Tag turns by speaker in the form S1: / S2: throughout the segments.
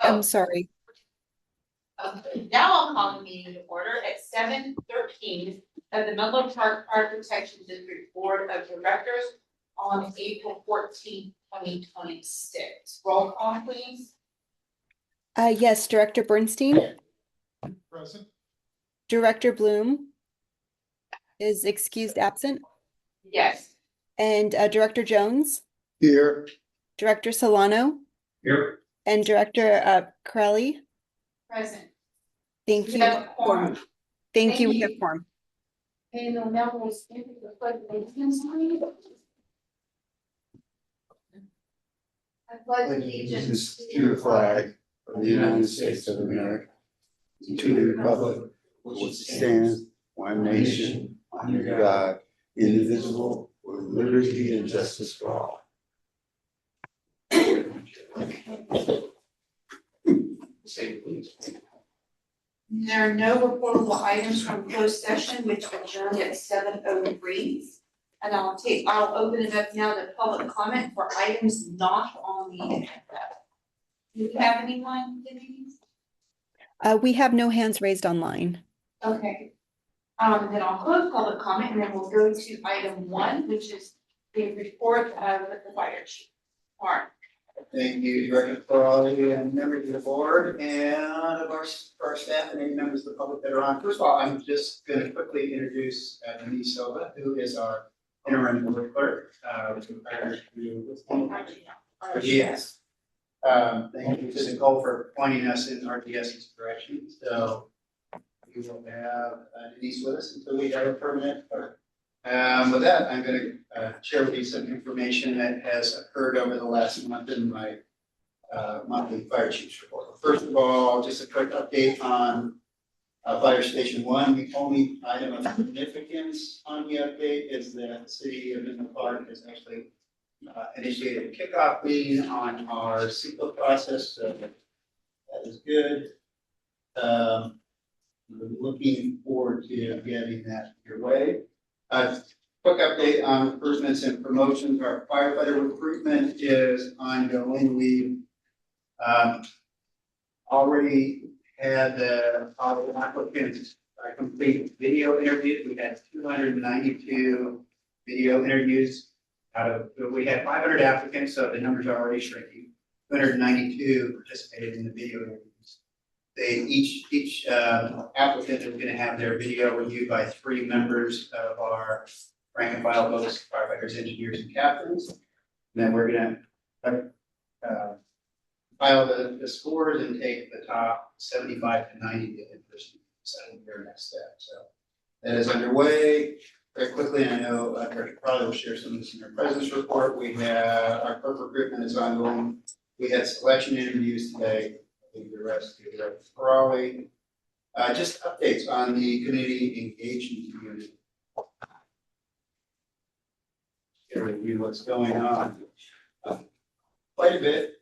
S1: I'm sorry.
S2: Now I'll call the meeting to order at 7:13 of the Menlo Park Fire Protection District Board of Directors on April 14th, 2026. Roll call, please.
S1: Yes, Director Bernstein.
S3: Present.
S1: Director Bloom is excused absent.
S2: Yes.
S1: And Director Jones,
S3: Here.
S1: Director Solano,
S3: Here.
S1: and Director Corelli.
S2: Present.
S1: Thank
S2: We
S1: you.
S2: have a quorum.
S1: Thank you. We
S2: Thank
S1: have
S2: you.
S1: quorum.
S2: And now we'll stand for the pledge of allegiance, please. I pledge allegiance
S3: To the flag of the United States of America, and to the republic which stands one nation under God, indivisible, with liberty and justice for all.
S2: There are no reportable items from closed session, which adjourned at 7:03. And I'll open it up now to public comment for items not on the agenda. Do you have anyone, Denise?
S1: We have no hands raised online.
S2: Okay. Then I'll close public comment and then we'll go to item 1, which is the report of the fire chief. Mark.
S4: Thank you, Director Crowley, and members of the board, and of our staff and any members of the public that are on. First of all, I'm just going to quickly introduce Denise Silva, who is our interim board clerk. Yes. Thank you to Nicole for pointing us in RDS's direction. So we will have Denise with us until we have a permanent clerk. With that, I'm going to share with you some information that has occurred over the last month in my monthly fire chief's report. First of all, just a quick update on Fire Station 1. The only item of significance on the update is that the city of Menlo Park has actually initiated a kickoff meeting on our CEQA process, so that is good. We're looking forward to getting that your way. Quick update on improvements and promotions. Our firefighter recruitment is ongoing. We already had our applicants complete video interviews. We had 292 video interviews. We had 500 applicants, so the numbers are already shrinking. 292 participated in the video interviews. Each applicant is going to have their video reviewed by 3 members of our rank and file folks, firefighters, engineers, and captains. And then we're going to file the scores and take the top 75 to 90 in person. So your next step. So that is underway. Very quickly, and I know Director Crowley will share some of this in her presence report. We have our clerk recruitment is ongoing. We had selection interviews today. I think the rest of Director Crowley. Just updates on the community engagement community. Here review what's going on. Quite a bit.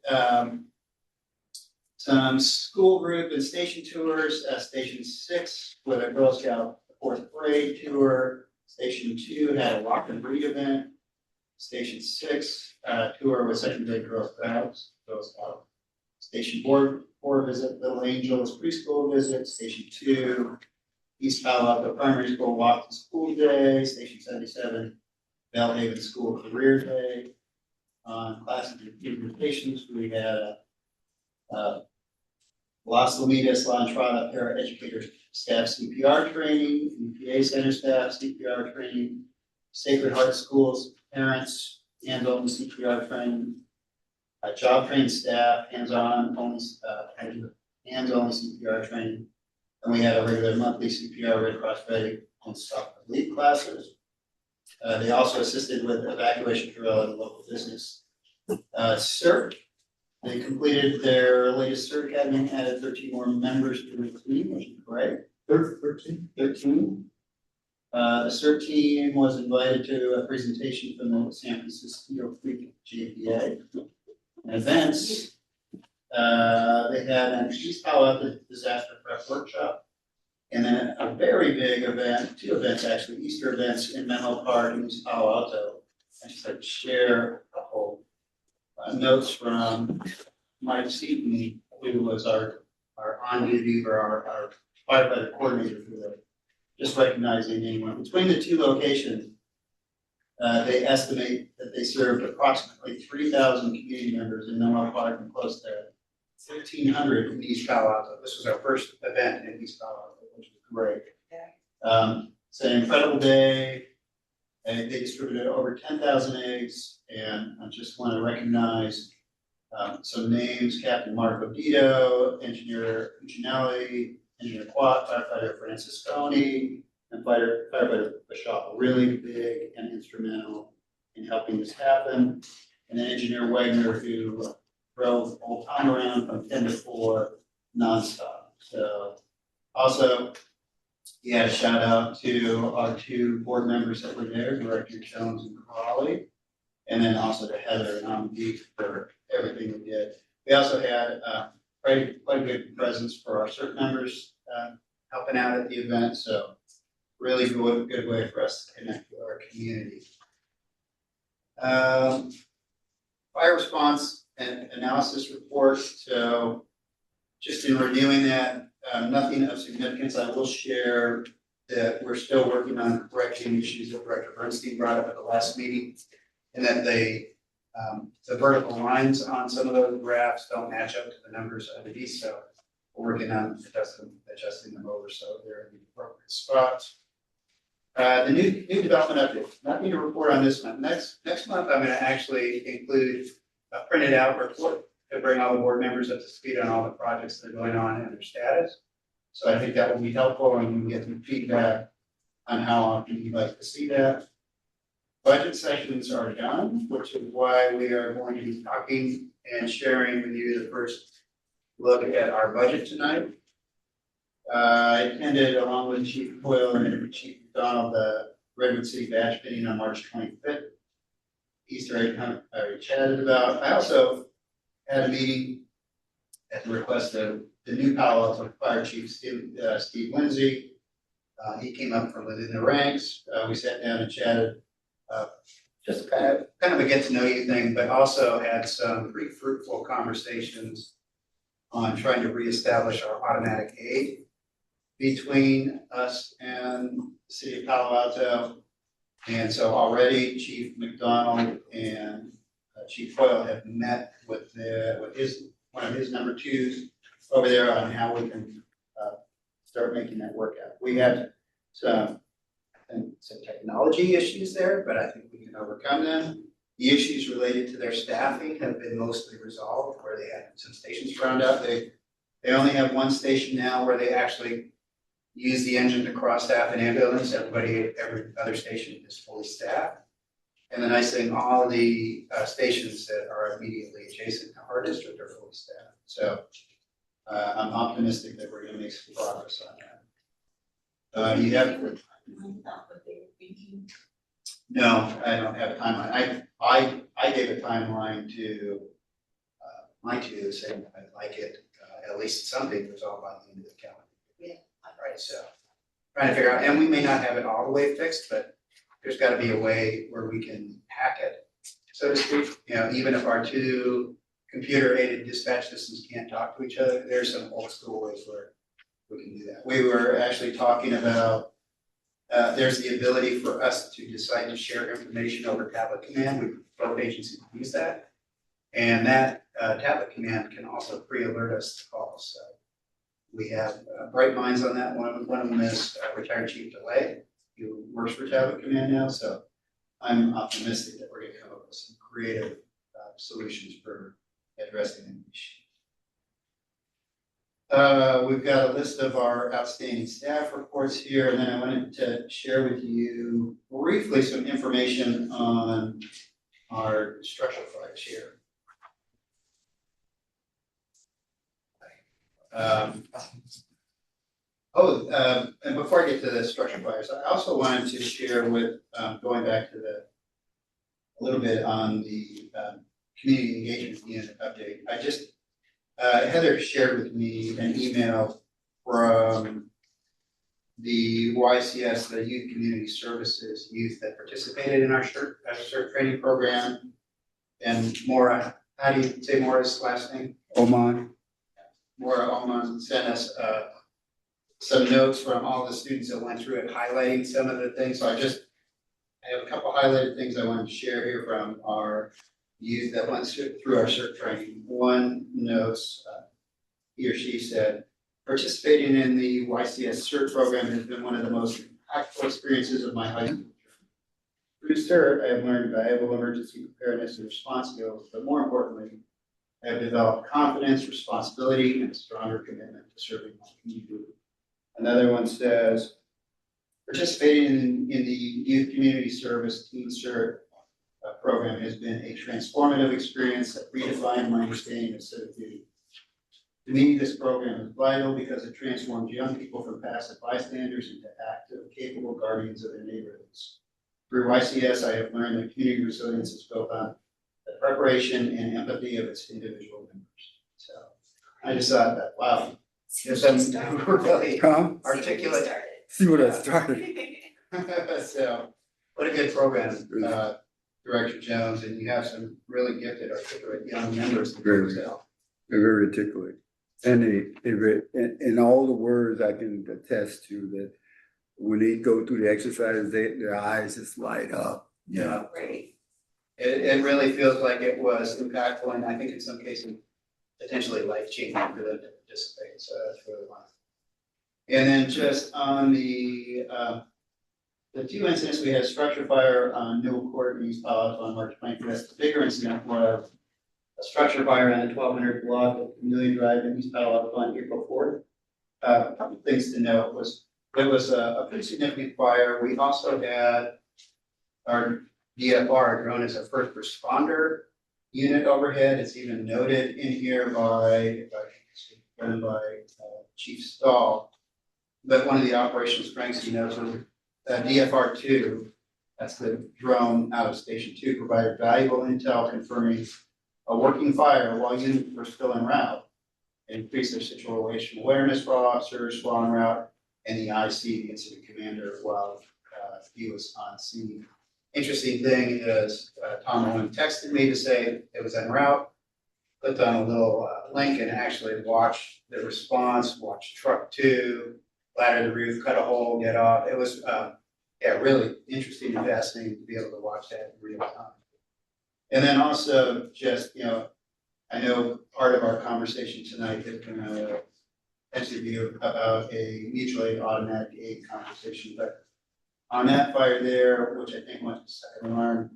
S4: Some school group and station tours. Station 6 with a Girl Scout 4th grade tour. Station 2 had a walk and read event. Station 6 tour with secondary Girl Scouts. Station 4 visit Little Angels preschool visit. Station 2 East Palo Alto Primary School walk to school day. Station 77 Bellhaven School career day. On class invitations, we had Las Lomitas La Entrada paraeducator staff CPR training, EPA center staff CPR training, Sacred Heart Schools parents hands-on CPR training, job trained staff hands-on only CPR training, and we had a regular monthly CPR Red Cross Ready and Stop Elite classes. They also assisted with evacuation drill at a local business. CERT. They completed their latest CERT academy, added 13 more members to the team, which is great. 13. The CERT team was invited to a presentation from the San Francisco Creek JPA. Events. They had an East Palo Alto disaster prep workshop. And then a very big event, 2 events actually, Easter events in Menlo Park and East Palo Alto. I just like to share a couple notes from Mike Seaton. who was our on duty or our firefighter coordinator for the, just recognizing anyone. Between the two locations, they estimate that they served approximately 3,000 community members in Menlo Park and close to 1,500 in East Palo Alto. This was our first event in East Palo Alto, which was great. It's an incredible day. And they distributed over 10,000 eggs, and I just want to recognize some names: Captain Marco Dito, Engineer Cuccinelli, Engineer Quat, Firefighter Francisconi, and Firefighter Bashal, really big and instrumental in helping this happen. And then Engineer Wagner, who drove Old Town around from 10 to 4 nonstop. So also, yeah, shout out to our two board members that were there, Director Jones and Crawley, and then also to Heather and Amdi for everything we did. We also had quite a good presence for our CERT members helping out at the event, so really good way for us to connect with our community. Fire response and analysis report. So just in reviewing that, nothing of significance. I will share that we're still working on correcting issues that Director Bernstein brought up at the last meeting, and that the vertical lines on some of those graphs don't match up to the numbers underneath. So we're working on adjusting them over so they're in the appropriate spots. The new development update. Nothing to report on this month. Next month, I'm going to actually include a printed out report to bring all the board members up to speed on all the projects that are going on and their status. So I think that will be helpful, and we can get some feedback on how often you'd like to see that. Budget sessions are done, which is why we are going to be talking and sharing with you the first look at our budget tonight. I attended, along with Chief Coyle and Chief McDonald, the Redwood City Badge Meeting on March 25th. Easter egg hunt I already chatted about. I also had a meeting at the request of the new Palo Alto Fire Chief, Steve Lindsay. He came up from within the ranks. We sat down and chatted, just kind of a get to know you thing, but also had some pretty fruitful conversations on trying to reestablish our automatic aid between us and the city of Palo Alto. And so already Chief McDonald and Chief Coyle have met with one of his number twos over there on how we can start making that work out. We had some technology issues there, but I think we can overcome them. The issues related to their staffing have been mostly resolved, where they had some stations frowned out. They only have one station now where they actually use the engine to cross staff an ambulance. Every other station is fully staffed. And the nice thing, all the stations that are immediately adjacent to our district are fully staffed. So I'm optimistic that we're going to make some progress on that. You have No, I don't have a timeline. I gave a timeline to my two, saying I'd like it at least something resolved by the end of the calendar. Yeah. Right, so trying to figure out, and we may not have it all the way fixed, but there's got to be a way where we can hack it, so to speak. You know, even if our two computer-aided dispatch systems can't talk to each other, there's some old school ways where we can do that. We were actually talking about there's the ability for us to decide to share information over tablet command. We both agencies use that, and that tablet command can also pre-alert us to calls. So we have bright minds on that. One of them is retired Chief DeLay, who works for tablet command now. So I'm optimistic that we're going to come up with some creative solutions for addressing the issue. We've got a list of our outstanding staff reports here, and then I wanted to share with you briefly some information on our structural fires here. And before I get to the structural fires, I also wanted to share with, going back to a little bit on the community engagement unit update. I just Heather shared with me an email from the YCS, the Youth Community Services youth that participated in our CERT training program. And Maura, how do you say Maura's last name?
S3: Oman.
S4: Maura Oman sent us some notes from all the students that went through it, highlighting some of the things. So I have a couple highlighted things I wanted to share here from our youth that went through our CERT training. One notes, he or she said, participating in the YCS CERT program has been one of the most impactful experiences of my high school journey. Through CERT, I have learned valuable emergency preparedness and response skills, but more importantly, I have developed confidence, responsibility, and a stronger commitment to serving my community. Another one says, participating in the Youth Community Service Teen CERT program has been a transformative experience that redefined my understanding of civic duty. To me, this program is vital because it transforms young people from passive bystanders into active, capable guardians of their neighborhoods. Through YCS, I have learned that community resilience is built on the preparation and empathy of its individual members. So I just thought that, wow, there's some really articulate.
S3: See what I started.
S4: So, what a good program, Director Jones, and you have some really gifted, articulate young members.
S3: Very. They're very articulate. And in all the words I can attest to that when they go through the exercises, their eyes just light up.
S4: Yeah.
S2: Great.
S4: It really feels like it was impactful, and I think in some cases potentially life-changing for them to participate, so that's really wonderful. And then just on the two incidents, we had a structure fire on Newell Court in East Palo Alto on March 25th. The bigger incident was a structure fire on the 1200 block of Chameleon Drive in East Palo Alto on April 4th. A couple things to note was there was a pretty significant fire. We also had our DFR drone as a first responder unit overhead. It's even noted in here by Chief Stahl. But one of the operational strengths he knows was that DFR2, that's the drone out of Station 2, provided valuable intel confirming a working fire while units were still en route. It increased their situational awareness for officers while en route, and the IC, the incident commander, while he was on scene. Interesting thing is Tom Owen texted me to say it was en route, clicked on a little link and actually watched the response, watched truck 2, ladder the roof, cut a hole, get off. It was really interesting and fascinating to be able to watch that in real time. And then also just, I know part of our conversation tonight is going to potentially be about a mutual aid, automatic aid conversation, but on that fire there, which I think went to second alarm,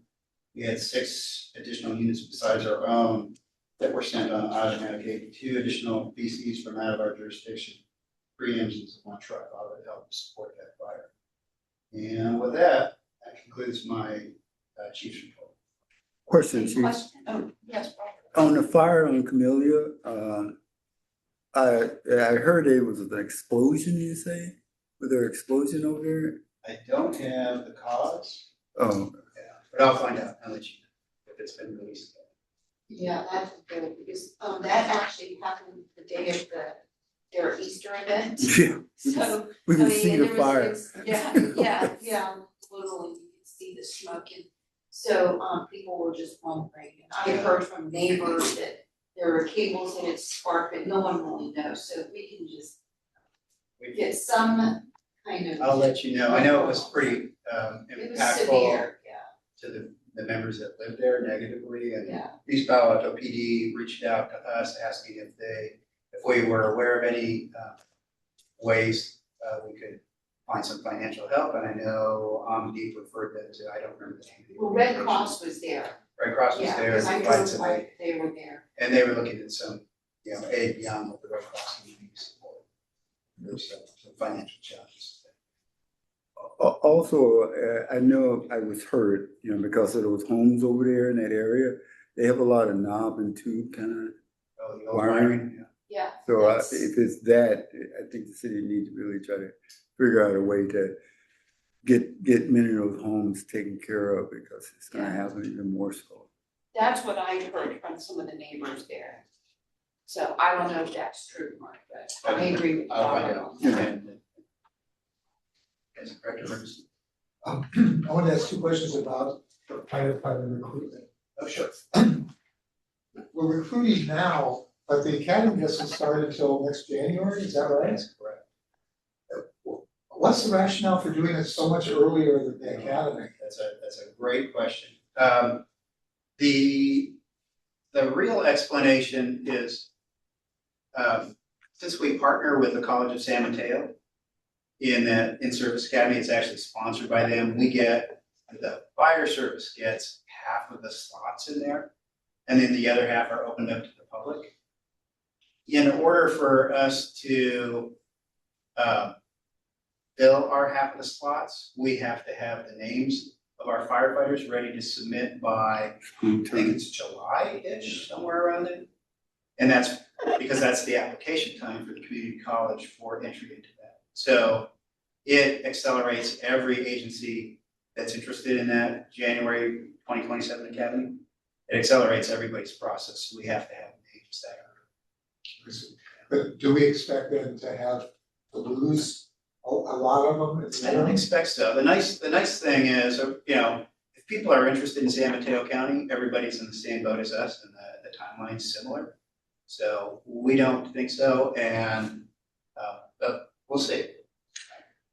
S4: we had 6 additional units besides our own that were sent on automatic aid, 2 additional VCs from out of our jurisdiction, 3 engines and 1 truck, all that helped support that fire. And with that concludes my chief's report.
S3: Question, Chief.
S2: Oh, yes, Robert.
S3: On the fire on Camellia, I heard there was an explosion, you say? Was there an explosion over there?
S4: I don't have the cause,
S3: Oh,
S4: but I'll find out. I'll let you know if it's been released.
S2: Yeah, that's good, because that actually happened the day of their Easter event.
S3: yeah.
S2: So,
S3: We
S2: I
S3: can
S2: mean,
S3: see
S2: and
S3: the
S2: there
S3: fire.
S2: was, literally, you could see the smoke, and so, people were just wondering, and I heard from neighbors that there were cables that had sparked, but no one really knows, so if we can just get some kind of.
S4: I'll let you know. I know it was pretty
S2: It was
S4: impactful
S2: severe,
S4: to the members that lived there negatively, and
S2: yeah.
S4: East Palo Alto PD reached out to us asking if we were aware of any ways we could find some financial help, and I know Deep referred them to, I don't remember the name of the
S2: Well, Red
S4: organization.
S2: Cross was there,
S4: Red Cross was
S2: yeah,
S4: there,
S2: because I
S4: and provided
S2: drove
S4: some
S2: by,
S4: aid,
S2: they were there.
S4: and they were looking at some, aid beyond what the Red Cross needed support. There's some financial challenges.
S3: Also, I know I was hurt, because of those homes over there in that area. They have a lot of knob and tube kind of.
S4: Oh, the old
S3: Wiring.
S4: wiring, yeah.
S2: Yeah.
S3: So
S2: That's-
S3: if it's that, I think the city needs to really try to figure out a way to get many of those homes taken care of, because it's gonna
S2: Yeah.
S3: happen even more so.
S2: That's what I heard from some of the neighbors there. So I don't know if that's true, Mark, but I agree with
S4: I'll find
S2: Robert
S4: out.
S2: on that.
S4: And- As a director of emergency.
S5: I want to ask 2 questions about firefighter recruitment.
S4: Oh, sure.
S5: We're recruiting now But the academy doesn't start until next January, is that right?
S4: That's correct.
S5: What's the rationale for doing it so much earlier than the academy?
S4: That's a great question. The real explanation is, since we partner with the College of San Mateo in that in-service academy, it's actually sponsored by them. The fire service gets half of the slots in there, and then the other half are opened up to the public. In order for us to fill our half of the slots, we have to have the names of our firefighters ready to submit by, I think it's July-ish, somewhere around there. And that's because that's the application time for the community college for entry into that. So it accelerates every agency that's interested in that January 2027 academy. It accelerates everybody's process. So we have to have names that are.
S5: But do we expect them to have to lose a lot of them? at the
S4: I don't
S5: end?
S4: expect so. The nice thing is, if people are interested in San Mateo County, everybody's in the same boat as us and the timeline's similar. So we don't think so, and, but we'll see.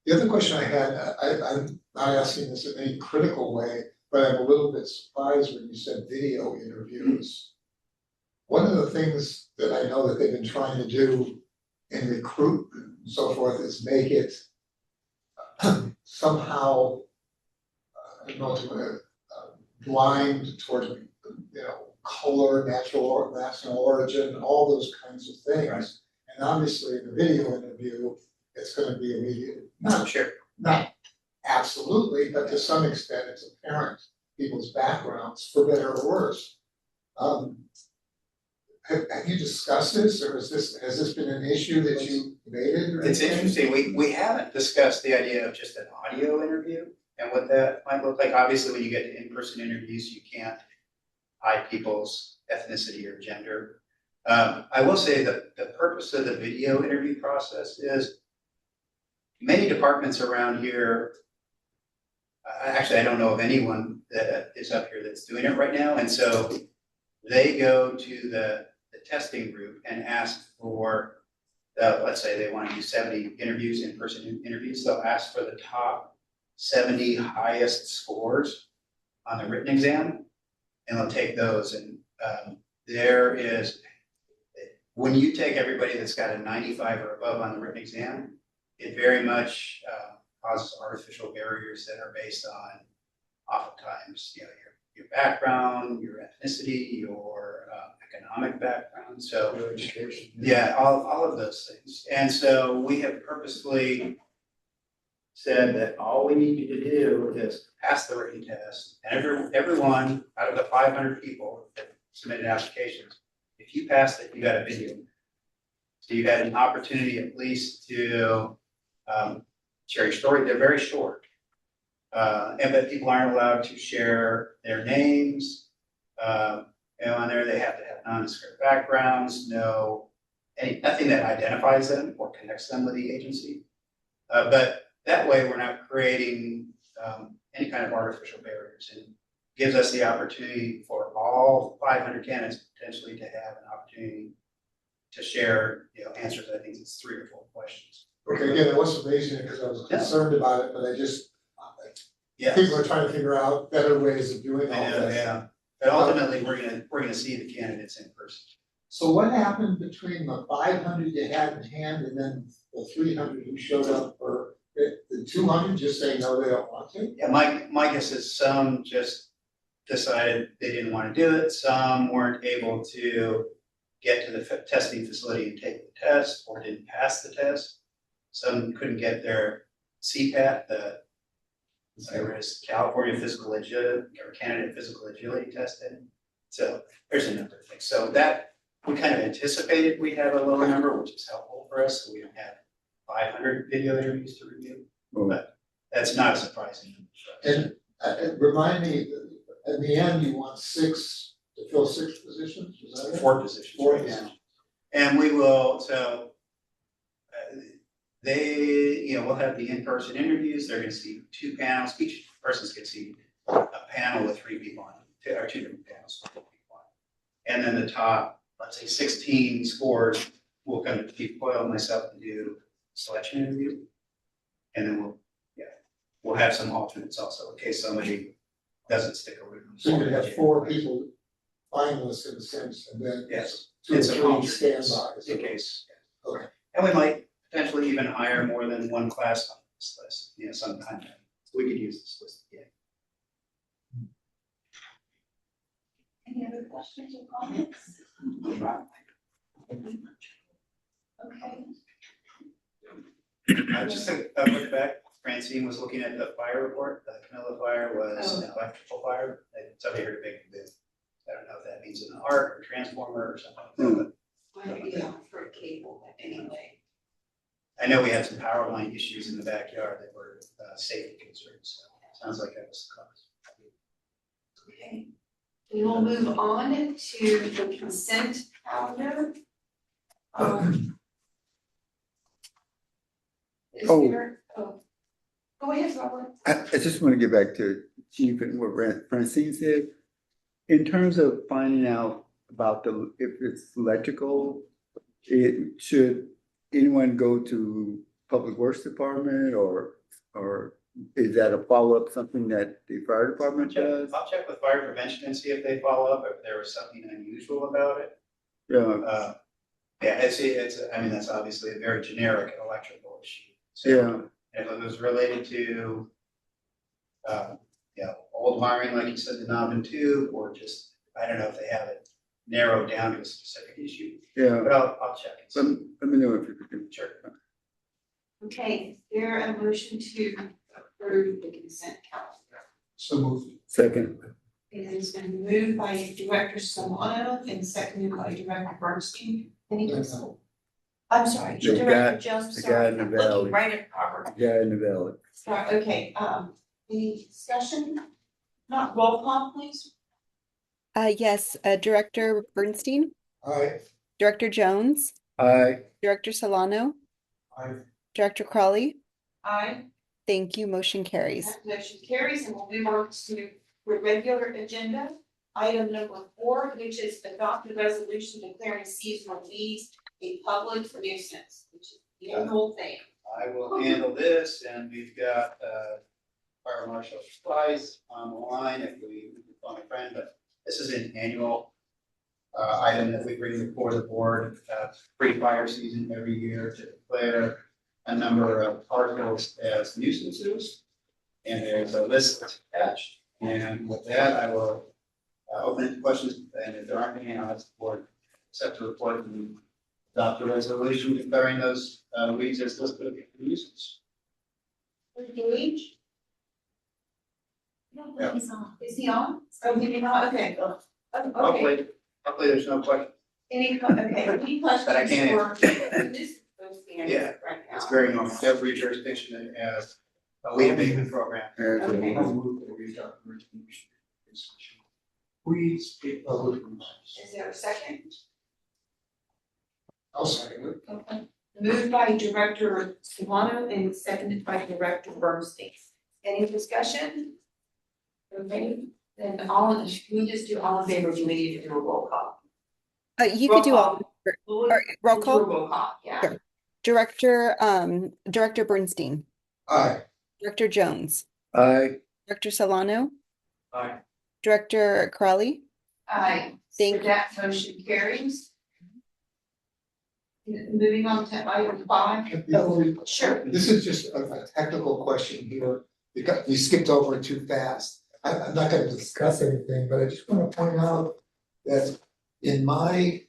S5: The other question I had, I'm not asking this in any critical way, but I'm a little bit surprised when you said video interviews. One of the things that I know that they've been trying to do in recruitment and so forth is make it somehow, I don't know, to blind towards, color, national origin, all those kinds of things.
S4: Right.
S5: And obviously in the video interview, it's gonna be immediate,
S4: Sure.
S5: not absolutely, but to some extent, it's apparent people's backgrounds, for better or worse. Have you discussed this, or has this been an issue that you debated or
S4: It's
S5: anything?
S4: interesting, we haven't discussed the idea of just an audio interview and what that might look like. Obviously, when you get to in-person interviews, you can't hide people's ethnicity or gender. I will say that the purpose of the video interview process is many departments around here, actually, I don't know of anyone that is up here that's doing it right now, and so they go to the testing group and ask for, let's say they want to do 70 interviews, in-person interviews, they'll ask for the top 70 highest scores on the written exam, and they'll take those, and there is, when you take everybody that's got a 95 or above on the written exam, it very much causes artificial barriers that are based on oftentimes, your background, your ethnicity, your economic background, so.
S5: Your education.
S4: Yeah, all of those things. And so we have purposefully said that all we need you to do is pass the written test. And everyone out of the 500 people that submitted applications, if you passed it, you got a video. So you had an opportunity at least to share your story. They're very short. But people aren't allowed to share their names. On there, they have to have nondescript backgrounds, nothing that identifies them or connects them with the agency. But that way, we're not creating any kind of artificial barriers, and gives us the opportunity for all 500 candidates potentially to have an opportunity to share, answers. I think it's 3 or 4 questions.
S5: Okay, again, I wasn't raising it because I was concerned about it, but I just,
S4: Yeah,
S5: people are trying to figure out better ways of doing all
S4: I know,
S5: this.
S4: yeah. But ultimately, we're gonna see the candidates in person.
S5: So what happened between the 500 you had in hand and then the 300 who showed up for the 200 just saying no, they don't want to?
S4: Yeah, my guess is some just decided they didn't want to do it. Some weren't able to get to the testing facility and take the test, or didn't pass the test. Some couldn't get their CPAT, the California Physical Agility or Canada Physical Agility tested. So there's a number of things. So that we kind of anticipated we'd have a lower number, which is helpful for us. So we don't have 500 video interviews to review, but that's not a surprising number for us.
S5: And remind me, in the end, you want to fill 6 positions, is that it?
S4: 4 positions
S5: Four
S4: right now.
S5: positions.
S4: And we will, so we'll have the in-person interviews. They're gonna see 2 panels. Each person's gonna see a panel with 3 people on it, or 2 different panels with 4 people on it. And then the top let's say 16 scores, we'll kind of keep Coyle and myself to do selection interview. And then we'll have some alternates also in case somebody doesn't stick around.
S5: So you're gonna have 4 people finalists in a sense, and then
S4: Yes.
S5: 2 or
S4: It's a
S5: 3
S4: alternate,
S5: standbys.
S4: in case.
S5: Okay.
S4: And we might potentially even hire more than one class on this list, sometime. So we could use this list again.
S2: Any other questions or comments? Okay.
S4: Just a quick back, Francine was looking at the fire report, the Camilla fire was an electrical fire, somebody heard a big boom. I don't know if that means an arc or transformer or something, but
S2: Yeah, for a cable, but anyway.
S4: I know we had some power line issues in the backyard that were safety concerns, so sounds like that was the cause.
S2: Okay. We will move on to the consent calendar. Is
S3: Oh.
S2: there, go ahead, Robert.
S3: I just want to get back to Chief and what Francine said. In terms of finding out about if it's electrical, should anyone go to Public Works Department or is that a follow-up, something that the fire department does?
S4: I'll check with fire prevention and see if they follow up, if there was something unusual about it.
S3: Yeah,
S4: Yeah, I mean, that's obviously a very generic electrical issue. So,
S3: yeah,
S4: if it was related to, old wiring, like you said, the knob and tube, or just, I don't know if they have it narrowed down to a specific issue,
S3: yeah.
S4: but I'll check and see.
S3: Let me know if you could do.
S4: Sure.
S2: Okay, is there a motion to approve the consent calendar?
S5: So moved.
S3: Second,
S2: It has been moved by Director Solano and seconded by Director Bernstein. Any discussion? I'm sorry,
S3: The guy-
S2: Director Jones,
S3: the guy
S2: sorry,
S3: in the
S2: I'm looking
S3: valley.
S2: right at Robert.
S3: guy in the valley.
S2: Sorry, okay, any discussion? Not roll call, please?
S1: Yes, Director Bernstein,
S5: Aye.
S1: Director Jones,
S3: Aye.
S1: Director Solano,
S5: Aye.
S1: Director Crawley.
S2: Aye.
S1: Thank you, motion carries.
S2: That motion carries, and we'll move on to the regular agenda. Item number 4, which is adopt a resolution declaring seasonal weeds a public nuisance, which is the whole thing.
S4: I will handle this, and we've got, Fire Marshal Price on the line, if we phone a friend, but this is an annual item that we bring before the board, pre-fire season every year to declare a number of parcels as nuisances. And there's a list attached, and with that, I will open it to questions, and if there aren't any, I'll ask the board accept the report and adopt a resolution declaring those weeds as listed as nuisance.
S2: Engage?
S4: Yeah.
S2: He's on. Is he on? Oh, maybe not, okay. Okay,
S4: Hopefully there's no question.
S2: any questions
S4: But I can't-
S2: for this, those standards
S4: Yeah,
S2: right now?
S4: It's very normal. Every jurisdiction that has a weed abatement program.
S2: Okay.
S5: Weeds, public.
S2: Is there a second?
S5: I'll second it.
S2: Okay. Moved by Director Solano and seconded by Director Bernstein. Any discussion? Okay, then we just do all in favor, do we need to do a roll call?
S1: You could do all,
S2: We'll
S1: or roll
S2: do a
S1: call.
S2: roll call, yeah.
S1: Sure. Director Bernstein,
S5: Aye.
S1: Director Jones,
S3: Aye.
S1: Director Solano,
S4: Aye.
S1: Director Crawley.
S2: Aye.
S1: Thank
S2: So that motion carries. Moving on to item 5.
S5: Before we-
S2: Sure.
S5: This is just a technical question here, because we skipped over it too fast. I'm not gonna discuss anything, but I just wanna point out that in my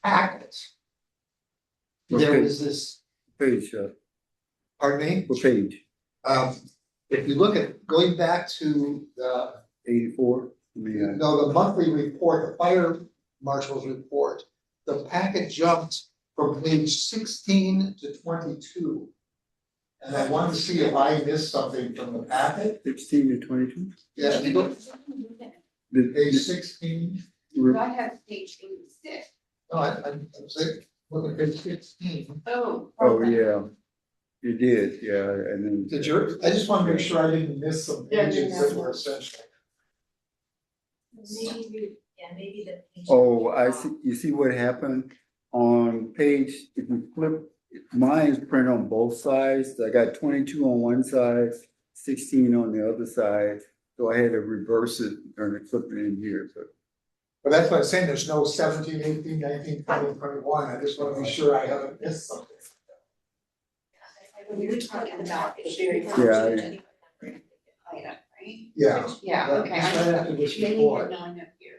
S5: packet, there is this,
S3: Page,
S5: pardon me,
S3: what page?
S5: if you look at, going back to the
S3: 84?
S5: no, the monthly report, the fire marshal's report, the packet jumped from page 16 to 22. And I wanted to see if I missed something from the packet.
S3: 16 to 22?
S5: Yeah, if you look, page 16,
S2: I have page 86.
S5: no, I'm saying, look at page 16.
S2: Oh.
S3: Oh,
S2: okay.
S3: yeah. You did, yeah, and then.
S5: Did you, I just want to make sure I didn't miss some
S2: Yeah,
S5: pages
S2: yeah.
S5: that were essential.
S2: Maybe, again, maybe the page.
S3: Oh, I see, you see what happened on page, if you flip, mine's print on both sides. I got 22 on one side, 16 on the other side. So I had to reverse it and flip it in here, so.
S5: But that's what I'm saying, there's no 17, 18, 19, 20, 21. I just wanna be sure I haven't missed something.
S2: When you're talking about the very.
S3: Yeah,
S2: Item, right?
S5: Yeah.
S2: Which- Yeah,
S5: That-
S2: okay.
S5: it's right after this
S2: Maybe
S5: report.
S2: no, no, here.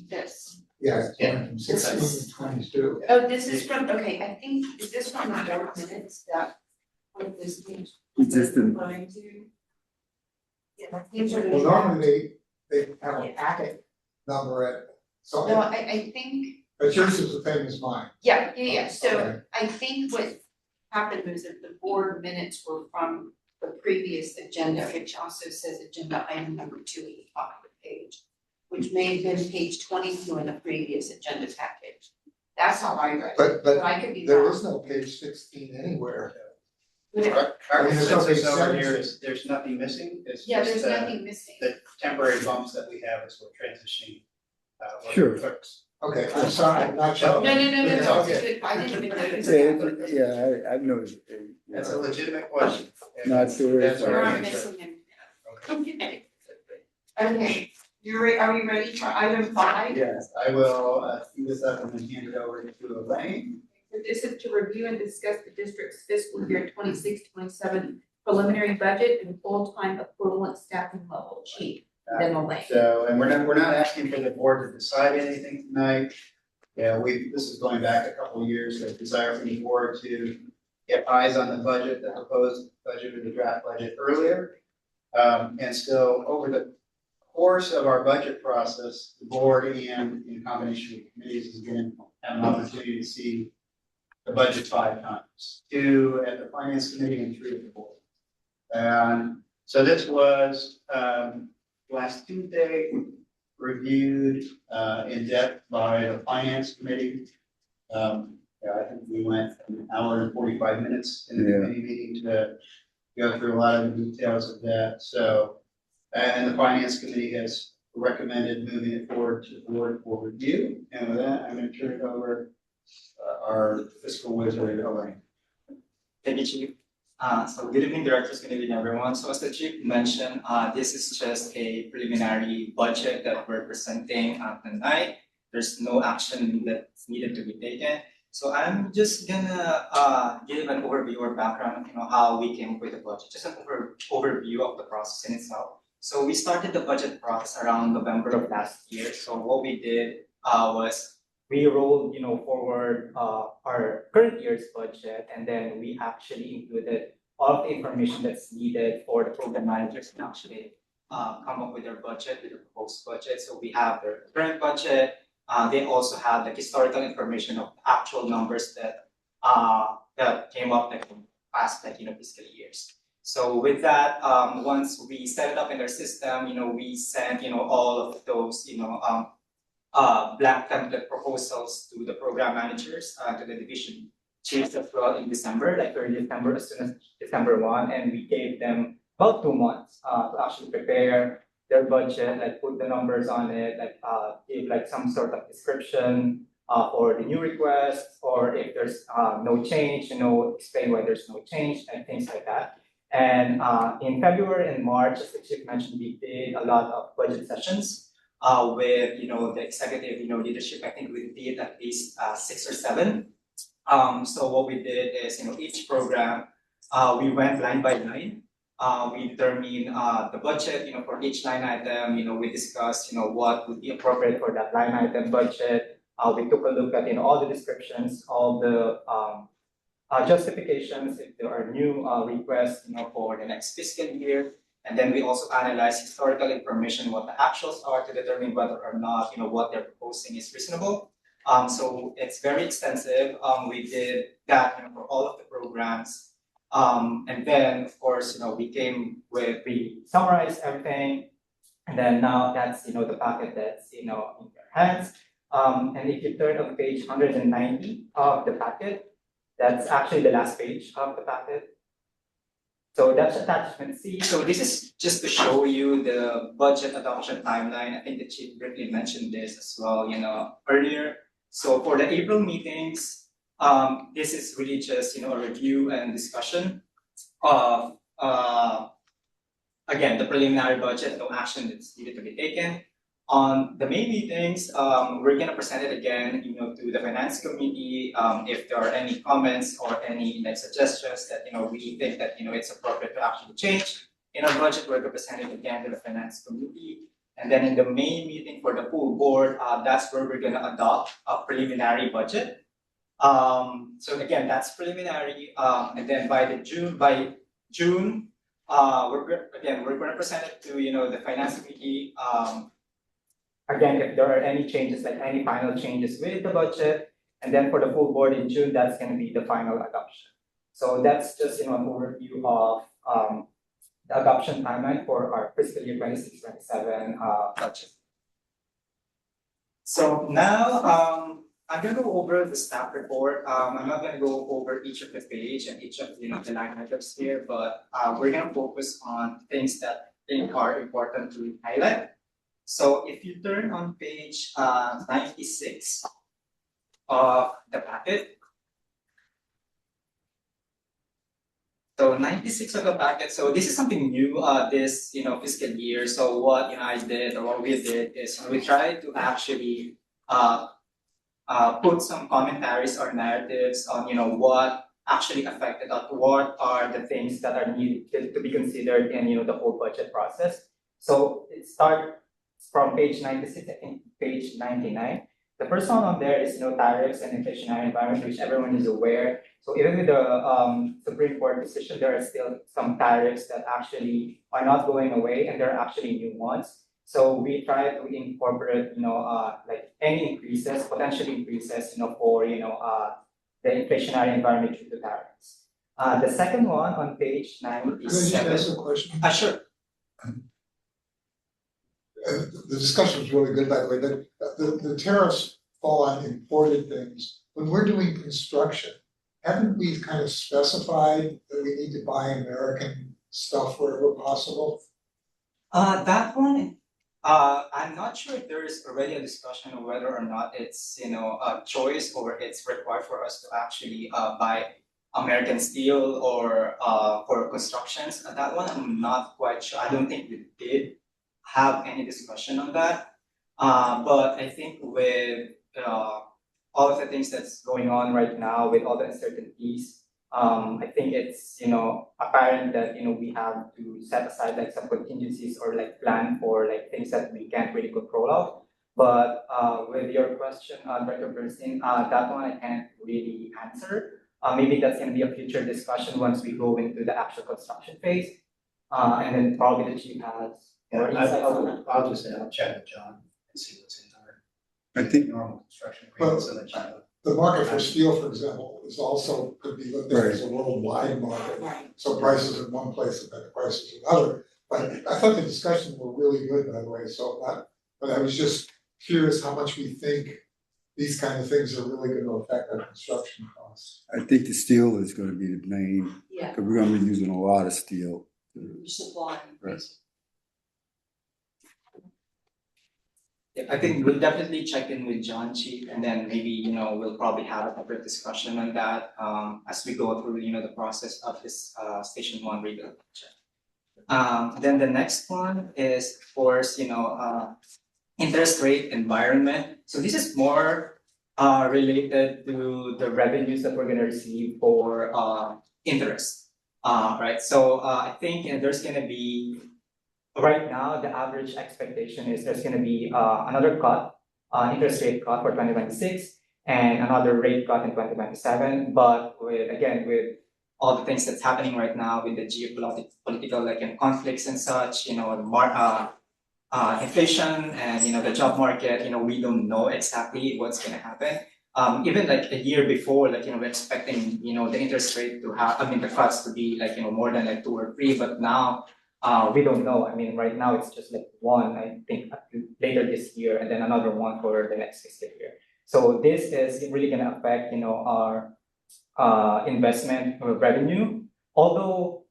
S2: This.
S5: Yeah, it's going from 16 to 22.
S2: Oh, this is from, okay, I think, is this from the board minutes that, what this page?
S3: It's just in-
S2: referring to? Yeah, these are.
S5: Well, normally they have a packet number at
S2: No,
S5: something,
S2: I think,
S5: but yours is the same as mine.
S2: yeah, so
S5: Okay.
S2: I think what happened was that the board minutes were from the previous agenda, which also says agenda item number 2 at the top of the page, which may have been page 22 in the previous agenda package. That's how I read it,
S5: But
S2: I could be
S5: there
S2: wrong.
S5: is no page 16 anywhere.
S4: Our
S5: I mean, there's no
S4: consensus
S5: big
S4: over
S5: sense.
S4: here is there's nothing missing, it's
S2: Yeah,
S4: just
S2: there's nothing missing.
S4: the temporary bumps that we have as we're transitioning.
S3: Sure.
S4: Clerks.
S5: Okay, I'm sorry, I'm not sure.
S2: No, it's
S5: Okay.
S2: good, I didn't even notice
S3: Yeah,
S2: that.
S3: yeah, I've noticed.
S4: That's a legitimate question.
S3: Not sure if-
S4: That's
S2: We're
S4: our
S2: not
S4: answer.
S2: missing anything.
S4: Okay.
S2: Okay. Okay, are we ready for item 5?
S4: Yes, I will cue this up and then hand it over to Elaine.
S2: This is to review and discuss the district's fiscal year 26-27 preliminary budget and full-time equivalent staffing level, chief, then Elaine.
S4: So, and we're not asking for the board to decide anything tonight. Yeah, this is going back a couple of years, the desire from the board to get eyes on the budget, the proposed budget or the draft budget earlier. And so over the course of our budget process, the board and in combination with committees is going to have an opportunity to see the budget 5 times, 2 at the finance committee and 3 at the board. And so this was, last Tuesday, reviewed in depth by the finance committee. Yeah, I think we went an hour and 45 minutes in the
S3: Yeah.
S4: committee meeting to go through a lot of the details of that. So, and the finance committee has recommended moving it forward to the board for review. And with that, I'm going to turn it over our fiscal wizard, Elaine.
S6: Thank you, Chief. So good evening, directors, good evening, everyone. So as the Chief mentioned, this is just a preliminary budget that we're presenting tonight. There's no action that's needed to be taken. So I'm just gonna give an overview or background, how we came up with the budget, just an overview of the process in itself. So we started the budget process around November of last year. So what we did was we rolled, forward our current year's budget, and then we actually included all of the information that's needed for the program managers to actually come up with their budget, with their proposed budget. So we have their current budget. They also have the historical information of actual numbers that came up like from past fiscal years. So with that, once we set it up in their system, we sent all of those blank template proposals to the program managers, to the division chiefs as well in December, like early December, as soon as December 1, and we gave them about 2 months to actually prepare their budget, like put the numbers on it, like give like some sort of description for the new requests, or if there's no change, explain why there's no change and things like that. And in February and March, as the chief mentioned, we did a lot of budget sessions with the executive leadership. I think we did at least 6 or 7. So what we did is each program we went line by line. We determined the budget for each line item. We discussed what would be appropriate for that line item budget. We took a look at all the descriptions, all the justifications if there are new requests for the next fiscal year. And then we also analyze historical information, what the actuals are, to determine whether or not what they're proposing is reasonable. So it's very extensive. We did that for all of the programs. And then of course we summarized everything. And then now that's the packet that's in your hands. And if you turn on page 190 of the packet, that's actually the last page of the packet. So that's attachment C. So this is just to show you the budget adoption timeline. I think the chief briefly mentioned this as well, earlier. So for the April meetings, this is really just, a review and discussion of, again, the preliminary budget, no action that's needed to be taken. On the May meetings, we're gonna present it again, to the finance committee. If there are any comments or any suggestions that we think that it's appropriate to actually change in our budget, we're gonna present it again to the finance committee. And then in the May meeting for the full board, that's where we're gonna adopt a preliminary budget. So again, that's preliminary. And then by June, we're gonna present it to the finance committee. Again, if there are any changes, like any final changes with the budget, and then for the full board in June, that's going to be the final adoption. So that's just an overview of the adoption timeline for our fiscal year 26-27 budget. So now I'm going to go over the staff report. I'm not going to go over each of the page and each of the line items here, but we're going to focus on things that I think are important to highlight. So if you turn on page 96 of the packet. So 96 of the packet. So this is something new this fiscal year. So what I did, or what we did, is we tried to actually put some commentaries or narratives on what actually affected us, what are the things that are needed to be considered in the whole budget process. So it starts from page 96, I think page 99. The first one on there is tariffs and inflationary environment, which everyone is aware. So even with the Supreme Court decision, there are still some tariffs that actually are not going away, and there are actually new ones. So we try to incorporate like any increases, potential increases, for the inflationary environment due to tariffs. The second one on page 97.
S5: Can I just ask a question?
S6: Sure.
S5: The discussion was really good, by the way, but the tariffs fall on imported things. When we're doing construction, haven't we kind of specified that we need to buy American stuff wherever possible?
S6: That one, I'm not sure if there is already a discussion of whether or not it's a choice or it's required for us to actually buy American steel or for constructions. That one I'm not quite sure. I don't think we did have any discussion on that. But I think with all of the things that's going on right now, with all the uncertainties, I think it's apparent that we have to set aside like some contingencies or like plan for like things that we can't really control of. But with your question, Dr. Bernstein, that one I can't really answer. Maybe that's going to be a future discussion once we go into the actual construction phase. And then probably the chief has.
S4: I'll just I'll chat with John and see what's in our
S3: I think,
S4: normal construction agreements and then
S5: The market for steel, for example, is also, could be looked at as a worldwide market. So prices in one place and then prices in another. But I thought the discussions were really good, by the way, but I was just curious how much we think these kind of things are really going to affect our construction costs.
S3: I think the steel is gonna be the main,
S7: Yeah,
S3: because we're gonna be using a lot of steel.
S7: supply.
S3: Right.
S6: Yeah, I think we'll definitely check in with John, Chief, and then maybe, we'll probably have a separate discussion on that, as we go through, the process of this, Station 1 rebuild project. Then the next one is, of course, interest rate environment. So this is more, related to the revenues that we're gonna receive for, interest. Right, so, I think there's gonna be, right now, the average expectation is there's going to be another cut, interest rate cut for 2026, and another rate cut in 2027. But with all the things that's happening right now with the geopolitical conflicts and such, the inflation and the job market, we don't know exactly what's going to happen. Even like a year before, we're expecting the interest rate to have, the cuts to be more than 2 or 3, but now. We don't know. I mean, right now it's just one, I think, later this year, and then another one for the next fiscal year. So this is really going to affect, our investment revenue. Although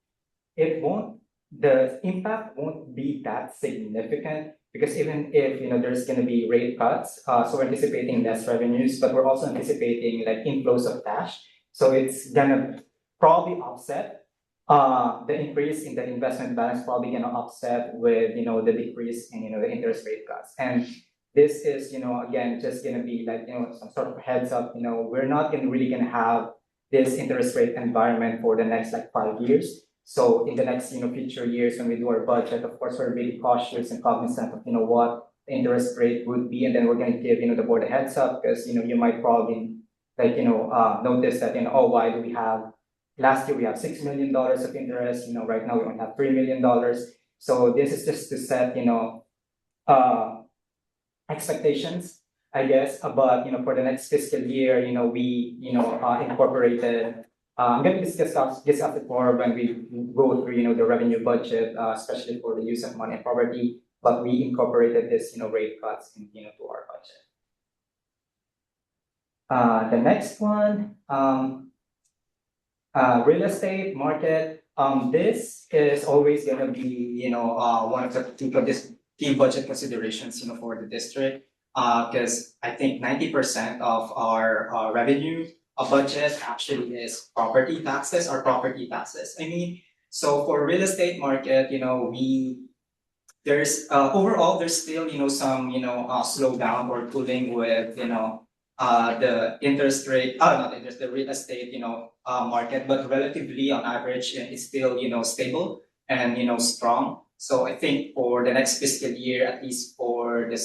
S6: the impact won't be that significant because even if, there's gonna be rate cuts, so we're anticipating less revenues, but we're also anticipating like inflows of cash. So it's gonna probably offset, the increase in the investment balance probably gonna offset with, the decrease in, the interest rate cuts. And this is, again, just gonna be like, some sort of heads up, we're not really gonna have this interest rate environment for the next like 5 years. So in the next, future years, when we do our budget, of course, we're really cautious and cognizant of, what the interest rate would be, and then we're gonna give, the board a heads up, because, you might probably like, notice that, oh, why do we have, last year we have $6 million of interest, right now we only have $3 million. So this is just to set, expectations, I guess, but, for the next fiscal year, we, incorporated, I'm going to discuss it more when we go through, the revenue budget, especially for the use of money and property, but we incorporated this, rate cuts in, to our budget. The next one, real estate market, this is always gonna be, one of the key budget considerations, for the district. Because I think 90% of our revenue budget actually is property taxes or property taxes. I mean, so for real estate market, there's overall there's still, some, slowdown or cooling with, the interest rate, not interest, the real estate, market, but relatively on average, it's still, stable and, strong. So I think for the next fiscal year, at least for the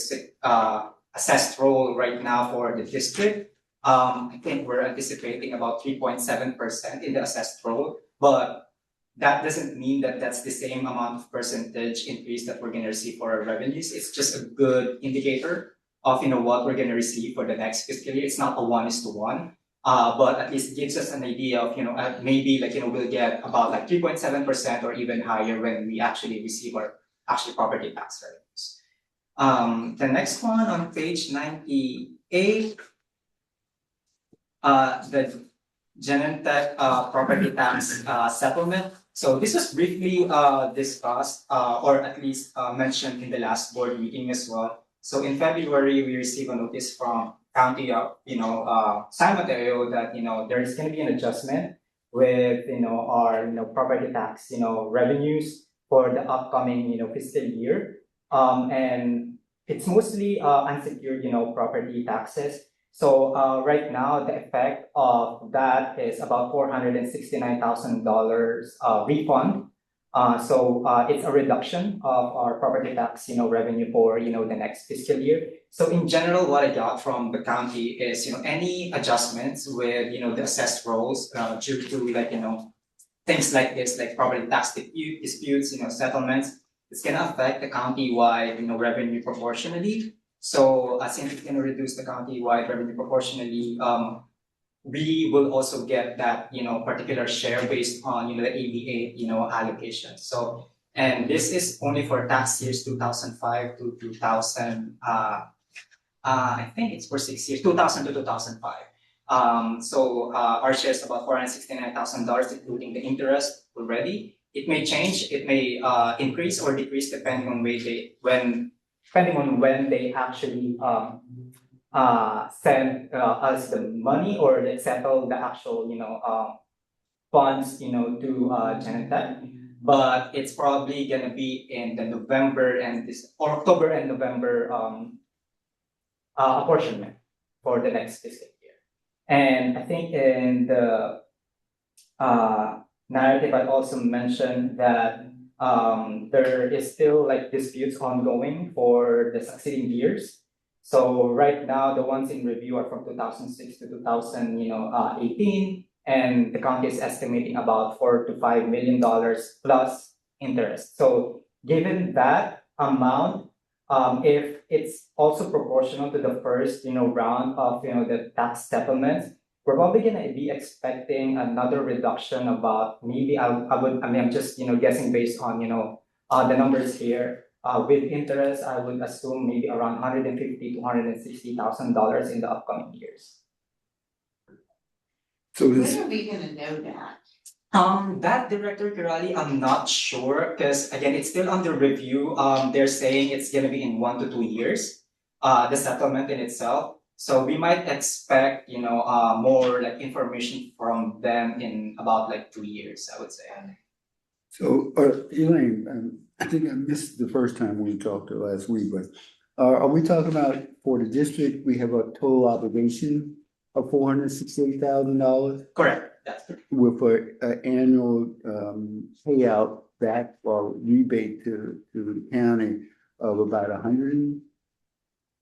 S6: assessed roll right now for the district, I think we're anticipating about 3.7% in the assessed roll, but that doesn't mean that that's the same amount of percentage increase that we're going to receive for our revenues. It's just a good indicator of, what we're going to receive for the next fiscal year. It's not a 1:1, but at least gives us an idea of, maybe like, we'll get about like 3.7% or even higher when we actually receive our actual property tax revenues. The next one on page 98, the Genentech property tax settlement. So this was briefly discussed or at least mentioned in the last board meeting as well. So in February, we received a notice from County of, San Mateo that, there is going to be an adjustment with, our, property tax, revenues for the upcoming, fiscal year. And it's mostly unsecured, property taxes. So right now, the effect of that is about $469,000 refund. So it's a reduction of our property tax, revenue for, the next fiscal year. So in general, what I got from the county is, any adjustments with, the assessed rolls due to like, things like this, like property tax disputes, settlements, it's gonna affect the county-wide, revenue proportionally. So since it's gonna reduce the county-wide revenue proportionally, we will also get that, particular share based on, the ABA, allocation. So, and this is only for tax years 2005 to 2000, I think it's for 6 years, 2000 to 2005. So our share is about $469,000, including the interest already. It may change, it may increase or decrease depending on when they actually send us the money or they settle the actual, funds, to Genentech. But it's probably gonna be in the November and October and November apportionment for the next fiscal year. And I think in the narrative, I also mentioned that there is still like disputes ongoing for the succeeding years. So right now, the ones in review are from 2006 to 2018, and the county is estimating about $4 to $5 million plus interest. So given that amount, if it's also proportional to the first, round of, the tax settlements, we're probably gonna be expecting another reduction about maybe I'm just, guessing based on, the numbers here. With interest, I would assume maybe around $150,000 to $160,000 in the upcoming years.
S3: So
S2: When
S3: this,
S2: are we gonna know that?
S6: That Director Kirali, I'm not sure, because again, it's still under review. They're saying it's gonna be in 1 to 2 years, the settlement in itself. So we might expect, more like information from them in about like 2 years, I would say.
S3: So, Elaine, I think I missed the first time we talked last week, but are we talking about for the district, we have a total obligation of $468,000
S6: Correct, that's correct.
S3: with an annual payout back or rebate to the county of about 100?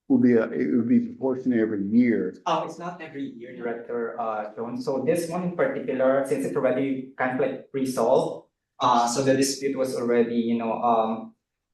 S3: It would be proportionate every year.
S6: Oh, it's not every year, Director Jones. So this one in particular, since it's already kind of like resolved, so the dispute was already,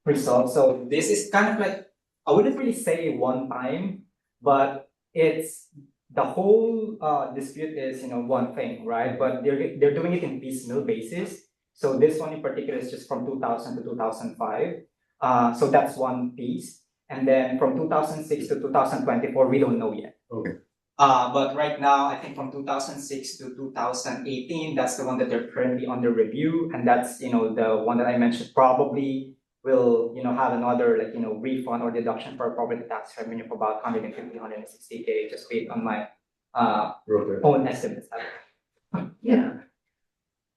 S6: resolved. So this is kind of like, I wouldn't really say one time, but it's the whole dispute is, one thing, right? But they're doing it in piecemeal basis. So this one in particular is just from 2000 to 2005. So that's one piece. And then from 2006 to 2024, we don't know yet.
S3: Okay.
S6: But right now, I think from 2006 to 2018, that's the one that they're currently under review. And that's, the one that I mentioned probably will, have another like, refund or deduction for property tax revenue for about 150, 160K, just based on my own estimates.
S2: Yeah.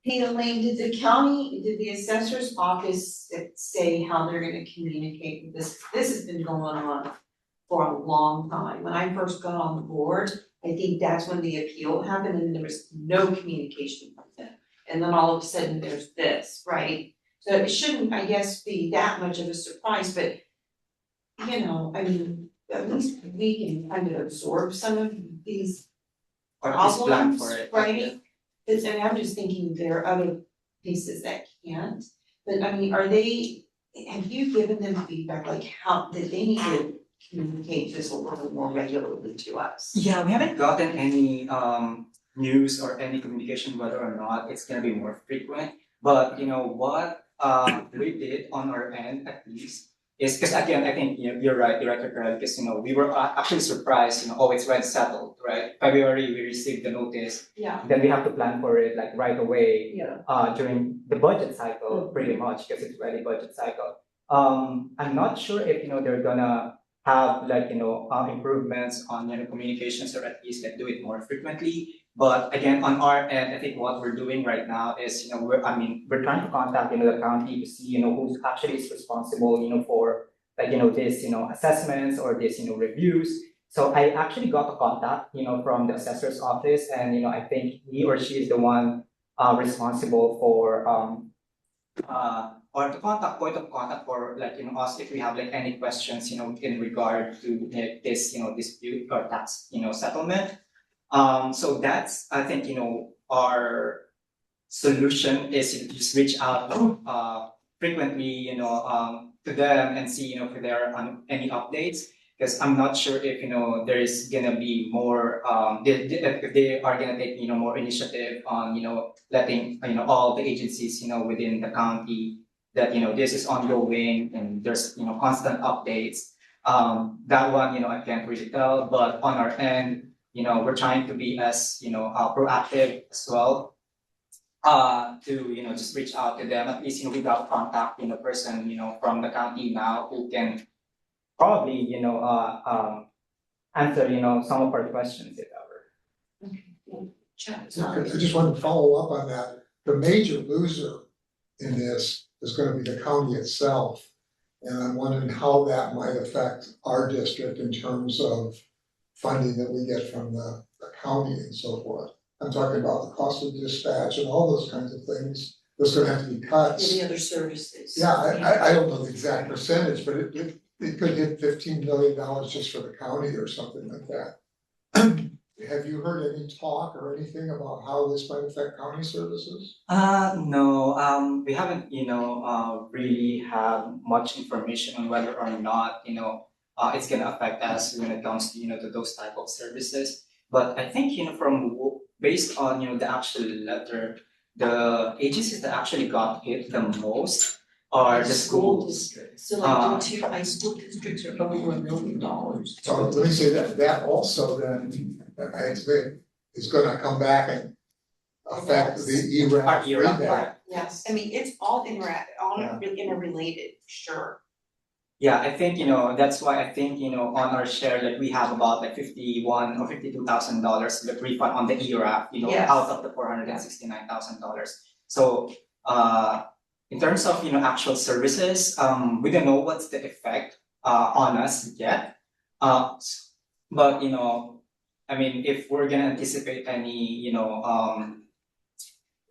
S2: Hey, Elaine, did the assessor's office say how they're gonna communicate with this? This has been going on for a long time. When I first got on the board, I think that's when the appeal happened and there was no communication with them. And then all of a sudden there's this, right? So it shouldn't, I guess, be that much of a surprise, but at least we can kind of absorb some of these
S6: Or at least plan
S2: problems,
S6: for it.
S2: right? And I'm just thinking there are other pieces that can't, but I mean, have you given them feedback, like how, that they need to communicate this a little more regularly to us?
S6: Yeah, we haven't gotten any news or any communication whether or not it's gonna be more frequent. But what we did on our end at least is because again, I think you're right, Director Carl, because we were actually surprised, oh, it's already settled, right? February we received the notice,
S2: Yeah.
S6: then we have to plan for it like right away
S2: Yeah.
S6: During the budget cycle, pretty much, because it's already budget cycle. I'm not sure if they're gonna have like improvements on communications or at least like do it more frequently. But again, on our end, I think what we're doing right now is we're trying to contact the county to see who's actually is responsible for like this assessments or this reviews. So I actually got a contact from the assessor's office, and I think he or she is the one responsible for or the point of contact for like us if we have like any questions in regard to this dispute or tax settlement. So that's I think our solution is to just reach out frequently to them and see if there are any updates, because I'm not sure if there is gonna be more if they are gonna take more initiative on letting all the agencies within the county that this is ongoing and there's constant updates. That one I can't really tell, but on our end we're trying to be as proactive as well to just reach out to them. At least we got contact person from the county now who can probably answer some of our questions if ever.
S5: I just wanted to follow up on that. The major loser in this is gonna be the county itself. And I'm wondering how that might affect our district in terms of funding that we get from the county and so forth. I'm talking about the cost of dispatch and all those kinds of things. There's gonna have to be cuts.
S2: Any other services?
S5: Yeah, I don't know the exact percentage, but it could hit $15 million just for the county or something like that. Have you heard any talk or anything about how this might affect county services?
S6: No, we haven't really have much information on whether or not it's gonna affect us when it comes to those type of services. But I think from based on the actual letter, the agencies that actually got hit the most are the schools.
S2: districts. So like the two high school districts are over $1 million.
S5: So let me say that also then, I expect is gonna come back affect the
S6: Our
S5: ERAF
S6: ERAF,
S5: rebate.
S6: correct.
S2: Yes, I mean, it's all all
S6: Yeah.
S2: interrelated, sure.
S6: Yeah, I think, that's why I think, on our share, like we have about like $51,000 or $52,000 like refund on the ERAF,
S2: Yes.
S6: out of the $469,000. So, in terms of, actual services, we don't know what's the effect, on us yet. But, I mean, if we're gonna anticipate any,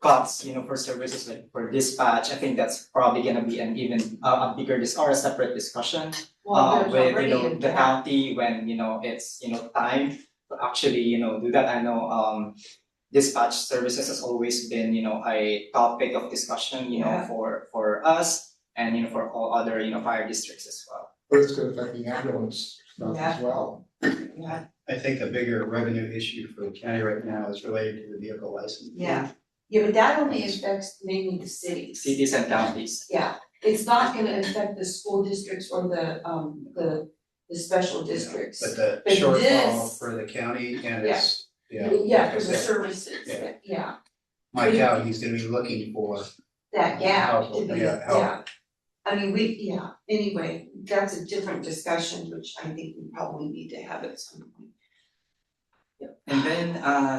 S6: cuts, for services like for dispatch, I think that's probably gonna be an even a bigger or a separate discussion
S2: Well, there's
S6: with
S2: already a
S6: the
S2: gap.
S6: county when it's time to actually do that. I know dispatch services has always been a topic of discussion
S2: Yeah.
S6: for us and for all other fire districts as well.
S5: But it's gonna affect the ambulance stuff as well.
S2: Yeah.
S4: I think a bigger revenue issue for the county right now is related to the vehicle license.
S2: Yeah, but that only affects mainly the cities.
S6: Cities and counties.
S2: Yeah, it's not gonna affect the school districts or the special districts.
S4: But the
S2: But
S4: shortfall
S2: this-
S4: for the county and it's,
S2: Yeah,
S4: like I
S2: for the
S4: said,
S2: services,
S4: Yeah.
S2: yeah,
S4: my county's gonna be looking for,
S2: that gap
S4: Help,
S2: to be,
S4: yeah, help.
S2: yeah. I mean, anyway, that's a different discussion, which I think we probably need to have at some point.
S6: And then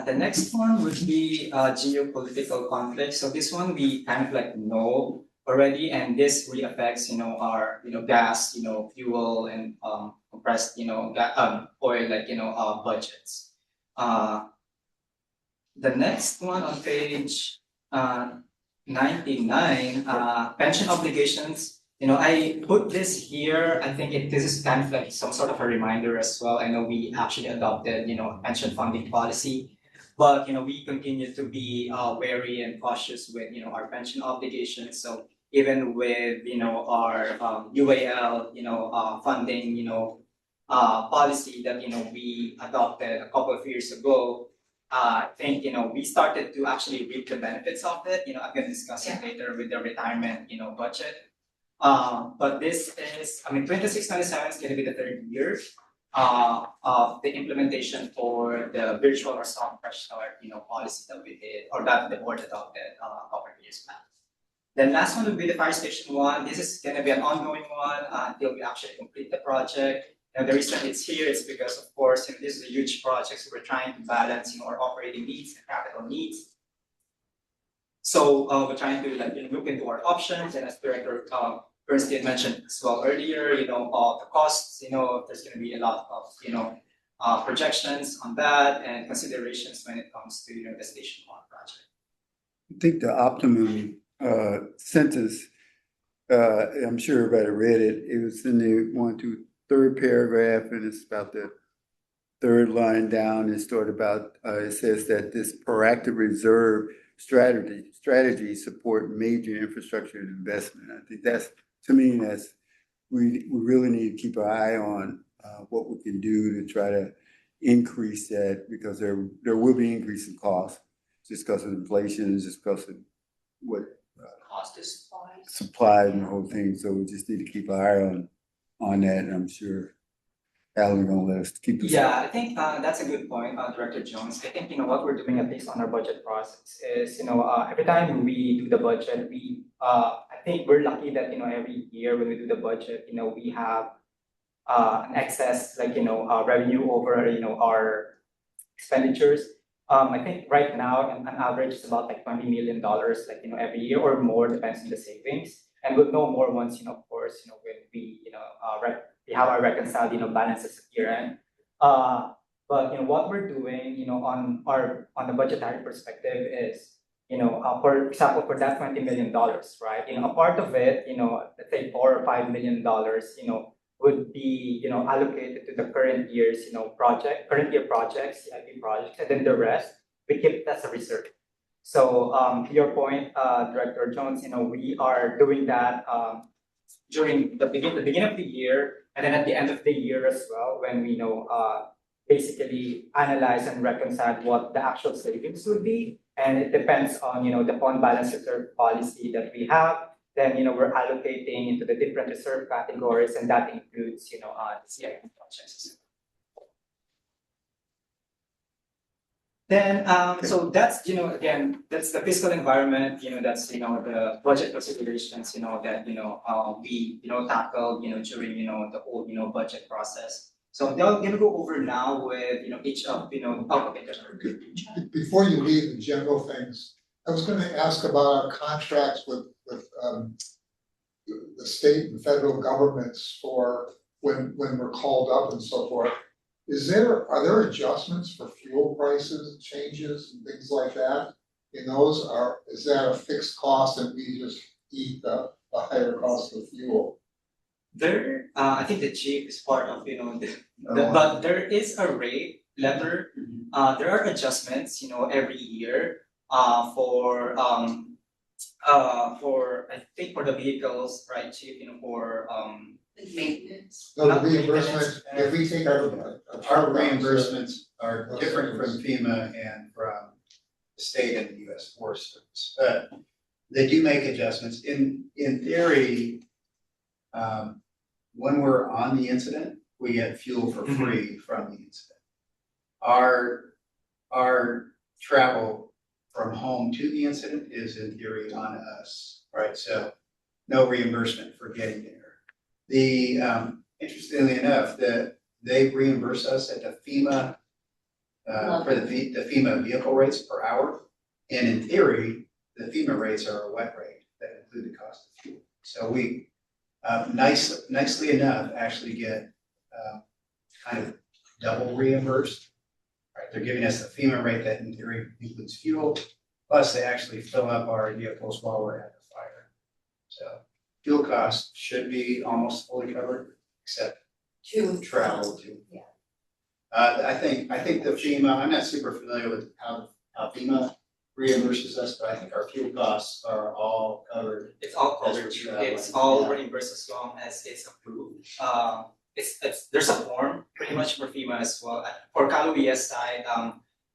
S6: the next one would be geopolitical conflict. So this one we kind of like know already, and this really affects our gas, fuel and compressed oil like budgets. The next one on page 99, pension obligations. I put this here. I think this is kind of like some sort of a reminder as well. I know we actually adopted, a pension funding policy, but we continue to be wary and cautious with our pension obligations. So even with our UAL funding policy that we adopted a couple of years ago. I think we started to actually reap the benefits of it. I'm going to discuss it later with the retirement budget. But this is, 26-27 is going to be the third year of the implementation for the virtual or soft fresh start policy that we did or that the board adopted a couple of years back. Then last one will be the fire station one. This is going to be an ongoing one until we actually complete the project. And the reason it's here is because, of course, this is a huge project, so we're trying to balance our operating needs and capital needs. So we're trying to look into our options, and as Director Bernstein mentioned as well earlier, the costs. There's going to be a lot of projections on that and considerations when it comes to the Station 1 project.
S3: I think the optimum sentence, I'm sure everybody read it. It was in the third paragraph, and it's about the third line down. It says that this proactive reserve strategy support major infrastructure investment. I think we really need to keep our eye on what we can do to try to increase that, because there will be increase in costs just because of inflation, just because of what
S2: Cost of supplies.
S3: supplies and the whole thing. So we just need to keep our eye on that, and I'm sure Alan gonna let us keep this.
S6: Yeah, I think that's a good point, Director Jones. I think what we're doing, at least on our budget process, is every time we do the budget, I think we're lucky that every year when we do the budget, we have an excess revenue over our expenditures. I think right now on average it's about like $20 million every year or more, depends on the savings. And we'll know more once of course when we we have our reconciled balances at year end. But what we're doing on the budgetary perspective is for example, for that $20 million, right? A part of it, let's say $4 or $5 million, would be allocated to the current year's current year projects, CIP projects, and then the rest we keep it as a reserve. So to your point, Director Jones, we are doing that during the beginning of the year, and then at the end of the year as well, when we basically analyze and reconcile what the actual savings would be. And it depends on the fund balance reserve policy that we have. Then we're allocating into the different reserve categories, and that includes the CIP projects. Then, so that's, again, that's the fiscal environment, that's, the budget considerations, that, we, tackle, during, the whole, budget process. So I'm gonna go over now with, each of, okay,
S5: Before you leave the general things, I was gonna ask about our contracts with the state and federal governments for when we're called up and so forth. Are there adjustments for fuel prices, changes and things like that? In those, is that a fixed cost and we just eat the higher cost of fuel?
S6: There, I think the chief is part of, but there is a rate lever. There are adjustments, every year, for I think for the vehicles, right, chief, for,
S2: Maintenance.
S5: No,
S6: Not
S5: the reimbursement, if we take our
S4: Our reimbursements are different from FEMA and from the state and the US Forest Service, but they do make adjustments. In theory, when we're on the incident, we get fuel for free from the incident. Our travel from home to the incident is in theory on us, right? So no reimbursement for getting there. Interestingly enough, that they reimburse us at the FEMA, for the FEMA vehicle rates per hour. And in theory, the FEMA rates are a wet rate that include the cost of fuel. So we, nicely enough, actually get, kind of double reimbursed. Right, they're giving us the FEMA rate that in theory includes fuel, plus they actually fill up our vehicles while we're at the fire. So fuel costs should be almost fully covered, except travel too.
S2: Yeah.
S4: I think the FEMA, I'm not super familiar with how FEMA reimburses us, but I think our fuel costs are all covered.
S6: it's all
S4: As
S6: covered,
S4: we're
S6: chief.
S4: traveling,
S6: It's all
S4: yeah.
S6: reimbursed as long as it's approved. There's a form pretty much for FEMA as well. For Caluia's side,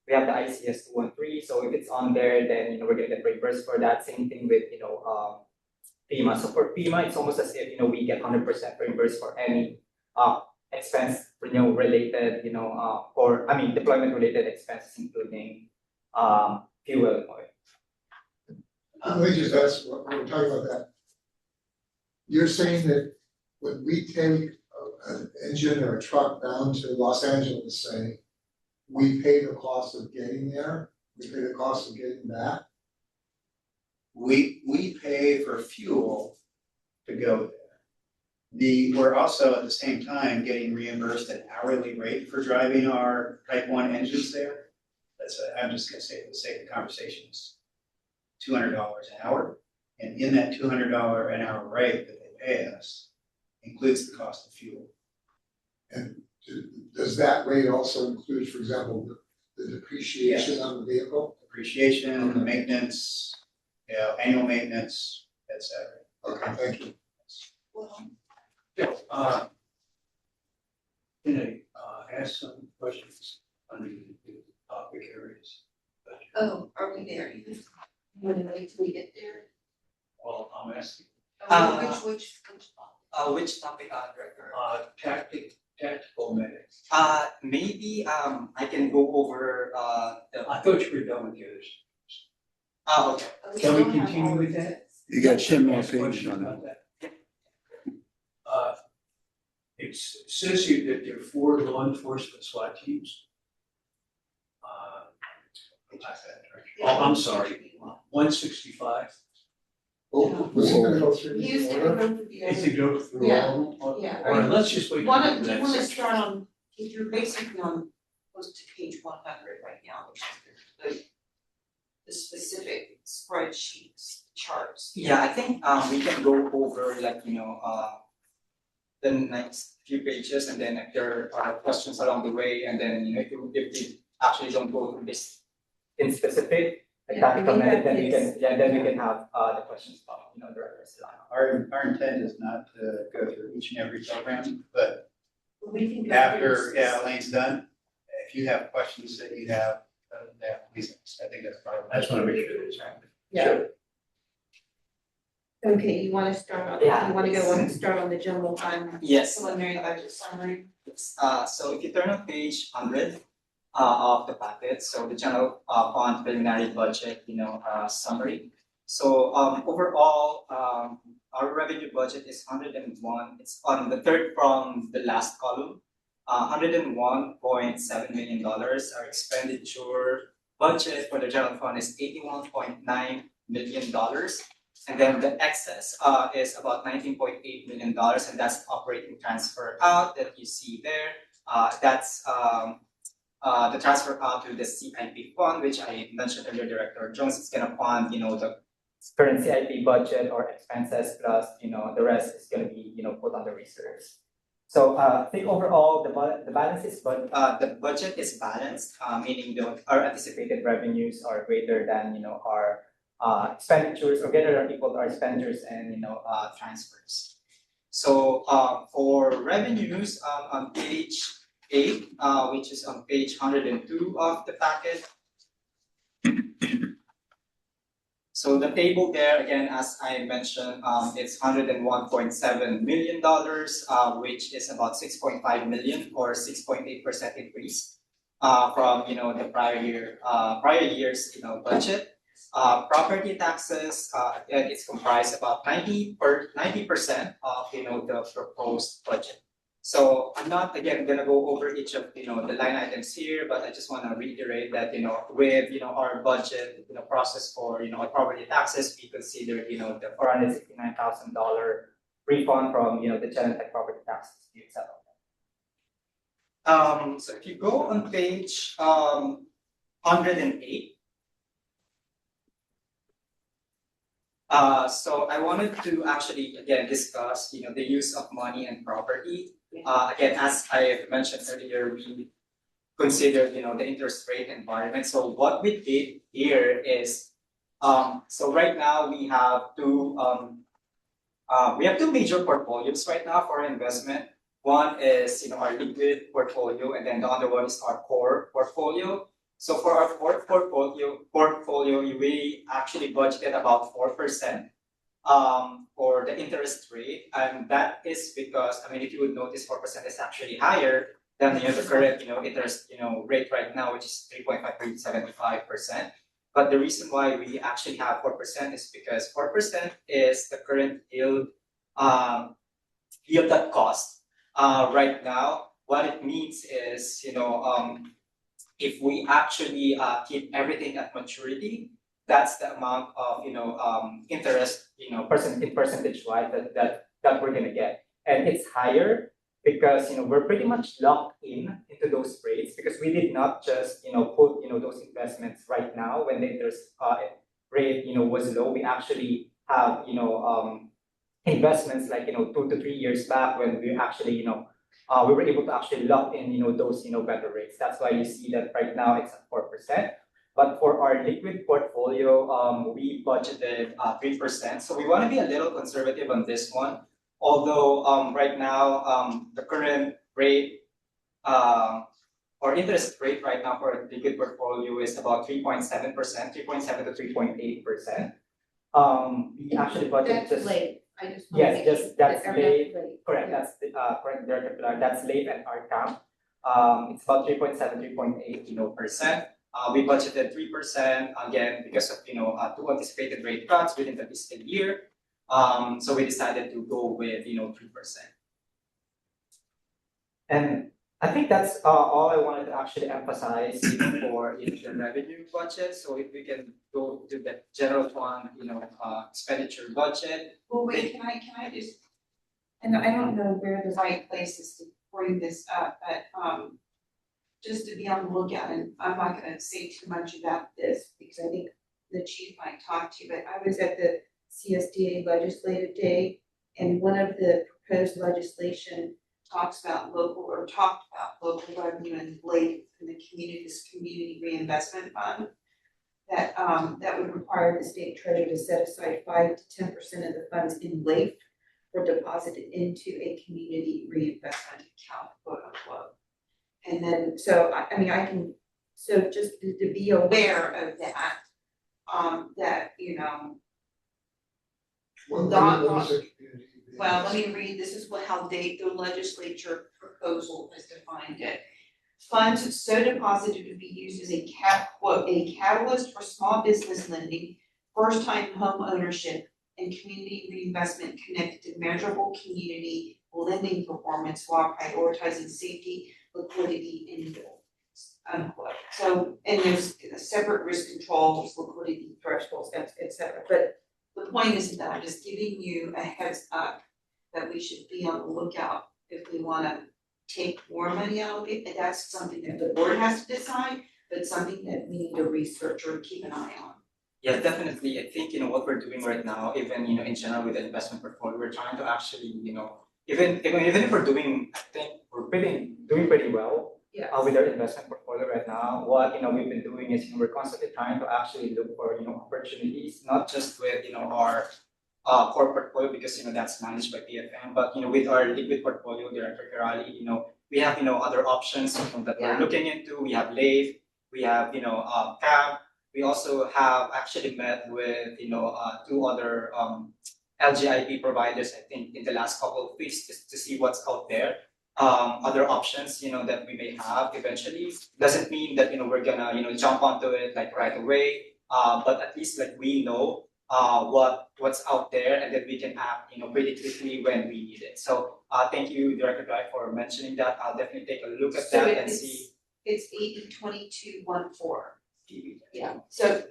S6: we have the ICS 213, so if it's on there, then, we're gonna get reimbursed for that. Same thing with, FEMA. So for FEMA, it's almost as if, we get 100% reimbursed for any, expense, related, deployment related expenses, including, fuel and oil.
S5: Let me just ask, what we're talking about that. You're saying that when we take an engine or a truck down to Los Angeles, say, we pay the cost of getting there, we pay the cost of getting back?
S4: We pay for fuel to go there. We're also at the same time getting reimbursed an hourly rate for driving our Type 1 engines there. I'm just gonna say for the sake of conversation, it's $200 an hour. And in that $200 an hour rate that they pay us includes the cost of fuel.
S5: And does that rate also include, for example, the depreciation on the vehicle?
S4: Depreciation, the maintenance, annual maintenance, et cetera.
S5: Okay, thank you.
S7: Can I ask some questions on the topic areas?
S2: Oh, are we there? You want to wait till we get there?
S7: Well, I'm asking,
S2: Which
S6: Which topic, Director?
S7: tactical medics.
S6: Maybe, I can go over,
S7: I thought you were done with the others.
S6: okay.
S7: Can we continue with that?
S3: You got 10 more
S7: Ask
S3: pages
S7: questions
S3: on
S7: about that. It says here that there are 4 law enforcement SWAT teams. I'm sorry, 165.
S5: Oh, was he gonna go through
S2: He was
S5: the
S2: gonna
S5: order?
S2: go through the
S7: Is it go through
S2: Yeah,
S7: all of them?
S2: yeah.
S7: All right, let's just wait.
S2: do you wanna start on, if you're basically on, close to page 100 right now, which is the specific spreadsheets, charts.
S6: Yeah, I think, we can go over the next few pages, and then if there are questions along the way, and then, if we actually don't go through this in specific, like
S2: Yeah,
S6: tactical
S2: we have
S6: medic, then we
S2: this.
S6: can have, the questions from, Director Solano.
S4: Our intent is not to go through each and every program, but
S2: We can go
S4: after,
S2: through
S4: Elaine's done, if you have questions that you have, please, I think that's part of.
S7: I just wanna make sure it's
S2: Yeah. Okay, you wanna start on,
S6: Yeah.
S2: you wanna go on, start on the general fund
S6: Yes.
S2: preliminary budget summary?
S6: So if you turn on page 100, of the packet. So the general fund preliminary budget, summary. So overall, our revenue budget is 101. It's on the third from the last column. $101.7 million. Our expenditure budget for the general fund is $81.9 million. And then the excess is about $19.8 million, and that's the operating transfer out that you see there. That's the transfer out to the CIP fund, which I mentioned earlier, Director Jones is gonna fund, the current CIP budget or expenses plus, the rest is gonna be, put on the reserves. So I think overall the balance is, but the budget is balanced, meaning our anticipated revenues are greater than, our expenditures, or greater or equal to our expenditures and, transfers. So for revenues, on page 8, which is on page 102 of the packet. So the table there, again, as I mentioned, it's $101.7 million, which is about 6.5 million or 6.8% increase from the prior year's budget. Property taxes, again, it's comprised about 90% of the proposed budget. So I'm not again gonna go over each of the line items here, but I just want to reiterate that with our budget process for our property taxes, we consider the $469,000 refund from the Genentech property taxes being settled. So if you go on page 108. So I wanted to actually again discuss the use of money and property. Again, as I mentioned earlier, we considered the interest rate environment. So what we did here is so right now we have two major portfolios right now for investment. One is our liquid portfolio, and then the other one is our core portfolio. So for our core portfolio, we actually budgeted about 4% for the interest rate, and that is because if you would notice, 4% is actually higher than the current interest rate right now, which is 3.575%. But the reason why we actually have 4% is because 4% is the current yield at cost right now. What it means is if we actually keep everything at maturity, that's the amount of interest percentage wise that we're gonna get, and it's higher because we're pretty much locked into those rates because we did not just put those investments right now when the interest rate was low. We actually have investments like 2 to 3 years back when we actually we were able to actually lock in those better rates. That's why you see that right now it's at 4%. But for our liquid portfolio, we budgeted 3%. So we want to be a little conservative on this one. Although right now the current rate or interest rate right now for a liquid portfolio is about 3.7%, 3.7 to 3.8%. We actually budgeted
S2: That's late. I just want to make
S6: yes, that's
S2: sure
S6: late.
S2: late.
S6: Correct. That's the correct, Director Pilar. That's late at our count. It's about 3.7, 3.8%. We budgeted 3% again because of two anticipated rate cuts within the fiscal year. So we decided to go with 3%. And I think that's all I wanted to actually emphasize for the revenue budget. So if we can go to the general fund expenditure budget.
S2: Well, wait, can I just, and I don't know where the right place is to bring this up, but just to be on the lookout, and I'm not gonna say too much about this because I think the chief might talk to you, but I was at the CSDA legislative day, and one of the proposed legislation talked about local revenue and LAIF in the community reinvestment fund. That would require the state treasurer to set aside 5 to 10% of the funds in LAIF or deposited into a community reinvestment account, quote unquote. And then, so I can, so just to be aware of that, that
S5: What is a community?
S2: well, let me read, this is how the legislature proposal has defined it. Funds so deposited to be used as a a catalyst for small business lending, first-time home ownership, and community reinvestment connected to measurable community lending performance while prioritizing safety, liquidity, and yield. Unquote. So, and there's separate risk controls, liquidity thresholds, et cetera. But the point is that I'm just giving you a heads up that we should be on the lookout if we wanna take more money out of it, and that's something that the board has to decide, but something that we need to research or keep an eye on.
S6: Yeah, definitely. I think, what we're doing right now, even, in general with the investment portfolio, we're trying to actually, even if we're doing, I think we're doing pretty well.
S2: Yeah.
S6: With our investment portfolio right now, what, we've been doing is, we're constantly trying to actually look for, opportunities, not just with, our core portfolio, because, that's managed by PFM, but, with our liquid portfolio, Director Kirali, we have, other options that we're
S2: Yeah.
S6: looking into. We have LAVE, we have, CAB. We also have actually met with, two other LGIP providers, I think, in the last couple of weeks just to see what's out there. Other options, that we may have eventually. Doesn't mean that, we're gonna, jump onto it like right away. But at least like we know what's out there, and then we can act, pretty quickly when we need it. So thank you, Director Dry, for mentioning that. I'll definitely take a look at
S2: So
S6: that and
S2: it's-
S6: see.
S2: It's 80-22-14. Yeah, so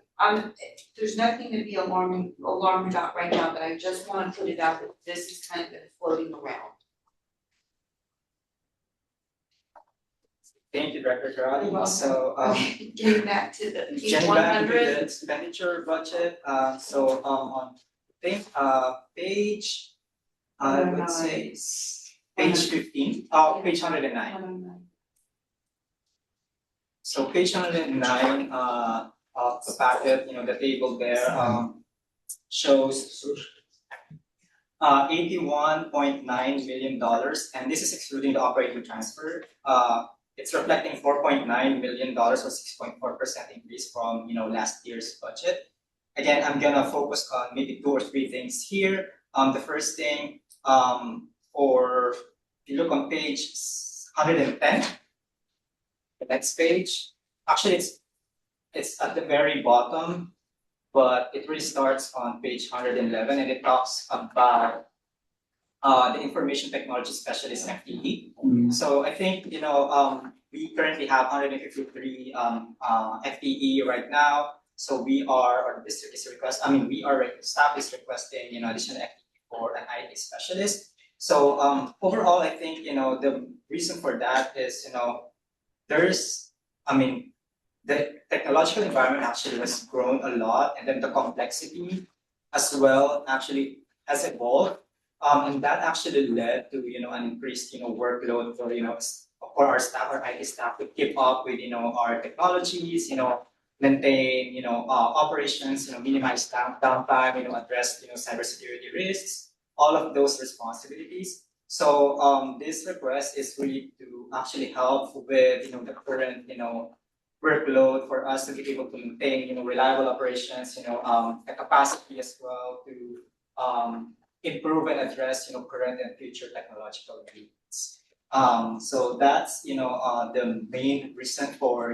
S2: there's nothing to be alarmed about right now, but I just wanna put it out that this is kind of been floating around.
S6: Thank you, Director Gerardi.
S2: You're welcome.
S6: So
S2: Getting back to the page
S6: getting
S2: one
S6: back to
S2: hundred.
S6: the expenditure budget, so on page I would say page 15, page 109. So page 109 of the packet, the table there shows $81.9 million, and this is excluding the operating transfer. It's reflecting $4.9 million or 6.4% increase from last year's budget. Again, I'm gonna focus on maybe 2 or 3 things here. The first thing, if you look on page 110, the next page, actually it's at the very bottom, but it really starts on page 111, and it talks about the information technology specialist FTE. So I think we currently have 153 FTE right now. So our district is staff is requesting additional FTE for an IT specialist. So overall, I think the reason for that is the technological environment actually has grown a lot, and then the complexity as well actually has evolved. And that actually led to an increased workload for our staff, our IT staff, to keep up with our technologies, maintain operations, minimize downtime, address cybersecurity risks, all of those responsibilities. So this request is really to actually help with the current workload for us to be able to maintain reliable operations, the capacity as well to improve and address current and future technological needs. So that's the main reason for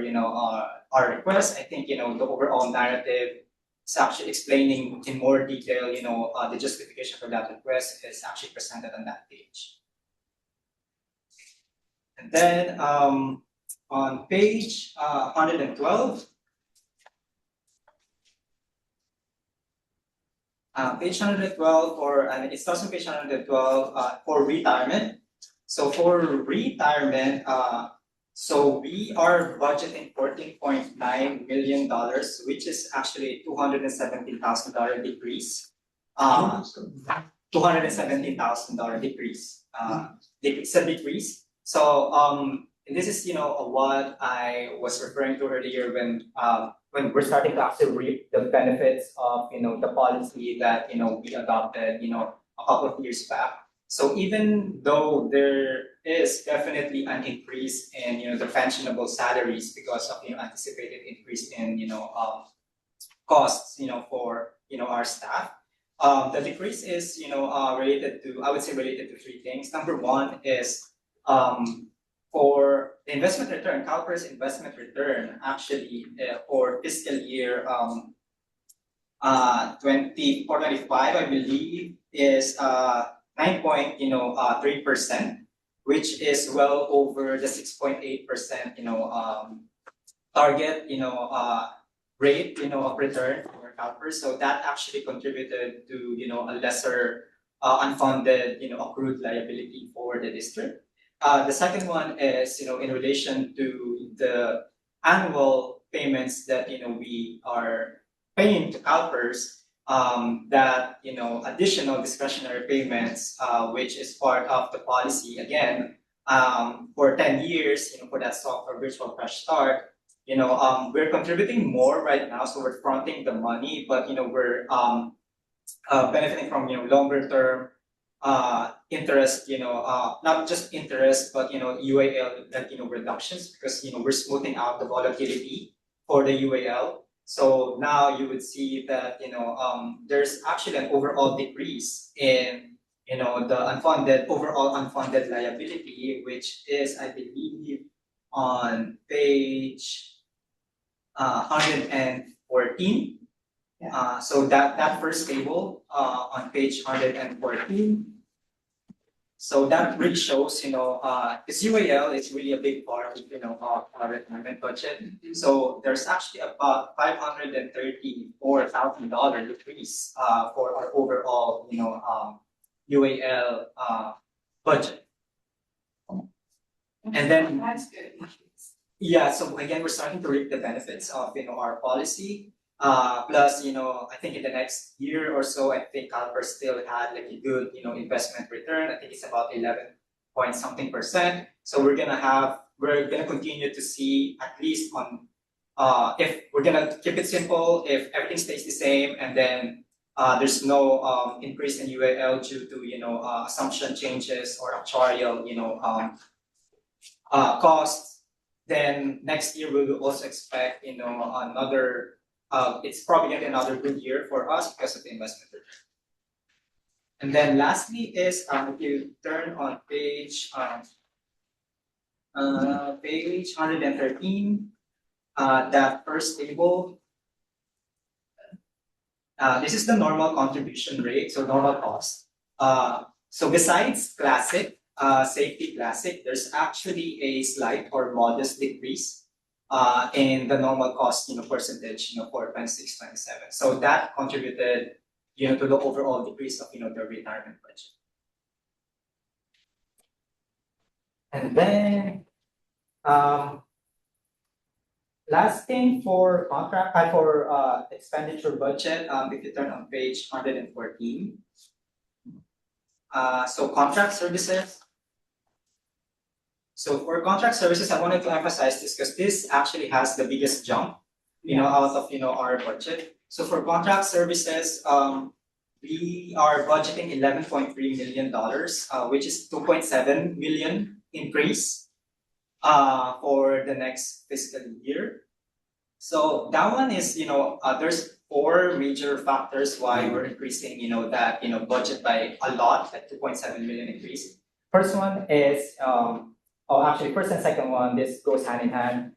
S6: our request. I think the overall narrative is actually explaining in more detail the justification for that request is actually presented on that page. And then on page 112. Page 112 it starts on page 112 for retirement. So for retirement, so we are budgeting $14.9 million, which is actually $217,000 decrease. $217,000 decrease. It's a decrease. So this is what I was referring to earlier when we're starting to actually reap the benefits of the policy that we adopted a couple of years back. So even though there is definitely an increase in the pensionable salaries because of anticipated increase in costs for our staff, the decrease is related to 3 things. Number one is for the investment return, CalPERS investment return actually for fiscal year 24-25, I believe, is 9.3%, which is well over the 6.8% target rate of return for CalPERS. So that actually contributed to a lesser unfunded accrued liability for the district. The second one is in relation to the annual payments that we are paying to CalPERS, that additional discretionary payments, which is part of the policy again, for 10 years, for that software virtual fresh start. We're contributing more right now, so we're fronting the money, but we're benefiting from longer term interest, not just interest, but UAL that reductions, because we're smoothing out the volatility for the UAL. So now you would see that there's actually an overall decrease in the overall unfunded liability, which is, I believe, on page 114. So that first table on page 114. So that really shows, this UAL is really a big part of our retirement budget. So there's actually about $534,000 decrease for our overall, UAL budget. And then
S2: That's good.
S6: yeah, so again, we're starting to reap the benefits of our policy. Plus, I think in the next year or so, I think CalPERS still had like a good, investment return. I think it's about 11-point-something%. So we're gonna continue to see at least on, if we're gonna keep it simple, if everything stays the same, and then there's no increase in UAL due to assumption changes or actuarial costs, then next year we will also expect another. It's probably gonna be another good year for us because of the investment return. And then lastly is if you turn on page 113, that first table. This is the normal contribution rate, so normal cost. So besides Classic, Safety Classic, there's actually a slight or modest decrease in the normal cost, percentage, for 26-27. So that contributed, to the overall decrease of, the retirement budget. And then, last thing for expenditure budget, if you turn on page 114. So contract services. So for contract services, I wanted to emphasize this because this actually has the biggest jump, out of our budget. So for contract services, we are budgeting $11.3 million, which is 2.7 million increase for the next fiscal year. So that one is, there's 4 major factors why we're increasing, that budget by a lot, at 2.7 million increase. First one is first and second one, this goes hand in hand.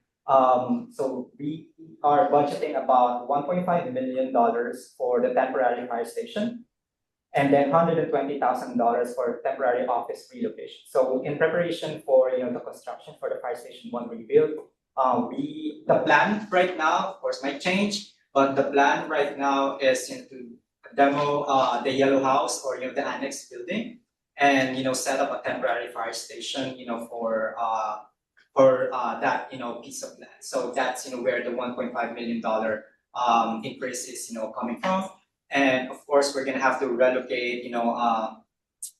S6: So we are budgeting about $1.5 million for the temporary fire station, and then $120,000 for temporary office relocation. So in preparation for the construction for the fire station 1 rebuild, the plan right now, of course, might change, but the plan right now is to demo the yellow house or the annex building, and set up a temporary fire station for that piece of land. So that's where the $1.5 million increase is coming from. And of course we're gonna have to relocate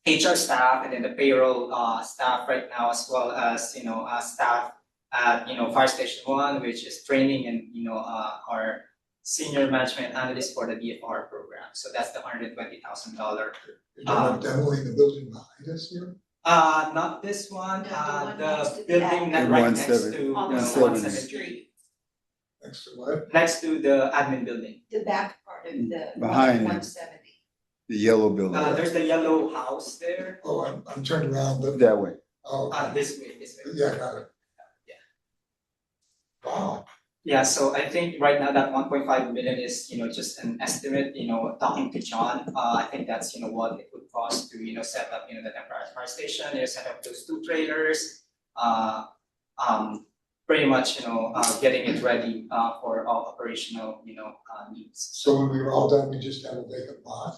S6: HR staff and then the payroll staff right now, as well as staff at fire station 1, which is training, and our senior management analyst for the DFR program. So that's the $120,000.
S5: You're demoing the building behind us here?
S6: Not this one,
S2: No, the one
S6: the
S2: next to the
S6: building
S2: admin.
S6: right next
S3: 170.
S6: to
S2: On the
S3: 170.
S2: street,
S5: Next to what?
S6: next to the admin building.
S2: the back part of the
S3: Behind it.
S2: 170.
S3: The yellow building,
S6: There's the yellow house there.
S5: Oh, I'm turned around, but
S3: that way.
S5: Oh,
S6: This way.
S5: yeah, got it.
S6: Yeah.
S5: Wow,
S6: Yeah, so I think right now that 1.5 million is, just an estimate, talking to John, I think that's, what it would cost to, set up, the temporary fire station, set up those 2 trailers, pretty much, getting it ready, for all operational, needs.
S5: so when we were all done, we just have a vacant lot?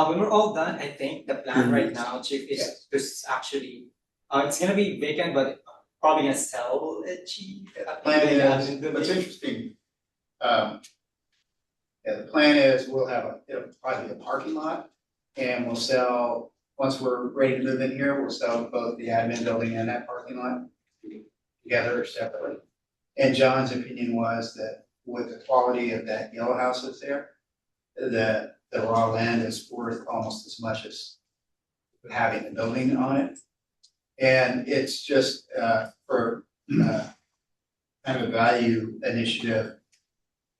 S6: When we're all done, I think the plan right now, Chief, is to actually, it's gonna be vacant, but probably gonna sell it cheap.
S4: Plan is, what's interesting, the plan is we'll have it'll probably be a parking lot. And we'll sell, once we're ready to move in here, we'll sell both the admin building and that parking lot together or separately. And John's opinion was that with the quality of that yellow house that's there, that the raw land is worth almost as much as having the building on it. And it's just for kind of a value initiative.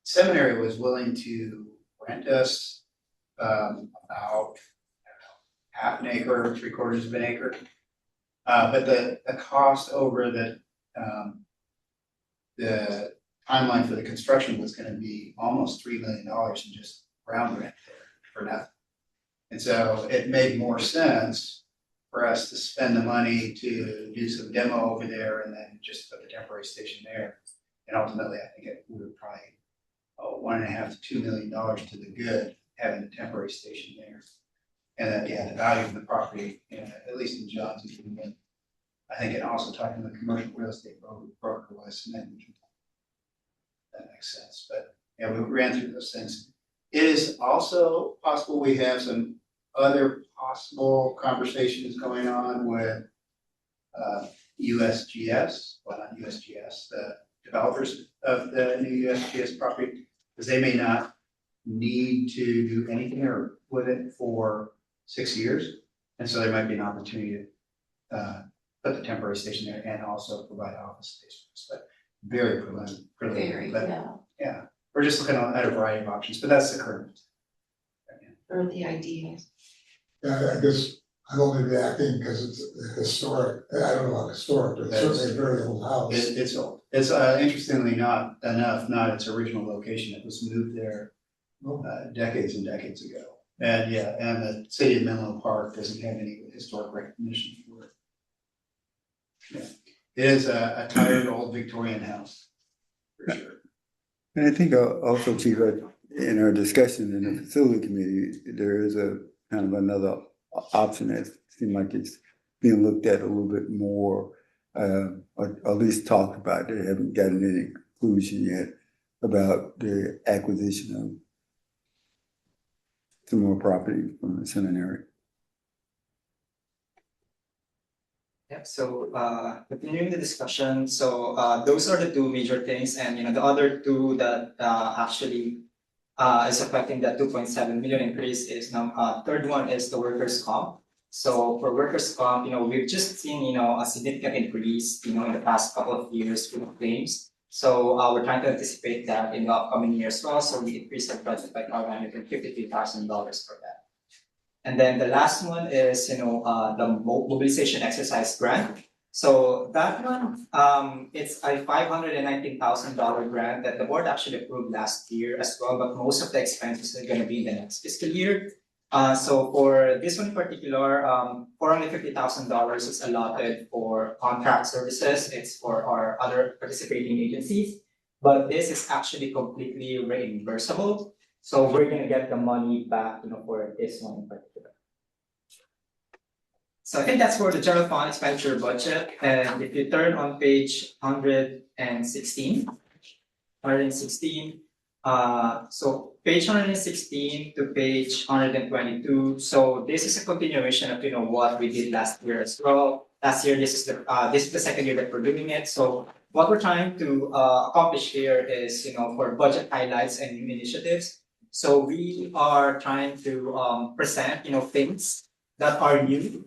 S4: Seminary was willing to rent us about half an acre, 3/4 of an acre. But the cost over the timeline for the construction was gonna be almost $3 million in just ground rent there for nothing. And so it made more sense for us to spend the money to do some demo over there and then just put the temporary station there. And ultimately, I think we were probably $1.5 to $2 million to the good having the temporary station there. And then, the value of the property, at least in John's opinion, I think, and also talking to the commercial real estate broker was negligible. That makes sense, but we ran through those things. It is also possible we have some other possible conversations going on with USGS, well, not USGS, the developers of the new USGS property, because they may not need to do anything or with it for 6 years. And so there might be an opportunity to put the temporary station there and also provide office space, but very preliminary. But yeah, we're just looking at a variety of options, but that's the current.
S2: Early ideas.
S5: Yeah, I guess I'm only reacting because it's historic, I don't know about historic, but it's certainly a very old house.
S4: It's old. It's interestingly not its original location. It was moved there decades and decades ago. And and the city of Menlo Park doesn't have any historic recognition for it. Yeah, it is a tired old Victorian house, for sure.
S3: And I think also, Chief, in our discussion in the facility committee, there is a kind of another option that seems like it's being looked at a little bit more, or at least talked about. They haven't gotten any conclusion yet about the acquisition of some more property from the seminary.
S6: Yep, so continuing the discussion, so those are the 2 major things, and the other 2 that actually is affecting that 2.7 million increase is now third one is the workers' comp. So for workers' comp, we've just seen a significant increase in the past couple of years with claims. So we're trying to anticipate that in the upcoming year as well. So we increased our budget by $553,000 for that. And then the last one is, the mobilization exercise grant. So that one, it's a $519,000 grant that the board actually approved last year as well, but most of the expenses are going to be in the next fiscal year. So for this one in particular, $450,000 is allotted for contract services. It's for our other participating agencies, but this is actually completely reimbursable. So we're gonna get the money back, for this one in particular. So I think that's for the general fund expenditure budget. And if you turn on page 116, so page 116 to page 122. So this is a continuation of what we did last year as well. Last year, this is the second year that we're doing it. So what we're trying to accomplish here is for budget highlights and new initiatives. So we are trying to present things that are new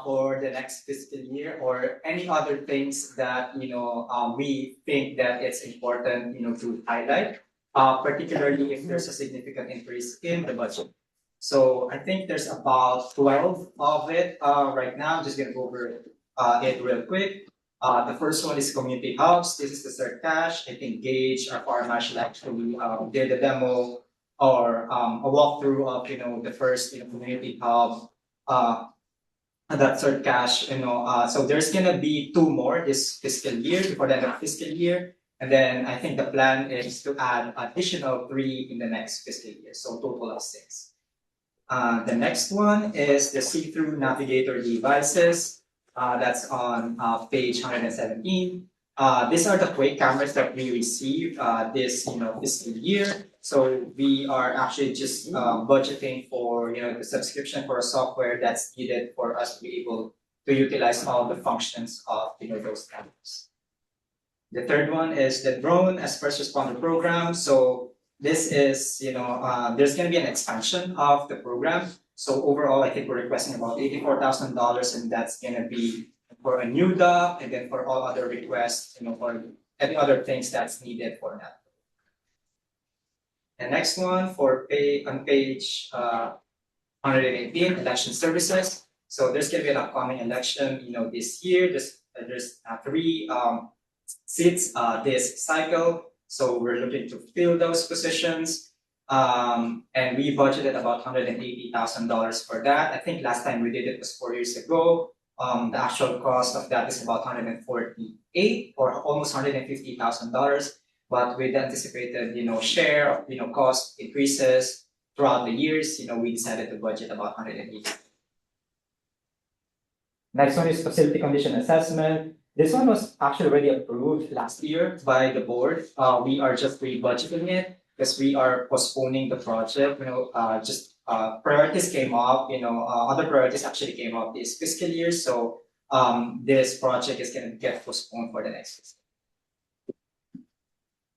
S6: for the next fiscal year, or any other things that we think that it's important to highlight. Particularly if there's a significant increase in the budget. So I think there's about 12 of it right now. I'm just gonna go over it real quick. The first one is community hubs. This is the Sir Cash. I think Gage or Farm Marshall actually did a demo or a walkthrough of the first community hub. That's Sir Cash. So there's gonna be 2 more this fiscal year before the end of fiscal year. And then I think the plan is to add additional 3 in the next fiscal year, so total of 6. The next one is the see-through navigator devices. That's on page 117. These are the Quake cameras that we received this fiscal year. So we are actually just budgeting for the subscription for a software that's needed for us to be able to utilize all the functions of those cameras. The third one is the drone as first responder program. So this is there's going to be an expansion of the program. So overall, I think we're requesting about $84,000, and that's going to be for a new dock, and then for all other requests, for any other things that's needed for that. The next one on page 118, election services. So there's going to be an upcoming election, this year. There's 3 seats this cycle. So we're looking to fill those positions. And we budgeted about $180,000 for that. I think last time we did it was 4 years ago. The actual cost of that is about $148,000 or almost $150,000. But with anticipated, share of, cost increases throughout the years, we decided to budget about $180,000. Next one is facility condition assessment. This one was actually already approved last year by the board. We are just re-budgeting it because we are postponing the project. Priorities came up. Other priorities actually came up this fiscal year. So this project is going to get postponed for the next fiscal.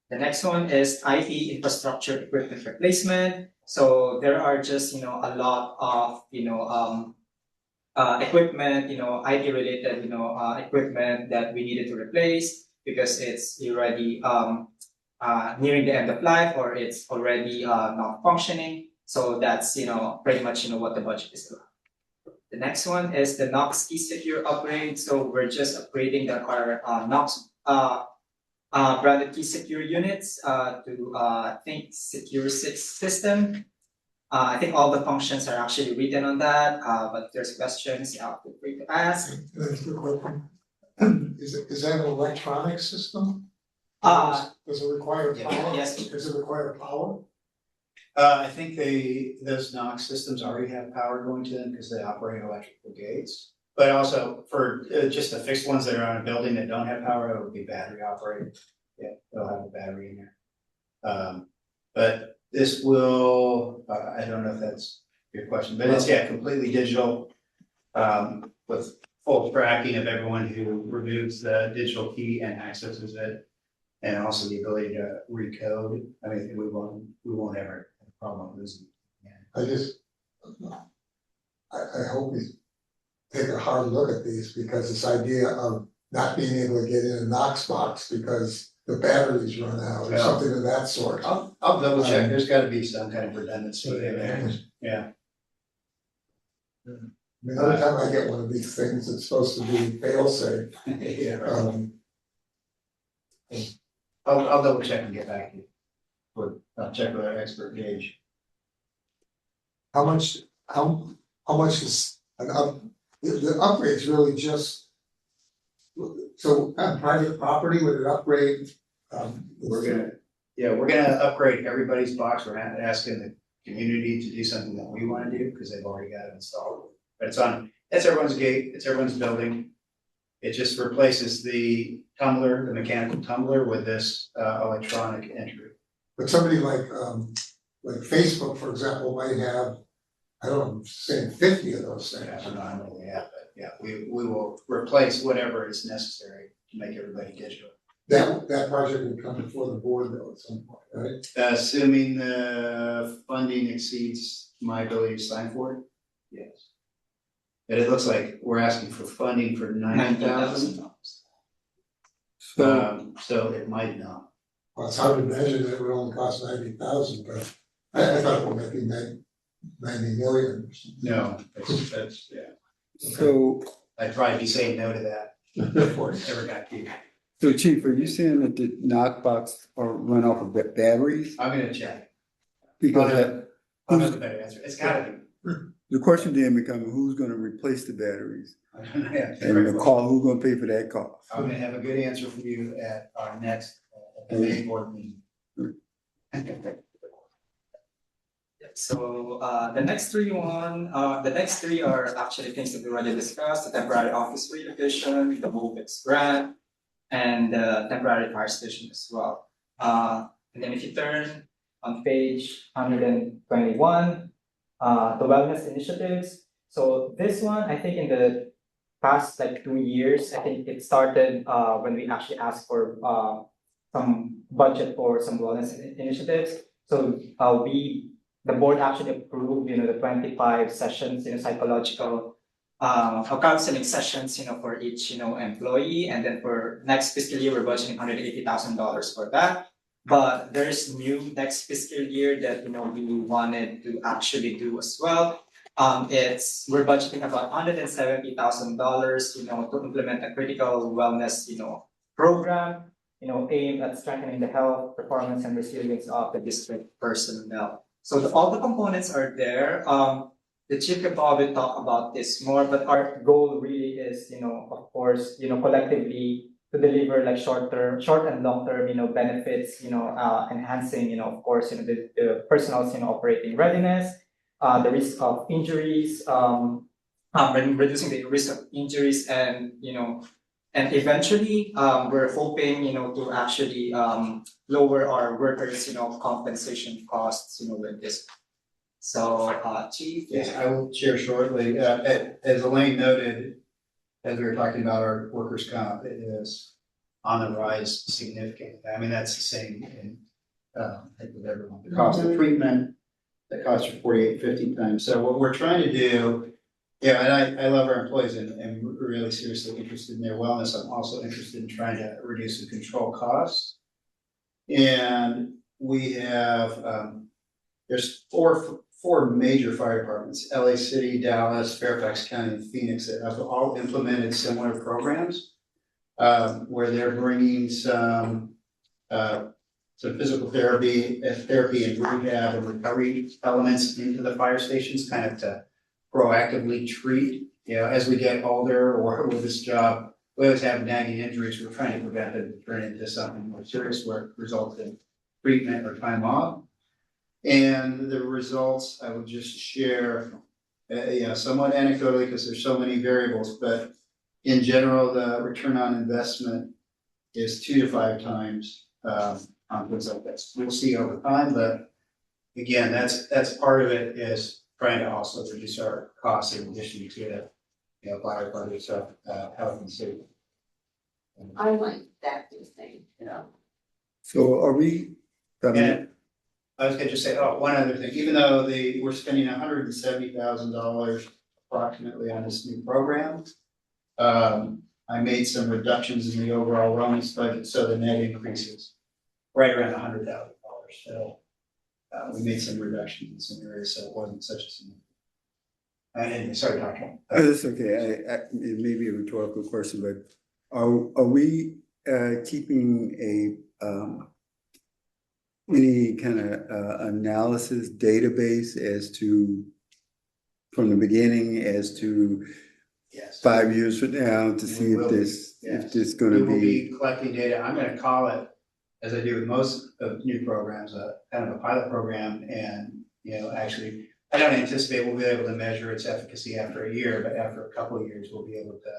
S6: The next one is IT infrastructure equipment replacement. So there are just a lot of equipment, IT related, equipment that we needed to replace because it's already nearing the end of life or it's already not functioning. So that's pretty much what the budget is about. The next one is the Knox Key Secure upgrade. So we're just upgrading our Knox branded key secure units to I think Secure 6 system. I think all the functions are actually written on that, but if there's questions, feel free to ask.
S5: That's the question. Is that an electronic system?
S6: Uh,
S5: Does it require
S4: Yeah.
S5: power?
S6: Yes.
S5: Does it require power?
S4: I think those Knox systems already have power going to them because they operate electrical gates. But also for just the fixed ones that are on a building that don't have power, it would be battery operated. Yeah, they'll have a battery in there. But this will, I don't know if that's your question, but it's completely digital. With full tracking of everyone who removes the digital key and accesses it. And also the ability to recode. I mean, we won't ever have a problem losing it.
S5: I hope we take a hard look at these because this idea of not being able to get in a Knox box because the batteries run out or
S4: Yeah.
S5: something of that sort.
S4: I'll double check, there's gotta be some kind of redundancy in there, yeah.
S5: I mean, every time I get one of these things, it's supposed to be fail-safe.
S4: Yeah, right.
S5: Um,
S4: I'll double check and get back to you. I'll check with our expert Gage.
S5: How much is the upgrade's really just. So on private property, would it upgrade?
S4: We're gonna upgrade everybody's box, we're not asking the community to do something that we wanna do, because they've already got it installed. But it's everyone's gate, it's everyone's building. It just replaces the tumbler, the mechanical tumbler with this electronic entry.
S5: But somebody like Facebook, for example, might have, I don't know, say 50 of those
S4: I
S5: things.
S4: don't know how many we have, but yeah, we will replace whatever is necessary to make everybody digital.
S5: That project will come before the board though at some point, right?
S4: Assuming the funding exceeds my ability to sign for it, yes. But it looks like we're asking for funding for $90,000. So it might not.
S5: Well, it's hard to imagine that it would only cost 90,000, but I thought it would maybe 90 million or something.
S4: No, that's, yeah.
S3: So
S4: I'd probably be saying no to that before it ever got here.
S3: So Chief, are you saying that the knockbox are run off of batteries?
S4: I'm gonna check.
S3: Because that,
S4: I'll have a better answer. It's gotta be.
S3: the question then becomes, who's gonna replace the batteries?
S4: Yeah,
S3: And the call, who's gonna pay for that cost?
S4: I'm gonna have a good answer for you at our next, May board meeting.
S6: So the next three are actually things that we already discussed: the temporary office relocation, the MOVEX grant, and the temporary fire station as well. And then if you turn on page 121, the wellness initiatives. So this one, I think in the past like 2 years, I think it started when we actually asked for some budget for some wellness initiatives. So the board actually approved, the 25 sessions, psychological or counseling sessions, for each, employee. And then for next fiscal year, we're budgeting $180,000 for that. But there's new next fiscal year that, we wanted to actually do as well. We're budgeting about $170,000, to implement a critical wellness, program, aimed at strengthening the health, performance, and resilience of the district personnel. So all the components are there. The chief can probably talk about this more, but our goal really is, of course, collectively to deliver like short and long term, benefits, enhancing, of course, the personal's, operating readiness, the risk of injuries, reducing the risk of injuries, and and eventually, we're hoping, to actually lower our workers, compensation costs, with this. So, Chief.
S4: Yes, I will share shortly. As Elaine noted, as we were talking about our workers' comp, it is on the rise significantly. I mean, that's the same in, I think with everyone. The cost of treatment, the cost of 48, 50 times. So what we're trying to do, and I love our employees and really seriously interested in their wellness. I'm also interested in trying to reduce and control costs. And we have, there's four major fire departments: LA City, Dallas, Fairfax County, and Phoenix, that have all implemented similar programs, where they're bringing some physical therapy and rehab and recovery elements into the fire stations, kind of to proactively treat, as we get older or with this job, we always have nagging injuries. We're trying to prevent them to turn into something more serious where it results in treatment or time off. And the results, I will just share, somewhat anecdotally, because there's so many variables, but in general, the return on investment is 2 to 5 times on things like this. We'll see over time, but again, that's part of it, is trying to also reduce our costs in addition to the, firefighter stuff, health and safety.
S2: I like that thing.
S3: So are we?
S4: And I was gonna just say, one other thing, even though we're spending $170,000 approximately on this new program, I made some reductions in the overall wellness budget, so the net increases right around $100,000. So we made some reductions in some areas, so it wasn't such a significant. And sorry, Dr.
S3: That's okay. It may be a rhetorical question, but are we keeping any kind of analysis database as to, from the beginning, as to
S4: Yes.
S3: 5 years from now, to see
S4: will
S3: if
S4: be,
S3: this
S4: yes.
S3: gonna
S4: We will
S3: be?
S4: be collecting data. I'm gonna call it, as I do with most of new programs, kind of a pilot program. And, actually, I don't anticipate we'll be able to measure its efficacy after a year, but after a couple of years, we'll be able to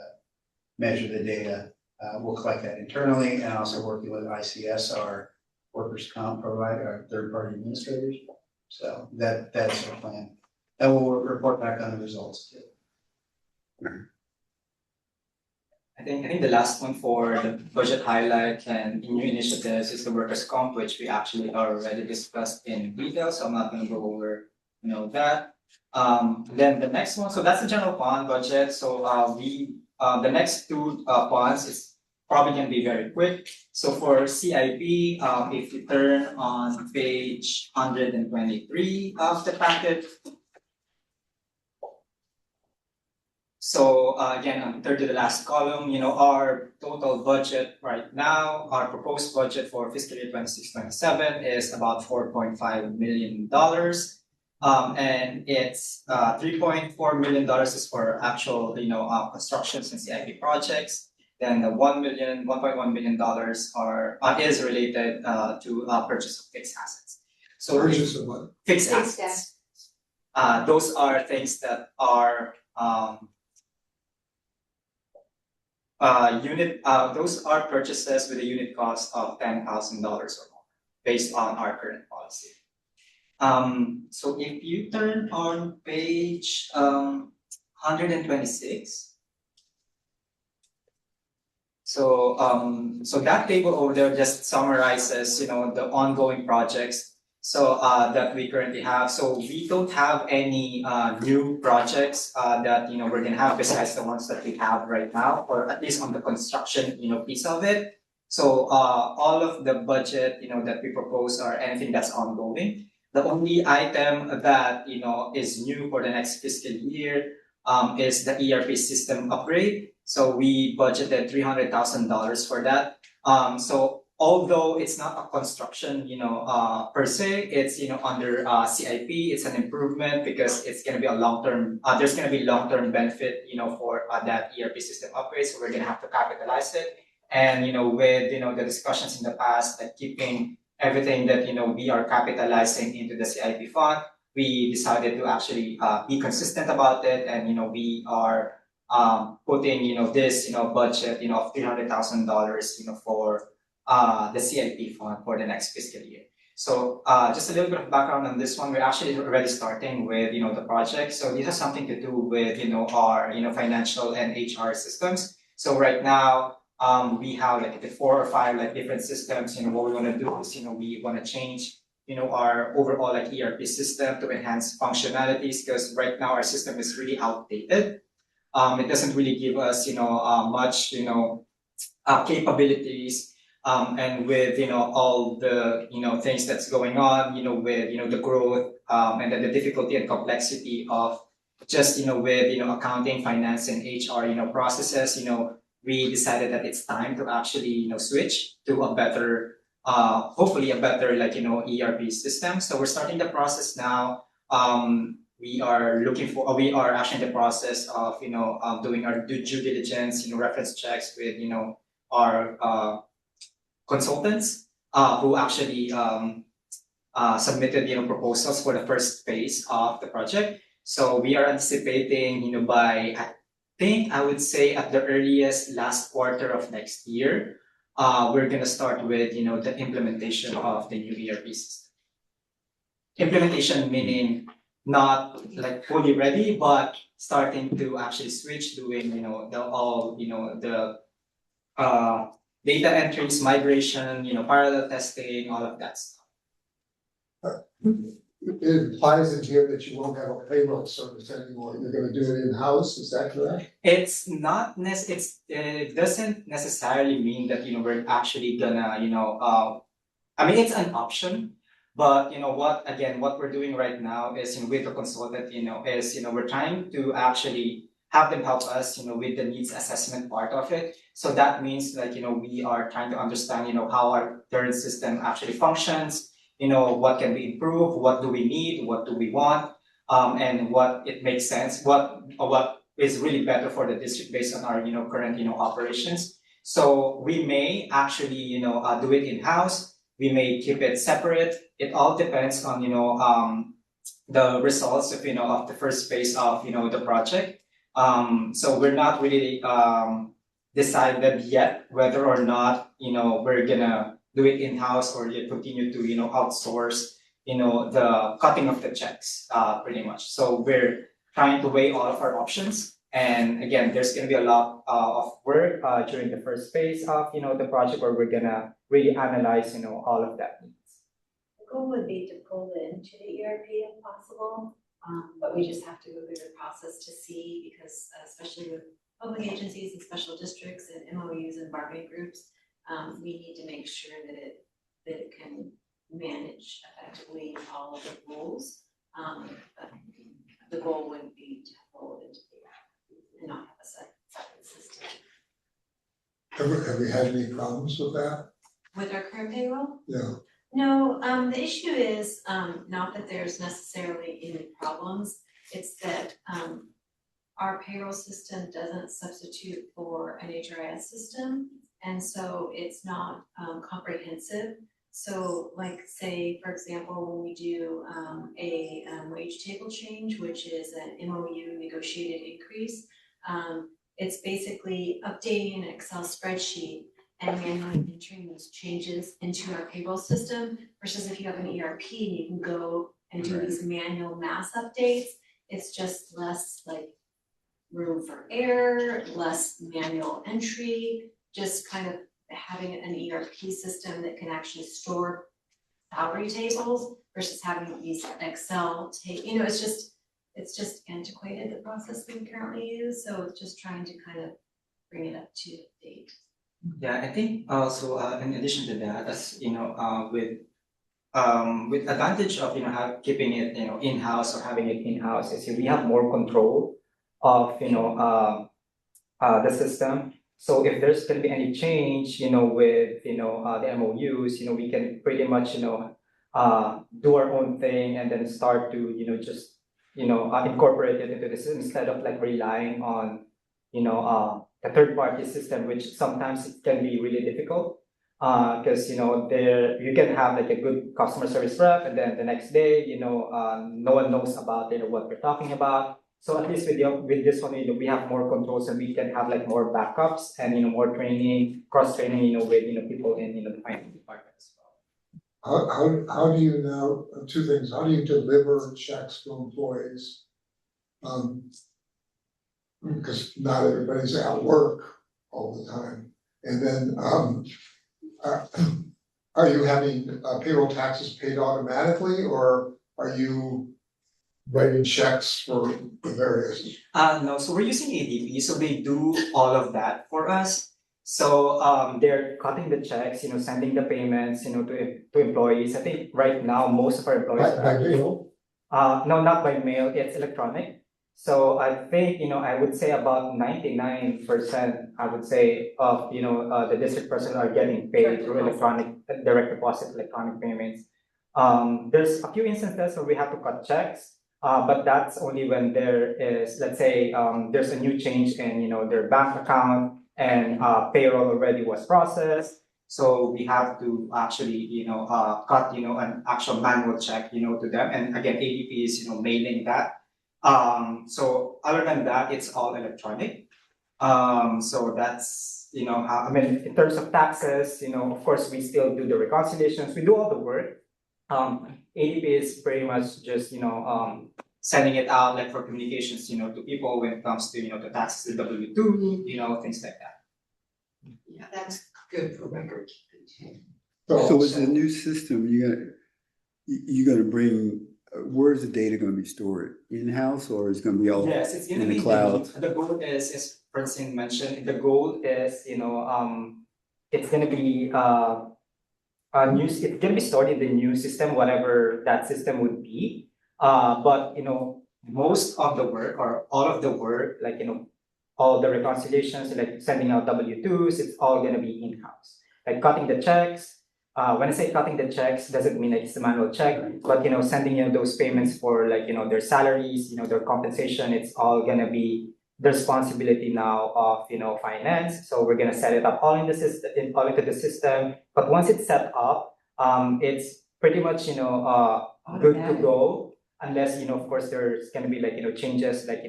S4: measure the data. We'll collect that internally, and also working with ICS, our workers' comp provider, our third-party administrators. So that's our plan. And we'll report back on the results too.
S6: I think the last one for the budget highlight and new initiatives is the workers' comp, which we actually already discussed in detail, so I'm not gonna go over, that. Then the next one, so that's the general fund budget. So the next two funds is probably gonna be very quick. So for CIP, if you turn on page 123 of the packet. So again, on third to the last column, our total budget right now, our proposed budget for fiscal year 26-27 is about $4.5 million. And it's $3.4 million is for actual, constructions and CIP projects. Then the $1.1 million is related to purchase of fixed assets. So
S5: Purchase of what?
S6: fixed
S2: Fixed
S6: assets. Those are things that are those are purchases with a unit cost of $10,000 or more, based on our current policy. So if you turn on page 126. So that table over there just summarizes, the ongoing projects that we currently have. So we don't have any new projects that we're gonna have besides the ones that we have right now, or at least on the construction piece of it. So all of the budget that we propose are anything that's ongoing. The only item that is new for the next fiscal year is the ERP system upgrade. So we budgeted $300,000 for that. So although it's not a construction, per se, it's under CIP. It's an improvement because it's gonna be a long-term. There's gonna be long-term benefit, for that ERP system upgrade. So we're gonna have to capitalize it. And with the discussions in the past, that keeping everything that we are capitalizing into the CIP fund, we decided to actually be consistent about it, and we are putting this budget of $300,000 for the CIP fund for the next fiscal year. So just a little bit of background on this one. We're actually already starting with the project. So this has something to do with our financial and HR systems. So right now we have like the 4 or 5 different systems. What we want to do is we want to change our overall ERP system to enhance functionalities, because right now our system is really outdated. It doesn't really give us much capabilities. And with all the things that's going on with the growth and then the difficulty and complexity of just with accounting, finance, and HR processes, we decided that it's time to actually switch to a better hopefully a better ERP system. So we're starting the process now. We are actually in the process of doing our due diligence, reference checks with our consultants who actually submitted proposals for the first phase of the project. So we are anticipating by I would say at the earliest last quarter of next year, we're gonna start with the implementation of the new ERP system. Implementation meaning not fully ready, but starting to actually switch, doing the data entries, migration, parallel testing, all of that stuff.
S5: It implies in here that you won't have a payroll service anymore, you're gonna do it in-house, is that correct?
S6: It's not it doesn't necessarily mean that we're actually gonna I mean, it's an option, but what we're doing right now is with the consultant is we're trying to actually have them help us with the needs assessment part of it. So that means we are trying to understand how our current system actually functions, what can be improved, what do we need, what do we want, and what it makes sense, what is really better for the district based on our current operations. So we may actually do it in-house, we may keep it separate. It all depends on the results of of the first phase of the project. So we're not really decided yet whether or not we're gonna do it in-house or continue to outsource the cutting of the checks pretty much. So we're trying to weigh all of our options, and again, there's going to be a lot of work during the first phase of the project, where we're gonna really analyze all of that needs.
S8: The goal would be to pull it into the ERP if possible, but we just have to go through the process to see, because especially with public agencies and special districts and MOUs and bargaining groups, we need to make sure that it can manage effectively all of the rules. But the goal would be to pull it into the ERP and not
S5: Have we had any problems with that?
S8: With our current payroll?
S5: Yeah,
S8: No, the issue is, not that there's necessarily any problems, it's that, our payroll system doesn't substitute for an HRIS system, and so it's not, comprehensive. So like, say, for example, when we do, a wage table change, which is an MOU negotiated increase, it's basically updating an Excel spreadsheet and manually entering those changes into our payroll system versus if you have an ERP and you can go and do these manual mass updates, it's just less like room for error, less manual entry, just kind of having an ERP system that can actually store salary tables versus having these Excel it's just antiquated, the process we currently use, so it's just trying to kind of bring it up to date.
S6: Yeah, I think also in addition to that, as with advantage of keeping it in-house or having it in-house is we have more control of the system. So if there's going to be any change with the MOUs, we can pretty much do our own thing and then start to just incorporate it into the system instead of like relying on a third party system, which sometimes it can be really difficult. Because there you can have like a good customer service rep, and then the next day no one knows about what we're talking about. So at least with this one, we have more controls and we can have like more backups and more training, cross training, with people in the finance department as well.
S5: how do you now, two things, how do you deliver checks to employees? Because not everybody's at work all the time, and then, are you having payroll taxes paid automatically, or are you writing checks for the various?
S6: No, so we're using ADP, so they do all of that for us. So they're cutting the checks, sending the payments, to employees. I think right now most of our employees
S5: By mail?
S6: no, not by mail, it's electronic. So I think, I would say about 99%, I would say, of, the district personnel are getting paid through electronic, direct deposit, electronic payments. There's a few instances where we have to cut checks, but that's only when there is, let's say, there's a new change in, their bank account and payroll already was processed. So we have to actually, cut, an actual manual check, to them. And again, ADP is, mailing that. So other than that, it's all electronic. So that's, how, in terms of taxes, of course, we still do the reconciliations, we do all the work. ADP is pretty much just, sending it out like for communications, to people when it comes to, the taxes, the W-2, things like that.
S2: Yeah, that's good for record keeping
S3: So with the new system, you're gonna bring, where's the data gonna be stored? In-house, or is it gonna be all
S6: Yes, it's gonna
S3: in
S6: be
S3: the cloud?
S6: The goal is, as Francine mentioned, the goal is, it's gonna be it's gonna be stored in the new system, whatever that system would be. But most of the work or all of the work, like all the reconciliations, like sending out W-2s, it's all gonna be in-house. Like cutting the checks. When I say cutting the checks, doesn't mean like it's a manual check, but sending those payments for like their salaries, their compensation, it's all gonna be the responsibility now of finance. So we're gonna set it up all in the system, all into the system. But once it's set up, it's pretty much good to go, unless of course there's gonna be like changes like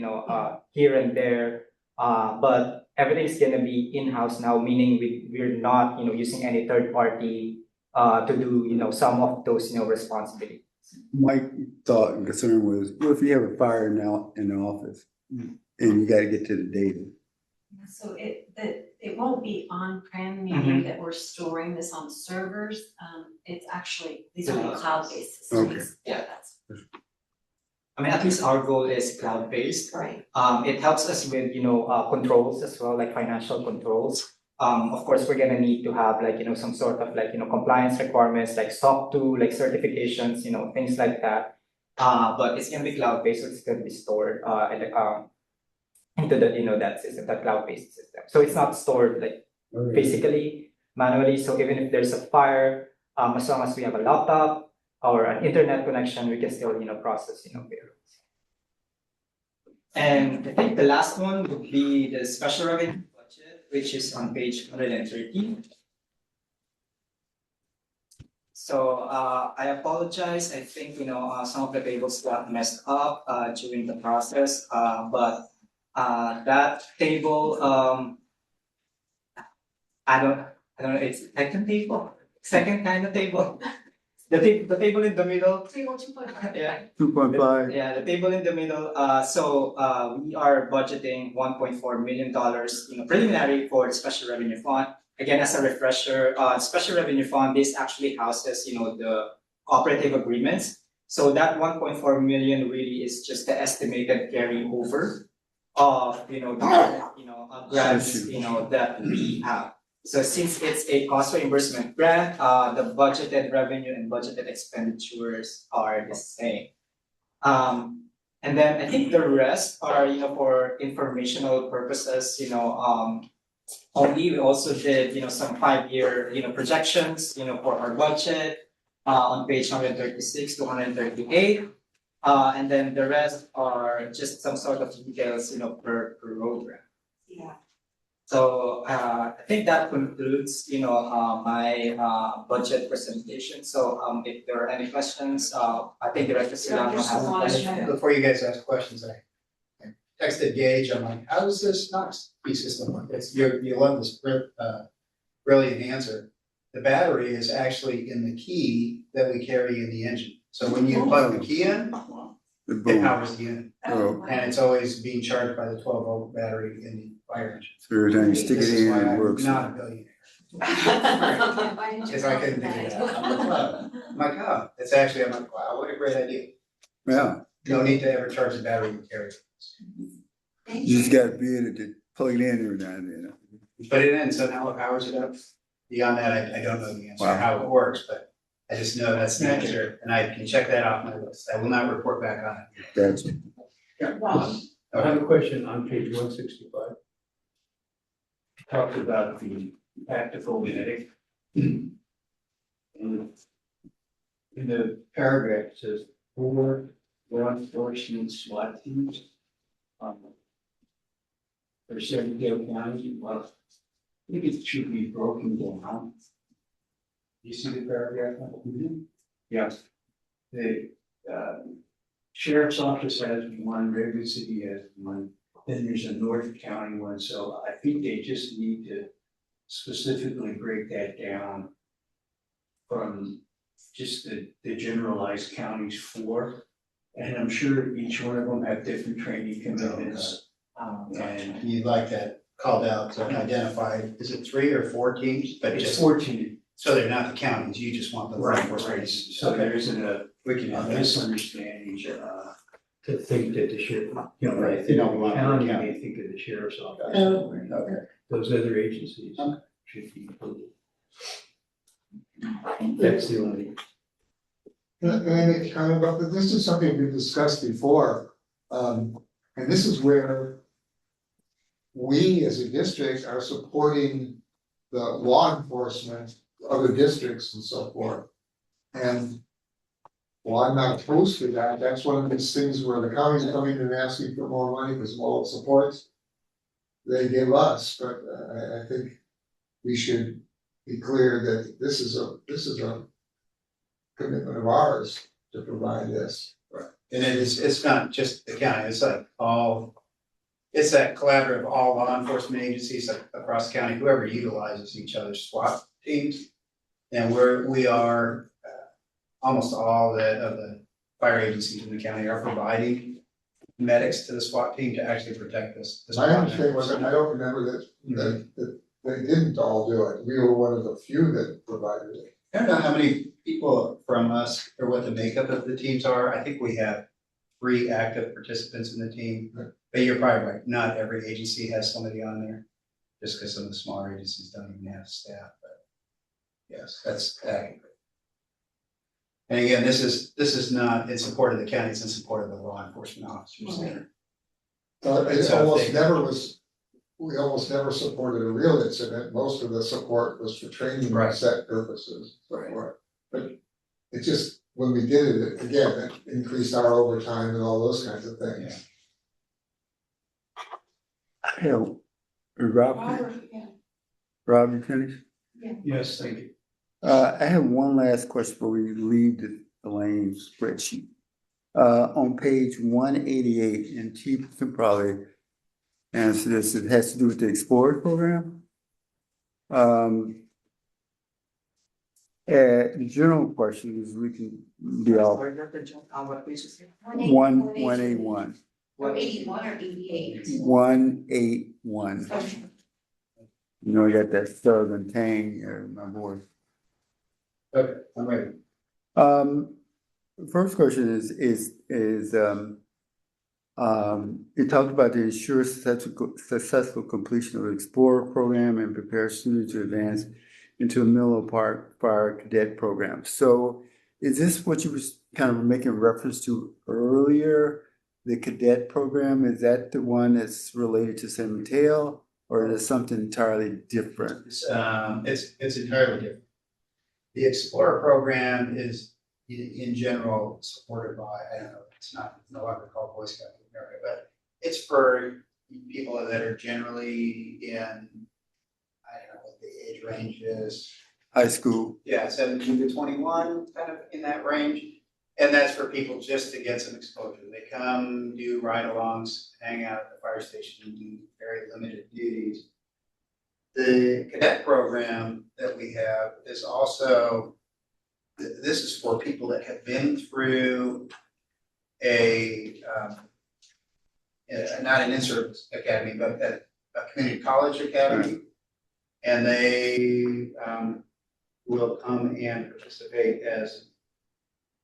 S6: here and there. But everything's gonna be in-house now, meaning we're not using any third party to do some of those responsibilities.
S3: My thought and concern was, what if you have a fire now in the office and you gotta get to the data?
S8: So it won't be on-prem, meaning that we're storing this on servers. It's actually, these are cloud-based systems.
S3: Okay.
S6: Yeah. At least our goal is cloud-based.
S8: Right.
S6: It helps us with controls as well, like financial controls. Of course, we're gonna need to have like some sort of like compliance requirements, like SOC 2, like certifications, things like that. But it's gonna be cloud-based, so it's gonna be stored into the that system, that cloud-based system. So it's not stored like physically, manually. So even if there's a fire, as long as we have a laptop or an internet connection, we can still, process, payrolls. And I think the last one would be the special revenue budget, which is on page 130. So I apologize. I think some of the tables got messed up during the process, but that table I don't know. It's second kind of table. The table in the middle.
S8: Table 2.5.
S6: Yeah.
S3: 2.5.
S6: Yeah, the table in the middle. So we are budgeting $1.4 million, preliminary for the special revenue fund. Again, as a refresher, special revenue fund, this actually houses, the cooperative agreements. So that 1.4 million really is just the estimated carryover of, grants, that we have. So since it's a cost reimbursement grant, the budgeted revenue and budgeted expenditures are the same. And then I think the rest are, for informational purposes, only. We also did, some 5-year, projections, for our budget, on page 136 to 138. And then the rest are just some sort of details, per program.
S2: Yeah.
S6: So I think that concludes, my budget presentation. So if there are any questions, I think Director Solano has a question.
S4: Before you guys ask questions, I texted Gage, I'm like, how does this Knox key system work? You love this brilliant answer. The battery is actually in the key that we carry in the engine. So when you plug the key in,
S3: The
S4: it
S3: boom.
S4: powers the unit.
S3: Oh,
S4: And it's always being charged by the 12-volt battery in the fire engine.
S3: so every time you stick
S4: This
S3: it
S4: is
S3: in,
S4: why
S3: it
S4: I'm
S3: works.
S4: not a billionaire. Because I couldn't think of that. I'm like, oh, it's actually, I'm like, wow, what a great idea.
S3: Yeah,
S4: No need to ever charge the battery you carry.
S3: you just gotta be able to plug it in every now and then.
S4: Put it in, so now it powers it up. Beyond that, I don't know the answer,
S3: Wow.
S4: how it works, but I just know that's the answer, and I can check that off my list. I will not report back on it.
S3: That's,
S7: I have a question on page 165. Talked about the tactical kinetic. And in the paragraph, it says 4 law enforcement SWAT teams. For Severdale County, well, I think it should be broken down. You see the paragraph? Yes. The sheriff's office has one, Redwood City has one, then there's a North County one, so I think they just need to specifically break that down from just the generalized counties 4. And I'm sure each one of them have different training commitments. And
S4: You'd like that called out to identify, is it 3 or 4 teams? But
S7: it's
S4: just,
S7: 14.
S4: so they're not the counties, you just want the law enforcement.
S7: So there isn't a
S4: We can have this.
S7: misunderstanding, to think that the sheriff,
S4: Right,
S7: I
S4: they
S7: think
S4: don't want
S7: the
S4: the
S7: county
S4: county.
S7: may think of the sheriff's office.
S4: Okay.
S7: Those other agencies
S4: Okay.
S7: should be included. That's the only.
S5: Can I make a comment about that? This is something we've discussed before. And this is where we as a district are supporting the law enforcement, other districts and so forth. And well, I'm not opposed to that. That's one of these things where the county's coming and asking for more money because of all the supports they give us, but I think we should be clear that this is a commitment of ours to provide this.
S4: And it's not just the county, it's like it's that collaborative, all law enforcement agencies across the county, whoever utilizes each other's SWAT teams. And we are, almost all of the fire agencies in the county are providing medics to the SWAT team to actually protect this.
S5: My understanding was, and I don't remember that they didn't all do it. We were one of the few that provided it.
S4: I don't know how many people from us or what the makeup of the teams are. I think we have 3 active participants in the team. But you're probably right, not every agency has somebody on there, just because some of the smaller agencies don't even have staff, but yes, that's accurate. And again, this is not in support of the county, it's in support of the law enforcement officers there.
S5: It
S4: So
S5: almost
S4: they-
S5: never was we almost never supported a real incident, most of the support was for training
S4: Right.
S5: set purposes, so
S4: Right.
S5: forth. But it just, when we did it, again, it increased our overtime and all those kinds of things.
S3: Yeah, Rob, you finished?
S7: Yes, thank you.
S3: I have one last question before we leave the Elaine spreadsheet. On page 188, and Chief can probably answer this, it has to do with the Explorer program. The general question is we can be all
S6: Sorry, Dr. John, what page is it?
S3: 181,
S2: 81 or 88?
S3: 181.
S2: Okay.
S3: You know, I got that southern tang in my voice.
S7: Okay, I'm ready.
S3: First question is, it talked about the ensure successful completion of the Explorer program and prepare students to advance into a Menlo Park Fire Cadet program. So is this what you was kind of making reference to earlier? The cadet program, is that the one that's related to San Mateo, or is it something entirely different?
S4: It's entirely different. The Explorer program is in general supported by, I don't know, it's no longer called Boy Scouts of America, but it's for people that are generally in, I don't know what the age range is.
S3: High school.
S4: Yeah, 17 to 21, kind of in that range. And that's for people just to get some exposure. They come, do ride-alongs, hang out at the fire station, and do very limited duties. The cadet program that we have is also, this is for people that have been through not an in-service academy, but a community college academy. And they will come and participate as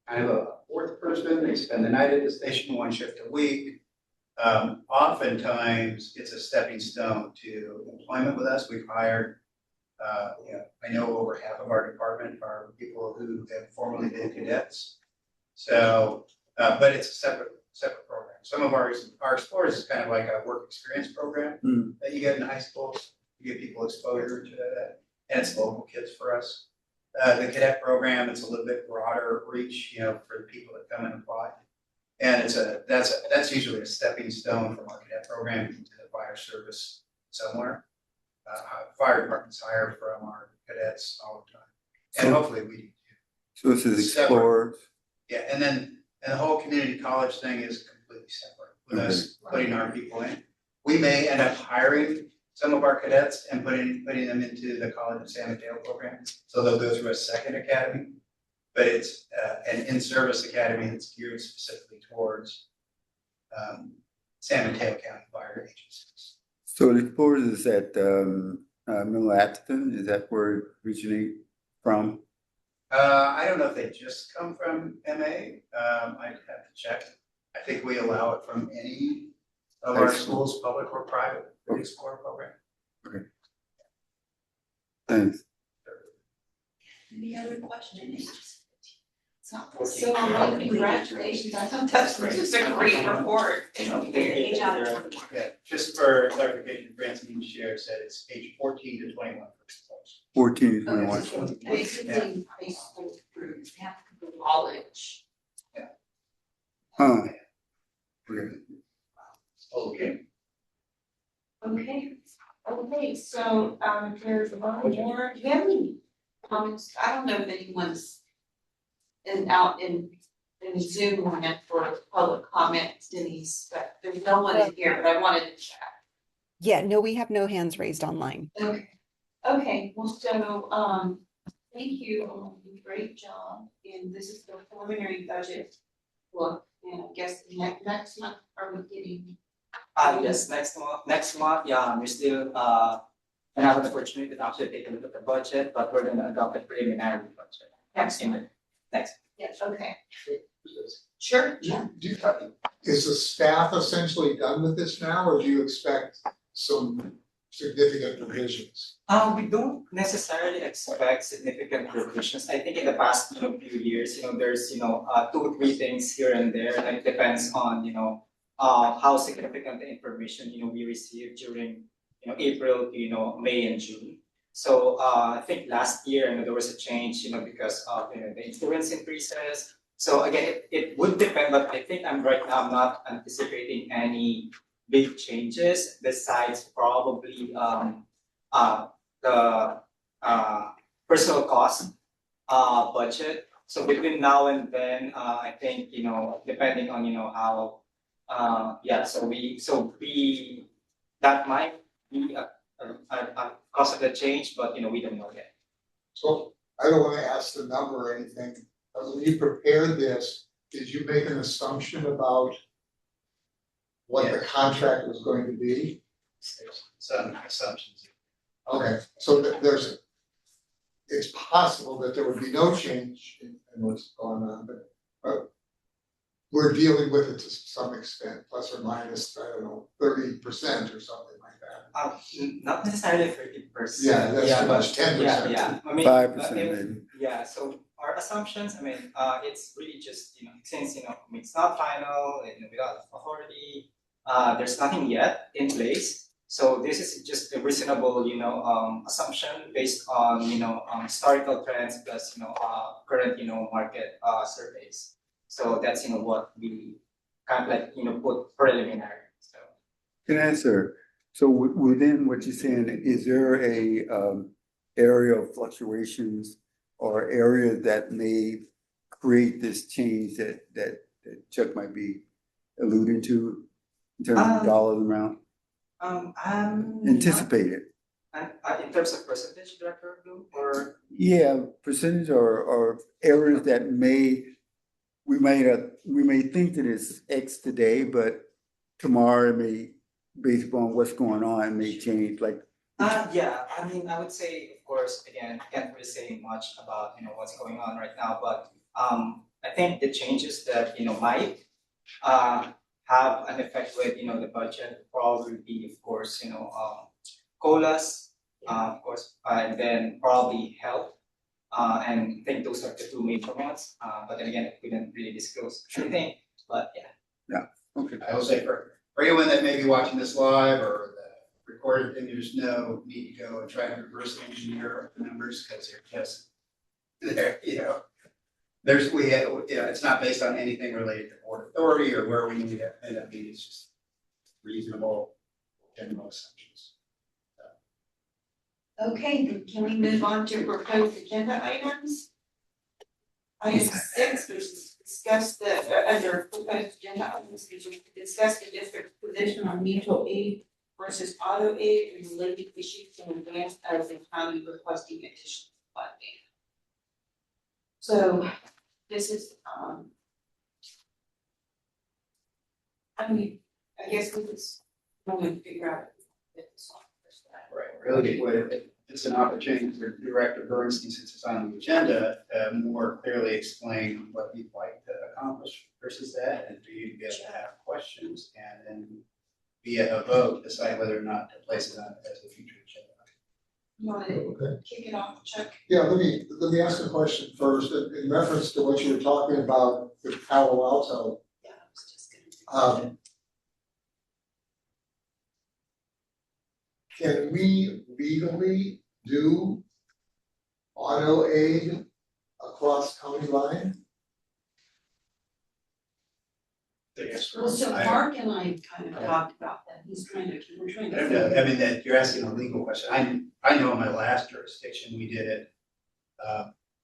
S4: kind of a fourth person. They spend the night at the station, one shift a week. Oftentimes, it's a stepping stone to employment with us. We've hired, I know over half of our department are people who have formerly been cadets. So, but it's a separate program. Some of our Explorers is kind of like a work experience program that you get in high school. You give people exposure to that, and it's local kids for us. The cadet program, it's a little bit broader reach, for the people that come and apply. And that's usually a stepping stone from our cadet program into the fire service somewhere. Fire departments hire from our cadets all the time, and hopefully we do too.
S3: So this is Explorer.
S4: Yeah, and then the whole community college thing is completely separate with us putting our people in. We may end up hiring some of our cadets and putting them into the College of San Mateo program. So they'll go through a second academy, but it's an in-service academy that's geared specifically towards San Mateo County fire agencies.
S3: So the Explorers is at Middle Atherton, is that where it originates from?
S4: I don't know if they just come from MA. I'd have to check. I think we allow it from any of our schools, public or private, for the Explorer program.
S3: Okay. Thanks.
S2: Any other questions? So, congratulations, I thought that's just a great report.
S8: Page out of 21.
S4: Yeah, just for clarification, Francine shared said it's age 14 to 21 for Explorers.
S3: 14 to 21.
S2: Basically, high school through, they have to go to college.
S3: Huh.
S4: Okay.
S2: Okay, so, there's one more, do you have any comments? I don't know if anyone's out in Zoom land for public comments, Denise, but there's no one in here, but I wanted to check.
S1: Yeah, no, we have no hands raised online.
S2: Okay, well, so, thank you, great job, and this is the preliminary budget look, and I guess next month, are we getting?
S6: Yes, next month, yeah, we're still, I have an opportunity to actually take a look at the budget, but we're gonna adopt a preliminary budget.
S2: Next month.
S6: Next.
S2: Yes, okay. Sure, yeah.
S5: Is the staff essentially done with this now, or do you expect some significant revisions?
S6: We don't necessarily expect significant revisions. I think in the past few years, there's 2 or 3 things here and there, and it depends on how significant the information we receive during April to May and June. So I think last year there was a change because of the insurance increases. So again, it would depend, but I think I'm not anticipating any big changes besides probably the personal cost budget. So between now and then, I think depending on how we that might be a cost of the change, but we don't know yet.
S5: So I don't wanna ask the number or anything, but when you prepared this, did you make an assumption about what the contract was going to be?
S4: Some assumptions.
S5: Okay, so it's possible that there would be no change in what's going on, but we're dealing with it to some extent, plus or minus, I don't know, 30% or something like that.
S6: Not necessarily 30%.
S5: Yeah, that's too much,
S6: but
S5: 10%.
S6: Yeah, I mean,
S3: 5%
S6: if-
S3: maybe.
S6: Yeah, so our assumptions, it's really just, since, it's not final, without authority, there's nothing yet in place. So this is just a reasonable, assumption based on, historical trends plus, current, market, surveys. So that's, what we kind of put preliminary, so.
S3: Can I answer? So within what you're saying, is there a area of fluctuations or area that may create this change that Chuck might be alluding to in terms of dollar amount? Anticipated.
S6: In terms of percentage, Director Bloom, or?
S3: Yeah, percentage or areas that we may think that it's X today, but tomorrow it may, based upon what's going on, it may change, like.
S6: Yeah, I would say, of course, again, I can't really say much about, what's going on right now, but, I think the changes that, might, have an effect with, the budget probably be, of course, COLAs, of course, and then probably health. And I think those are the two major ones, but then again, we didn't really disclose anything, but yeah.
S3: Okay.
S4: I will say for anyone that may be watching this live or the recorded thing, there's no need to go and try to reverse engineer the numbers because they're just, it's not based on anything related to board authority or where we need to end up being. It's just reasonable general assumptions.
S2: Okay, then can we move on to proposed agenda items? Item 6, which is discuss under proposed agenda items, which is to discuss the district's position on mutual aid versus auto aid and related issues in advance of the county requesting additional funding. So this is, I guess we just want to figure out if it's on first.
S4: Right, really, it's an opportunity for Director Bernstein, since it's on the agenda, more clearly explain what you'd like to accomplish versus that, and for you to be able to have questions, and then via a vote, decide whether or not to place it on as a future agenda.
S2: You want to kick it off, Chuck?
S5: Yeah, let me ask a question first, in reference to what you were talking about with Palo Alto.
S2: Yeah, I was just gonna.
S5: Can we legally do auto aid across county line?
S2: Well, so Mark and I kind of talked about that, we're trying
S4: I
S2: to.
S4: don't know, I mean, that you're asking a legal question. I know in my last jurisdiction, we did it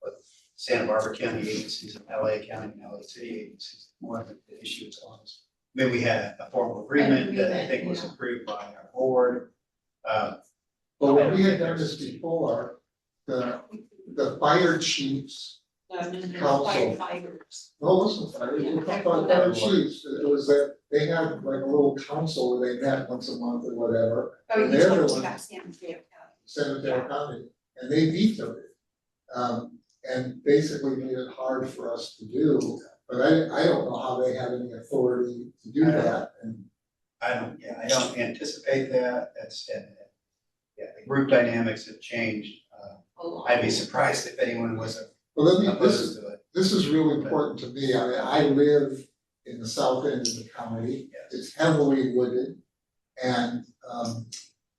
S4: with Santa Barbara County agencies and LA County and LA City agencies. More of the issue is on us. I mean, we had a formal agreement that I think was approved by our board.
S5: But when we had done this before, the fire chiefs,
S2: No,
S5: Council.
S2: firefighters.
S5: no, it wasn't fire, it was fire chiefs, it was that they had like a little council where they met once a month or whatever.
S2: Oh,
S5: And
S2: you
S5: they're
S2: talked
S5: the one-
S2: about San Mateo County.
S5: San Mateo County, and they vetoed it. And basically made it hard for us to do, but I don't know how they have any authority to do that, and.
S4: I don't anticipate that. The group dynamics have changed. I'd be surprised if anyone was
S5: Well,
S4: opposed to it.
S5: this is really important to me, I live in the south end of the county,
S4: Yes.
S5: it's heavily wooded. And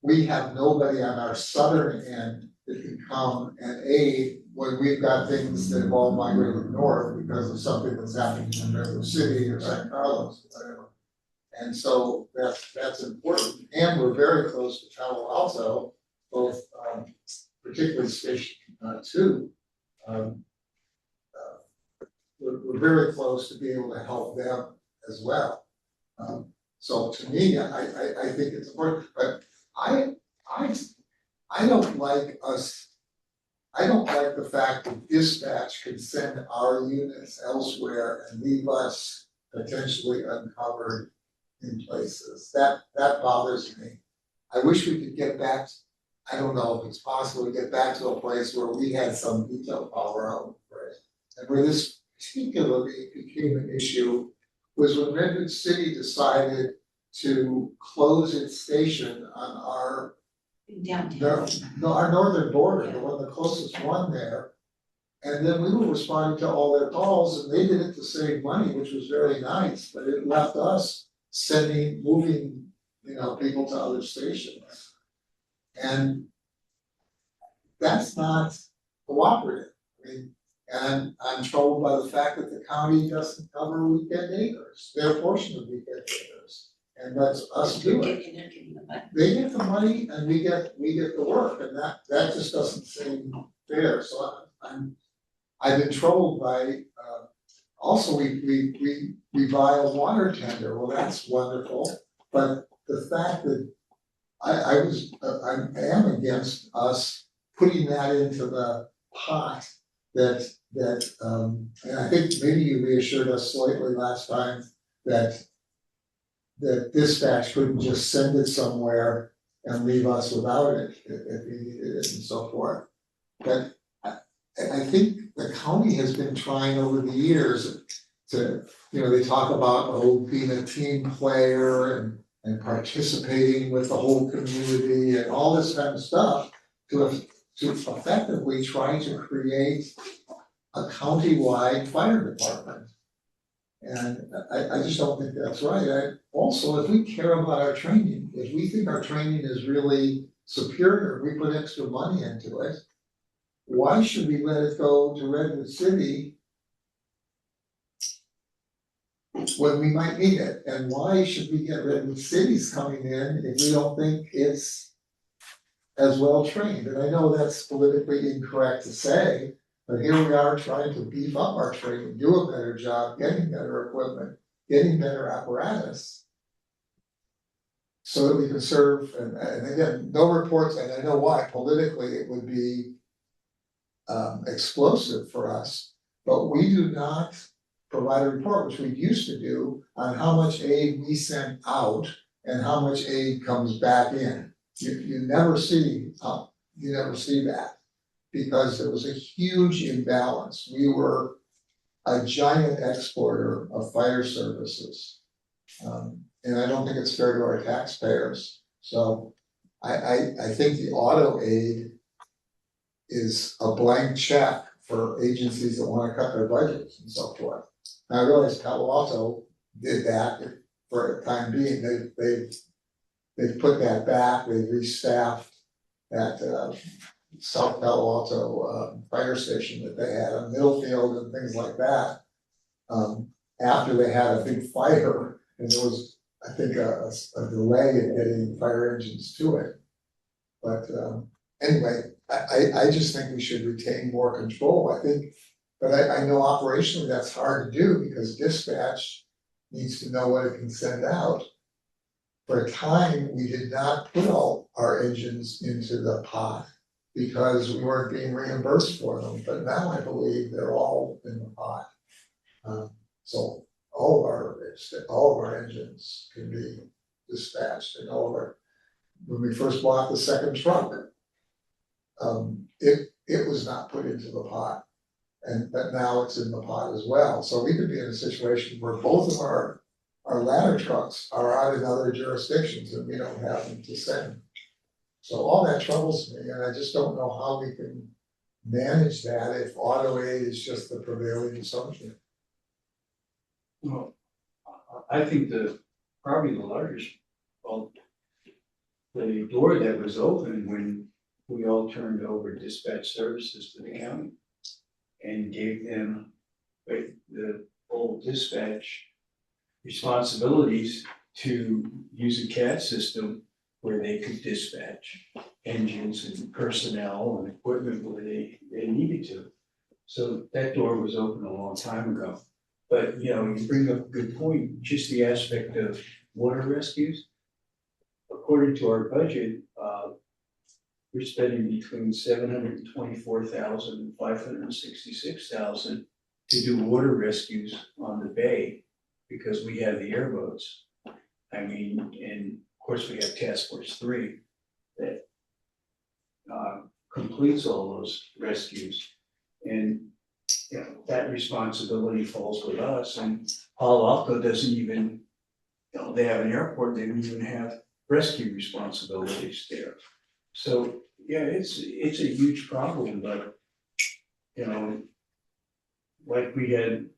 S5: we have nobody on our southern end that can come and aid when we've got things that have all migrated north because of something that's happening in Redwood City or San Carlos, whatever. And so that's important, and we're very close to Palo Alto, both particularly Station 2. We're very close to being able to help them as well. So to me, I think it's important, but I don't like us. I don't like the fact that dispatch can send our units elsewhere and leave us potentially uncovered in places. That bothers me. I wish we could get back, I don't know if it's possible to get back to a place where we had some veto power out for it. And where this particularly became an issue was when Redwood City decided to close its station on our our northern border, the one, the closest one there. And then we were responding to all their calls and they did it to save money, which was very nice, but it left us moving, people to other stations. And that's not cooperative. I mean, and I'm troubled by the fact that the county doesn't cover weekend acres, their portion of weekend acres. And lets us do it. They get the money and we get the work, and that just doesn't seem fair, so I've been troubled by, also we buy a water tender, well, that's wonderful, but the fact that I am against us putting that into the pot that, and I think maybe you reassured us slightly last time that dispatch couldn't just send it somewhere and leave us without it if we needed it and so forth. But I think the county has been trying over the years to, they talk about, being a team player and participating with the whole community and all this kind of stuff to effectively try to create a county-wide fire department. And I just don't think that's right. Also, if we care about our training, if we think our training is really superior, we put extra money into it, why should we let it go to Redwood City when we might need it? And why should we get Redwood Cities coming in if we don't think it's as well trained? And I know that's politically incorrect to say, but here we are trying to beef up our training, do a better job, getting better equipment, getting better apparatus. So that we can serve, and again, no reports, and I know why, politically it would be explosive for us, but we do not provide a report, which we used to do, on how much aid we sent out and how much aid comes back in. You never see that. Because there was a huge imbalance. We were a giant exporter of fire services. And I don't think it's fair to our taxpayers. So I think the auto aid is a blank check for agencies that want to cut their budgets and so forth. Now I realize Palo Alto did that for a time being. They've put that back, they've restaffed that South Palo Alto fire station that they had on Middlefield and things like that. After they had a big fire, and there was, I think, a delay in getting fire engines to it. But anyway, I just think we should retain more control, I think, but I know operationally that's hard to do because dispatch needs to know what it can send out. For a time, we did not put all our engines into the pot because we weren't being reimbursed for them, but now I believe they're all in the pot. So all of our engines can be dispatched, and when we first bought the second truck, it was not put into the pot, but now it's in the pot as well. So we could be in a situation where both of our ladder trucks are out in other jurisdictions and we don't have them to send. So all that troubles me, and I just don't know how we can manage that if auto aid is just the prevailing assumption.
S7: Well, I think probably the largest, well, the door that was open when we all turned over dispatch services to the county and gave them the whole dispatch responsibilities to use a CAD system where they could dispatch engines and personnel and equipment where they needed to. So that door was open a long time ago. But, you know, you bring up a good point, just the aspect of water rescues. According to our budget, we're spending between $724,000 and $566,000 to do water rescues on the bay because we have the airboats. I mean, and of course we have Task Force 3 that completes all those rescues. And you know, that responsibility falls with us, and Palo Alto doesn't even, you know, they have an airport, they don't even have rescue responsibilities there. So, yeah, it's a huge problem, but, you know, like we had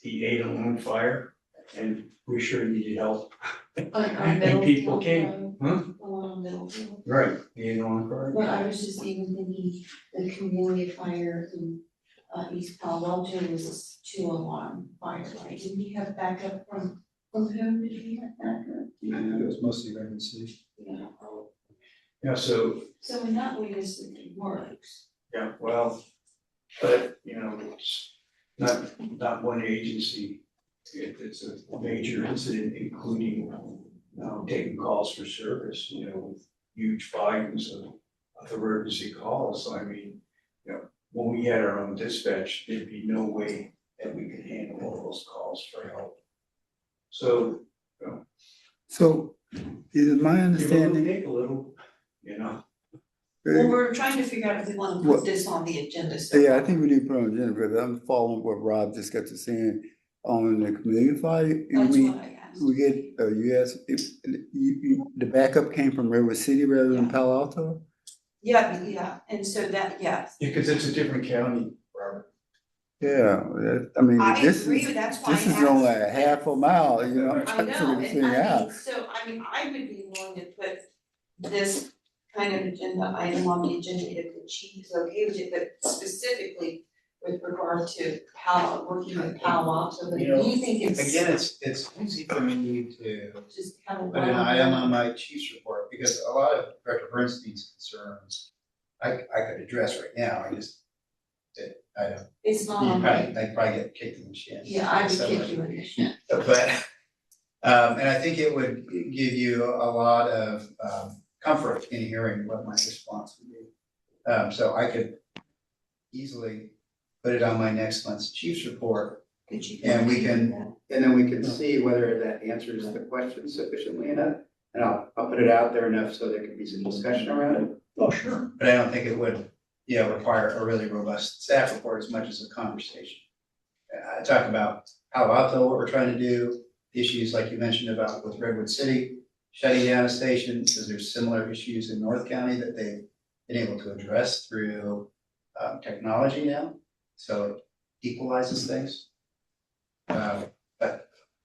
S7: the Ada Lone fire, and we sure needed help. And people came, huh? Right, the Ada Lone fire.
S9: But I was just even thinking, the community fire in East Palo Alto was a 2-alarm fire, right? Did we have backup from whom did we have backup?
S3: It was mostly Redwood City.
S9: Yeah,
S7: Yeah, so,
S9: so in that way, this works.
S7: yeah, well, but, you know, it's not one agency. It's a major incident, including taking calls for service, you know, with huge volumes of emergency calls. So I mean, you know, when we had our own dispatch, there'd be no way that we could handle all those calls for help. So, you know,
S3: So, is it my
S7: give a little,
S3: understanding,
S7: take a little, you know.
S2: Well, we're trying to figure out if we wanna
S3: What-
S2: put this on the agenda, so.
S3: yeah, I think we need to put on the agenda, because I'm following what Rob just got to saying on the community fire. and
S2: That's
S3: we
S2: what I asked.
S3: We get, you asked, if, the backup came from Redwood City rather than
S2: Yeah.
S3: Palo Alto?
S2: Yeah, and so that, yes.
S7: Because it's a different county, Robert.
S3: Yeah, I mean,
S2: I
S3: this
S2: agree,
S3: is,
S2: that's why I
S3: this is
S2: asked.
S3: only a half a mile, you know, I'm
S2: I
S3: trying to
S2: know,
S3: figure this
S2: and
S3: thing
S2: I
S3: out.
S2: mean, so, I mean, I would be willing to put this kind of agenda item on the agenda if the chief is okay with it, but specifically with regard to working with Palo Alto, but
S4: You know,
S2: do you think it's
S4: Again, it's easy for me to
S2: just kind of?
S4: put an item on my chief's report, because a lot of Director Bernstein's concerns I could address right now, I don't,
S2: It's not on
S4: I'd probably get kicked in the shin.
S2: Yeah, I would
S4: Somewhere.
S2: kick you in the shin.
S4: But, and I think it would give you a lot of, comfort in hearing what my response would be. So I could easily put it on my next month's chief's report,
S2: Could you?
S4: and then we can see whether that answers the question sufficiently enough. And I'll put it out there enough so there can be some discussion around it.
S7: Oh, sure.
S4: But I don't think it would, require a really robust staff report as much as a conversation. I talk about Palo Alto, what we're trying to do, issues like you mentioned about with Redwood City, shutting down a station, because there's similar issues in North County that they've been able to address through technology now. So it equalizes things. But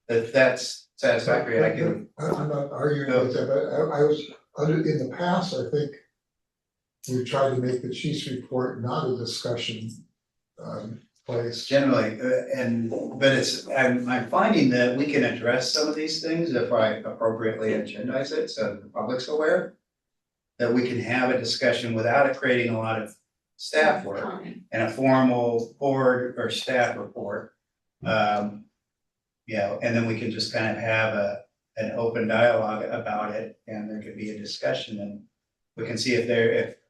S4: if that's satisfactory, I can.
S5: I'm not arguing with that, but I was, in the past, I think we tried to make the chief's report not a discussion place.
S4: Generally, I'm finding that we can address some of these things if I appropriately agendize it, so the public's aware. That we can have a discussion without it creating a lot of staff work and a formal board or staff report. And then we can just kind of have an open dialogue about it, and there could be a discussion, and we can see if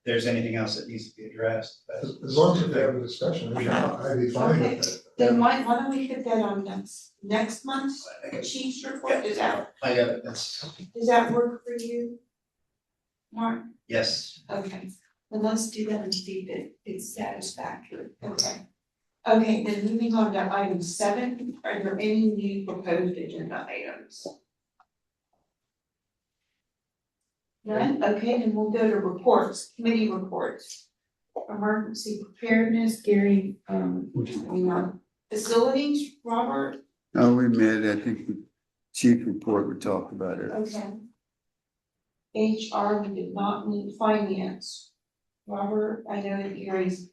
S4: there's anything else that needs to be addressed, but.
S5: As long as we have a discussion, I'd be fine
S2: Okay,
S5: with it.
S2: then why don't we put that on next month's chief's report, does that does that work for you? Mark,
S4: Yes,
S2: okay, then let's do that and see if it's satisfactory, okay. Okay, then moving on to item 7, are there any new proposed agenda items? None, okay, then we'll go to reports, committee reports. Emergency preparedness, Gary, facilities, Robert,
S3: No, we met, I think the chief report, we talked about it.
S2: okay.
S9: HR, we did not need finance. Robert, I know that Gary's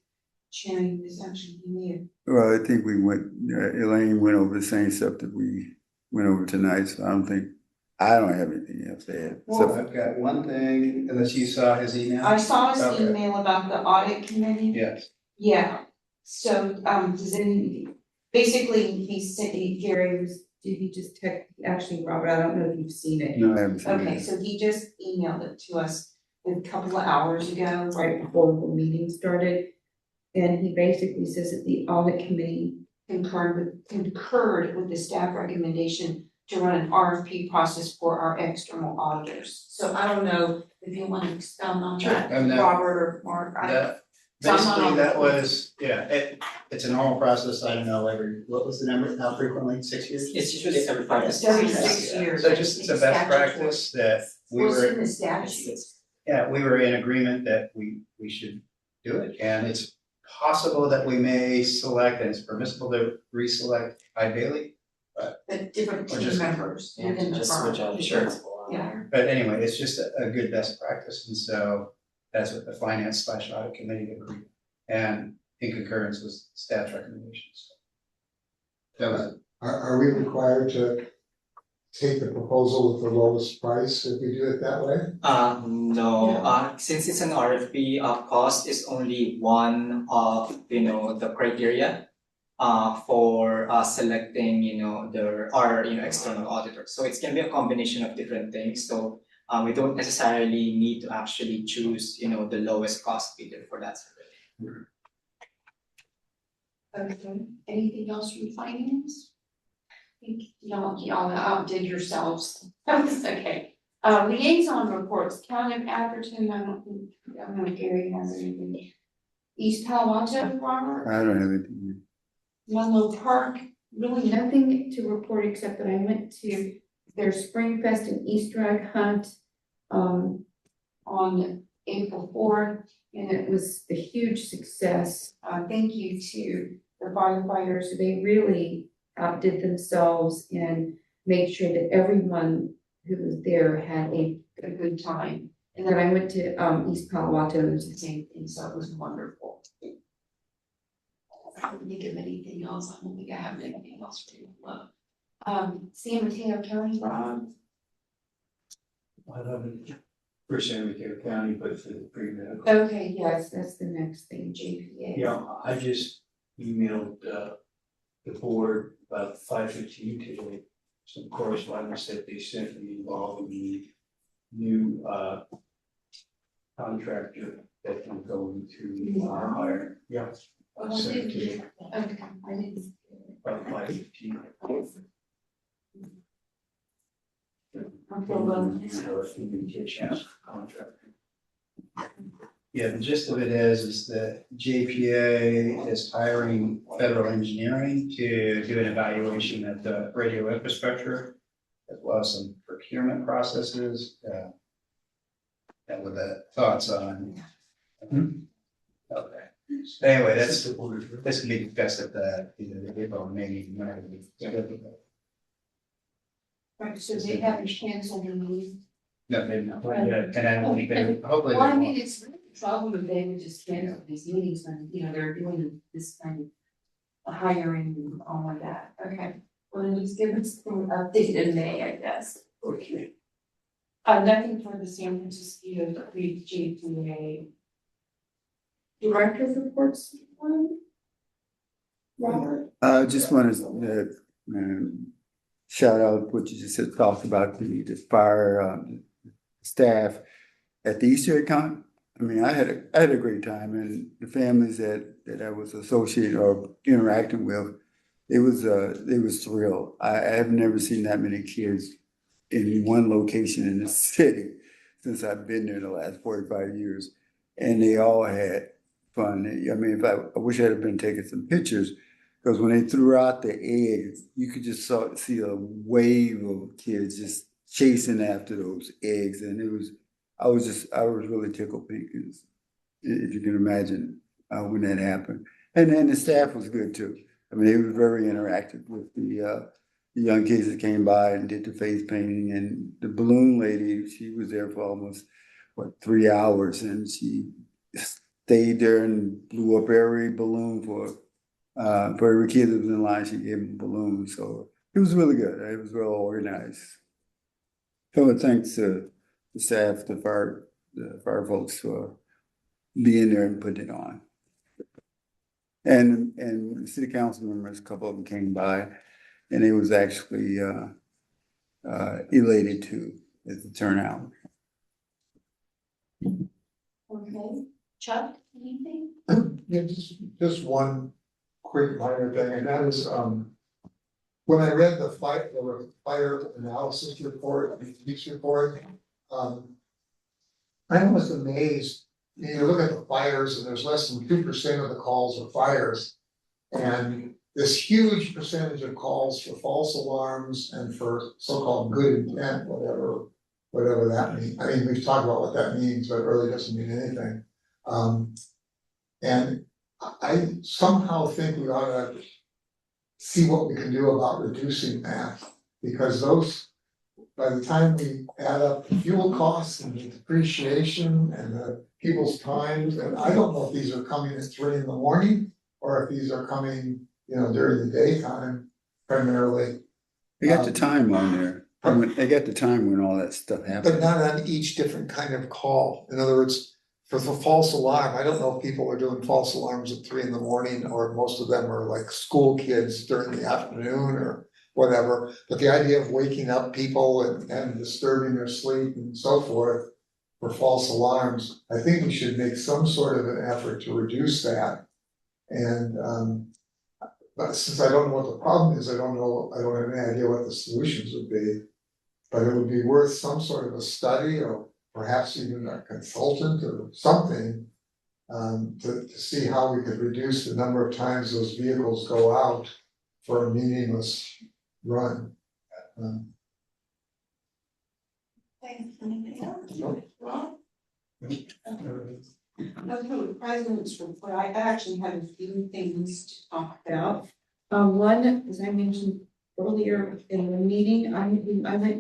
S9: chairing this action, you need.
S3: Well, I think we went, Elaine went over the same stuff that we went over tonight, so I don't have anything else to add.
S4: So
S3: So,
S4: I've got one thing, unless you saw his email.
S9: I saw his
S4: Okay.
S9: email about the audit committee.
S4: Yes.
S9: Yeah, so, does any, basically, Gary was, did he just text, actually, Robert, I don't know if you've seen it.
S3: no, I haven't seen
S9: Okay,
S3: it.
S9: so he just emailed it to us a couple of hours ago, right before the meeting started. And he basically says that the audit committee concurred with the staff recommendation to run an RFP process for our external auditors. So I don't know if you want to expound on that, Robert or Mark. So I'm not
S4: Basically,
S9: on
S4: that
S9: the-
S4: was, it's a normal process, I don't know, what was the number, how frequently, 6 years?
S6: It's usually every 5 to 6
S9: Every
S6: years.
S9: 6 years.
S4: So just, it's a best practice that we
S9: Well, it's
S4: were,
S9: in the statutes.
S4: we were in agreement that we should do it, and it's possible that we may select, and it's permissible to reselect High Bailey.
S9: The different
S4: Or
S9: team
S4: just-
S9: members
S6: Yeah,
S9: within the
S6: just
S9: firm.
S6: switch out, sure.
S9: Yeah.
S4: But anyway, it's just a good best practice, and so that's what the finance / audit committee agreed, and in concurrence with staff's recommendations. That was it.
S5: Are we required to take the proposal with the lowest price if we do it that way?
S6: No,
S9: Yeah.
S6: since it's an RFP, cost is only one of, the criteria for selecting, our external auditor. So it's gonna be a combination of different things. So we don't necessarily need to actually choose, the lowest cost bidder for that survey.
S9: Okay, anything else from finance? I think y'all outdid yourselves. Okay. Liaison reports, County of Atherton, I don't know if Gary has anything. East Palo Alto, Robert,
S3: I don't have anything.
S9: Menlo Park, really nothing to report except that I went to their Spring Fest and Easter egg hunt on April 4th, and it was a huge success. Thank you to the firefighters, they really outdid themselves and made sure that everyone who was there had a good time. And then I went to East Palo Alto, it was the same thing, so it was wonderful. I don't think of anything else, I don't think I have anything else for you. San Mateo County, Rob?
S7: I love it. For San Mateo County, but for the pre-medical.
S9: Okay, yes, that's the next thing, JPA.
S7: Yeah, I just emailed the board about 5:15 today. Some correspondence that they sent me involving the new contractor that I'm going to hire. Yeah.
S9: Oh, I didn't get it. Okay, I didn't.
S7: About 5:15. So if you can get a chance, contractor.
S4: Yeah, the gist of it is that JPA is hiring federal engineering to do an evaluation of the radio infrastructure, as well as some procurement processes, and with the thoughts on. Okay, anyway, this can be discussed at the April meeting, whenever we schedule it.
S9: Right, so they haven't canceled the meeting.
S4: No, maybe not, yeah, and then hopefully.
S9: Well, I mean, it's really trouble if they would just cancel these meetings when, they're doing this kind of hiring and all of that. Okay, well, then just give us an update in May, I guess. Okay. Nothing for the San Francisco JPA. Director's reports, Robert?
S3: Just wanted to shout out what you just said, talked about the fire staff at the Easter egg hunt. I mean, I had a great time, and the families that I was associated or interacting with, it was thrilled. I have never seen that many kids in one location in the city since I've been there the last 45 years, and they all had fun. I mean, I wish I had been taking some pictures, because when they threw out the eggs, you could just see a wave of kids just chasing after those eggs, and I was really tickled pink, if you can imagine when that happened. And then the staff was good too. I mean, they were very interactive with the young kids that came by and did the face painting, and the balloon lady, she was there for almost, 3 hours, and she stayed there and blew up every balloon for every kid that was in line, she gave them a balloon, so it was really good, it was well organized. So thanks to the staff, the fire folks for being there and putting it on. And the city council members, a couple of them came by, and it was actually elated too at the turnout.
S2: Okay, Chuck, anything?
S5: Yeah, just one quick minor thing, and that is, when I read the fire analysis report, the police report, I was amazed. You look at the fires and there's less than 2% of the calls are fires. And this huge percentage of calls for false alarms and for so-called good intent, whatever that means. I mean, we've talked about what that means, but it really doesn't mean anything. And I somehow think we ought to see what we can do about reducing that, because those, by the time we add up the fuel costs and the depreciation and the people's times, and I don't know if these are coming at 3 a.m. or if these are coming, during the daytime primarily.
S3: They got the time on there, they got the time when all that stuff
S5: But
S3: happened.
S5: not on each different kind of call. In other words, for the false alarm, I don't know if people are doing false alarms at 3 a.m. or most of them are like school kids during the afternoon or whatever. But the idea of waking up people and disturbing their sleep and so forth for false alarms, I think we should make some sort of an effort to reduce that. And but since I don't know what the problem is, I don't have any idea what the solutions would be. But it would be worth some sort of a study or perhaps even a consultant or something to see how we could reduce the number of times those vehicles go out for a meaningless run.
S2: Thanks, anything else? Rob? Okay, with President's report, I actually have a few things to talk about. One, as I mentioned earlier in the meeting, I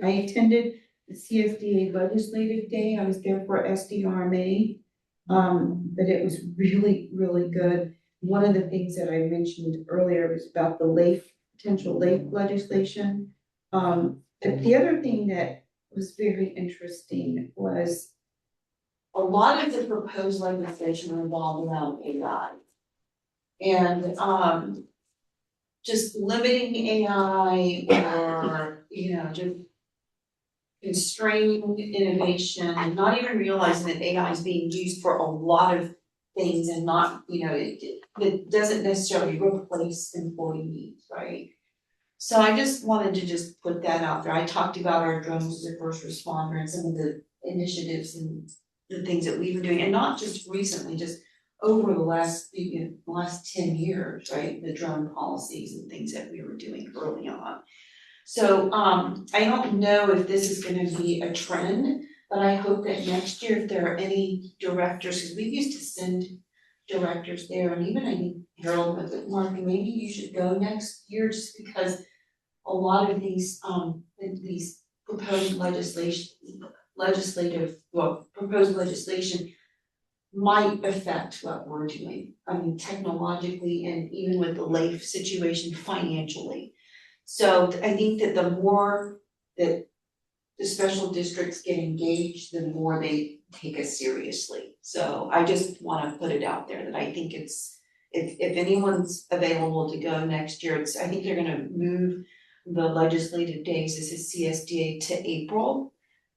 S2: attended the CSDA Legislative Day. I was there for SDRMA. But it was really, really good. One of the things that I mentioned earlier was about the potential LAIF legislation. The other thing that was very interesting was a lot of the proposed legislation revolved around AI. And just limiting AI or, just constraining innovation and not even realizing that AI is being used for a lot of things and not, it doesn't necessarily replace employees, right? So I just wanted to just put that out there. I talked about our drones as a first responder and some of the initiatives and the things that we've been doing, and not just recently, just over the last 10 years, right? The drone policies and things that we were doing early on. So I don't know if this is gonna be a trend, but I hope that next year, if there are any directors, because we used to send directors there, and even I think Harold was it, Mark, maybe you should go next year, just because a lot of these proposed proposed legislation might affect what we're doing. I mean, technologically and even with the LAIF situation financially. So I think that the more that the special districts get engaged, the more they take us seriously. So I just wanna put it out there that I think it's, if anyone's available to go next year, I think they're gonna move the legislative days, this is CSDA, to April.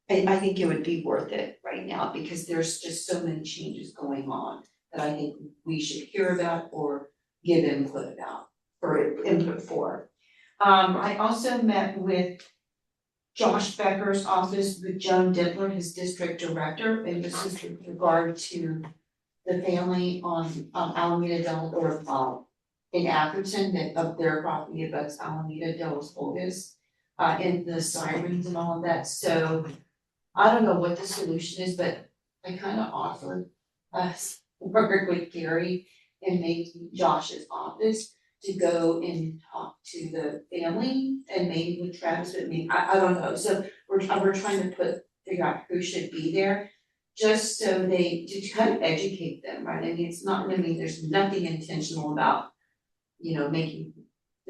S2: I think it would be worth it right now because there's just so many changes going on that I think we should hear about or give input about or input for. I also met with Josh Becker's office with Joan Dittler, his district director, and this is with regard to the family on Alameda Del or in Atherton that of their property abuts Alameda de los Olgas, and the sirens and all of that. So I don't know what the solution is, but I kind of offered us work with Gary and maybe Josh's office to go and talk to the family and maybe with Travis, but I don't know. So we're trying to figure out who should be there. Just so to kind of educate them, right? I mean, it's not, I mean, there's nothing intentional about,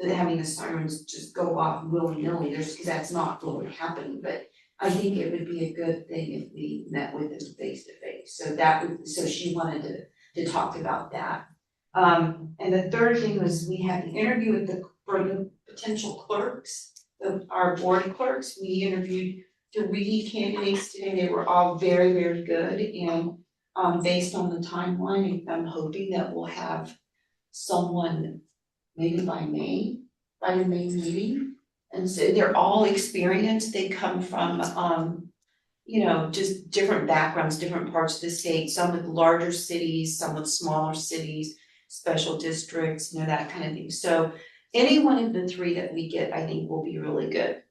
S2: having the sirens just go off willy-nilly, because that's not what would happen, but I think it would be a good thing if we met with them face to face, so she wanted to talk about that. And the third thing was we had the interview for the potential clerks, our board clerks. We interviewed 3 candidates today. They were all very, very good, and based on the timeline, I'm hoping that we'll have someone maybe by the May meeting. And so they're all experienced. They come from just different backgrounds, different parts of the state, some with larger cities, some with smaller cities, special districts, that kind of thing. So any one of the 3 that we get, I think will be really good.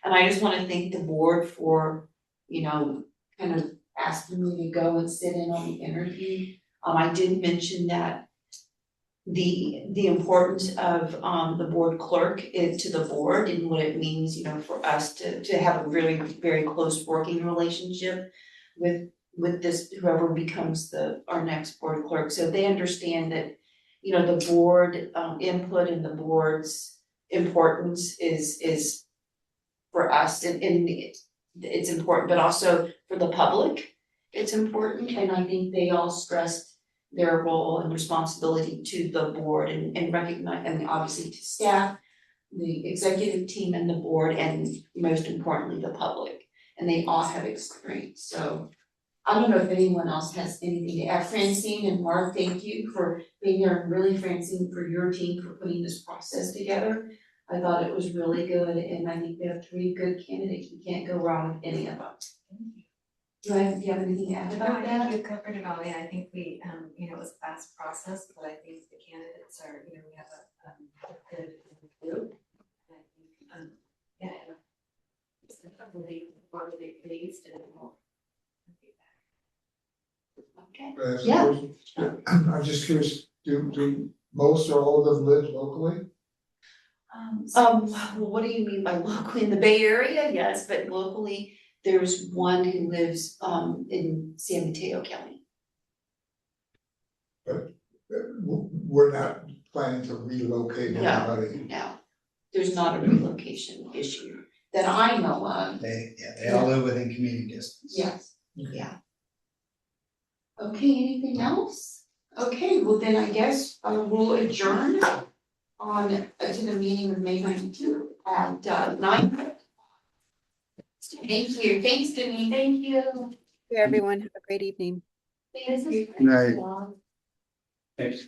S2: And I just want to thank the board for, kind of asking me to go and sit in on the interview. I did mention that the importance of the board clerk is to the board and what it means, for us to have a really very close working relationship with this, whoever becomes our next board clerk. So they understand that, the board input and the board's importance is for us, and it's important, but also for the public, it's important. And I think they all stressed their role and responsibility to the board and recognize, and obviously to staff, the executive team and the board, and most importantly, the public. And they all have experience. So I don't know if anyone else has anything to add. Francine and Mark, thank you for being here, and really, Francine, for your team for putting this process together. I thought it was really good, and I think we have 3 good candidates. We can't go wrong with any of them. Do you have anything to add about that?
S8: I think you covered it all. Yeah, I think we, it was a fast process, but I think the candidates are, we have a good group. And I think, it's definitely really pleased and more.
S2: Okay.
S5: Yeah. I'm just curious, do most or all of them live locally?
S2: Well, what do you mean by locally? In the Bay Area? Yes, but locally, there's one who lives in San Mateo County.
S5: We're not planning to relocate anybody.
S2: No, there's not a relocation issue that I know of.
S4: They all live within commuting distance.
S2: Yes, yeah. Okay, anything else? Okay, well then I guess we'll adjourn to the meeting of May 22 at 9. Thank you. Thanks, Denise. Thank you.
S1: Everyone, have a great evening.
S2: Thank you.
S3: Night.
S7: Thanks.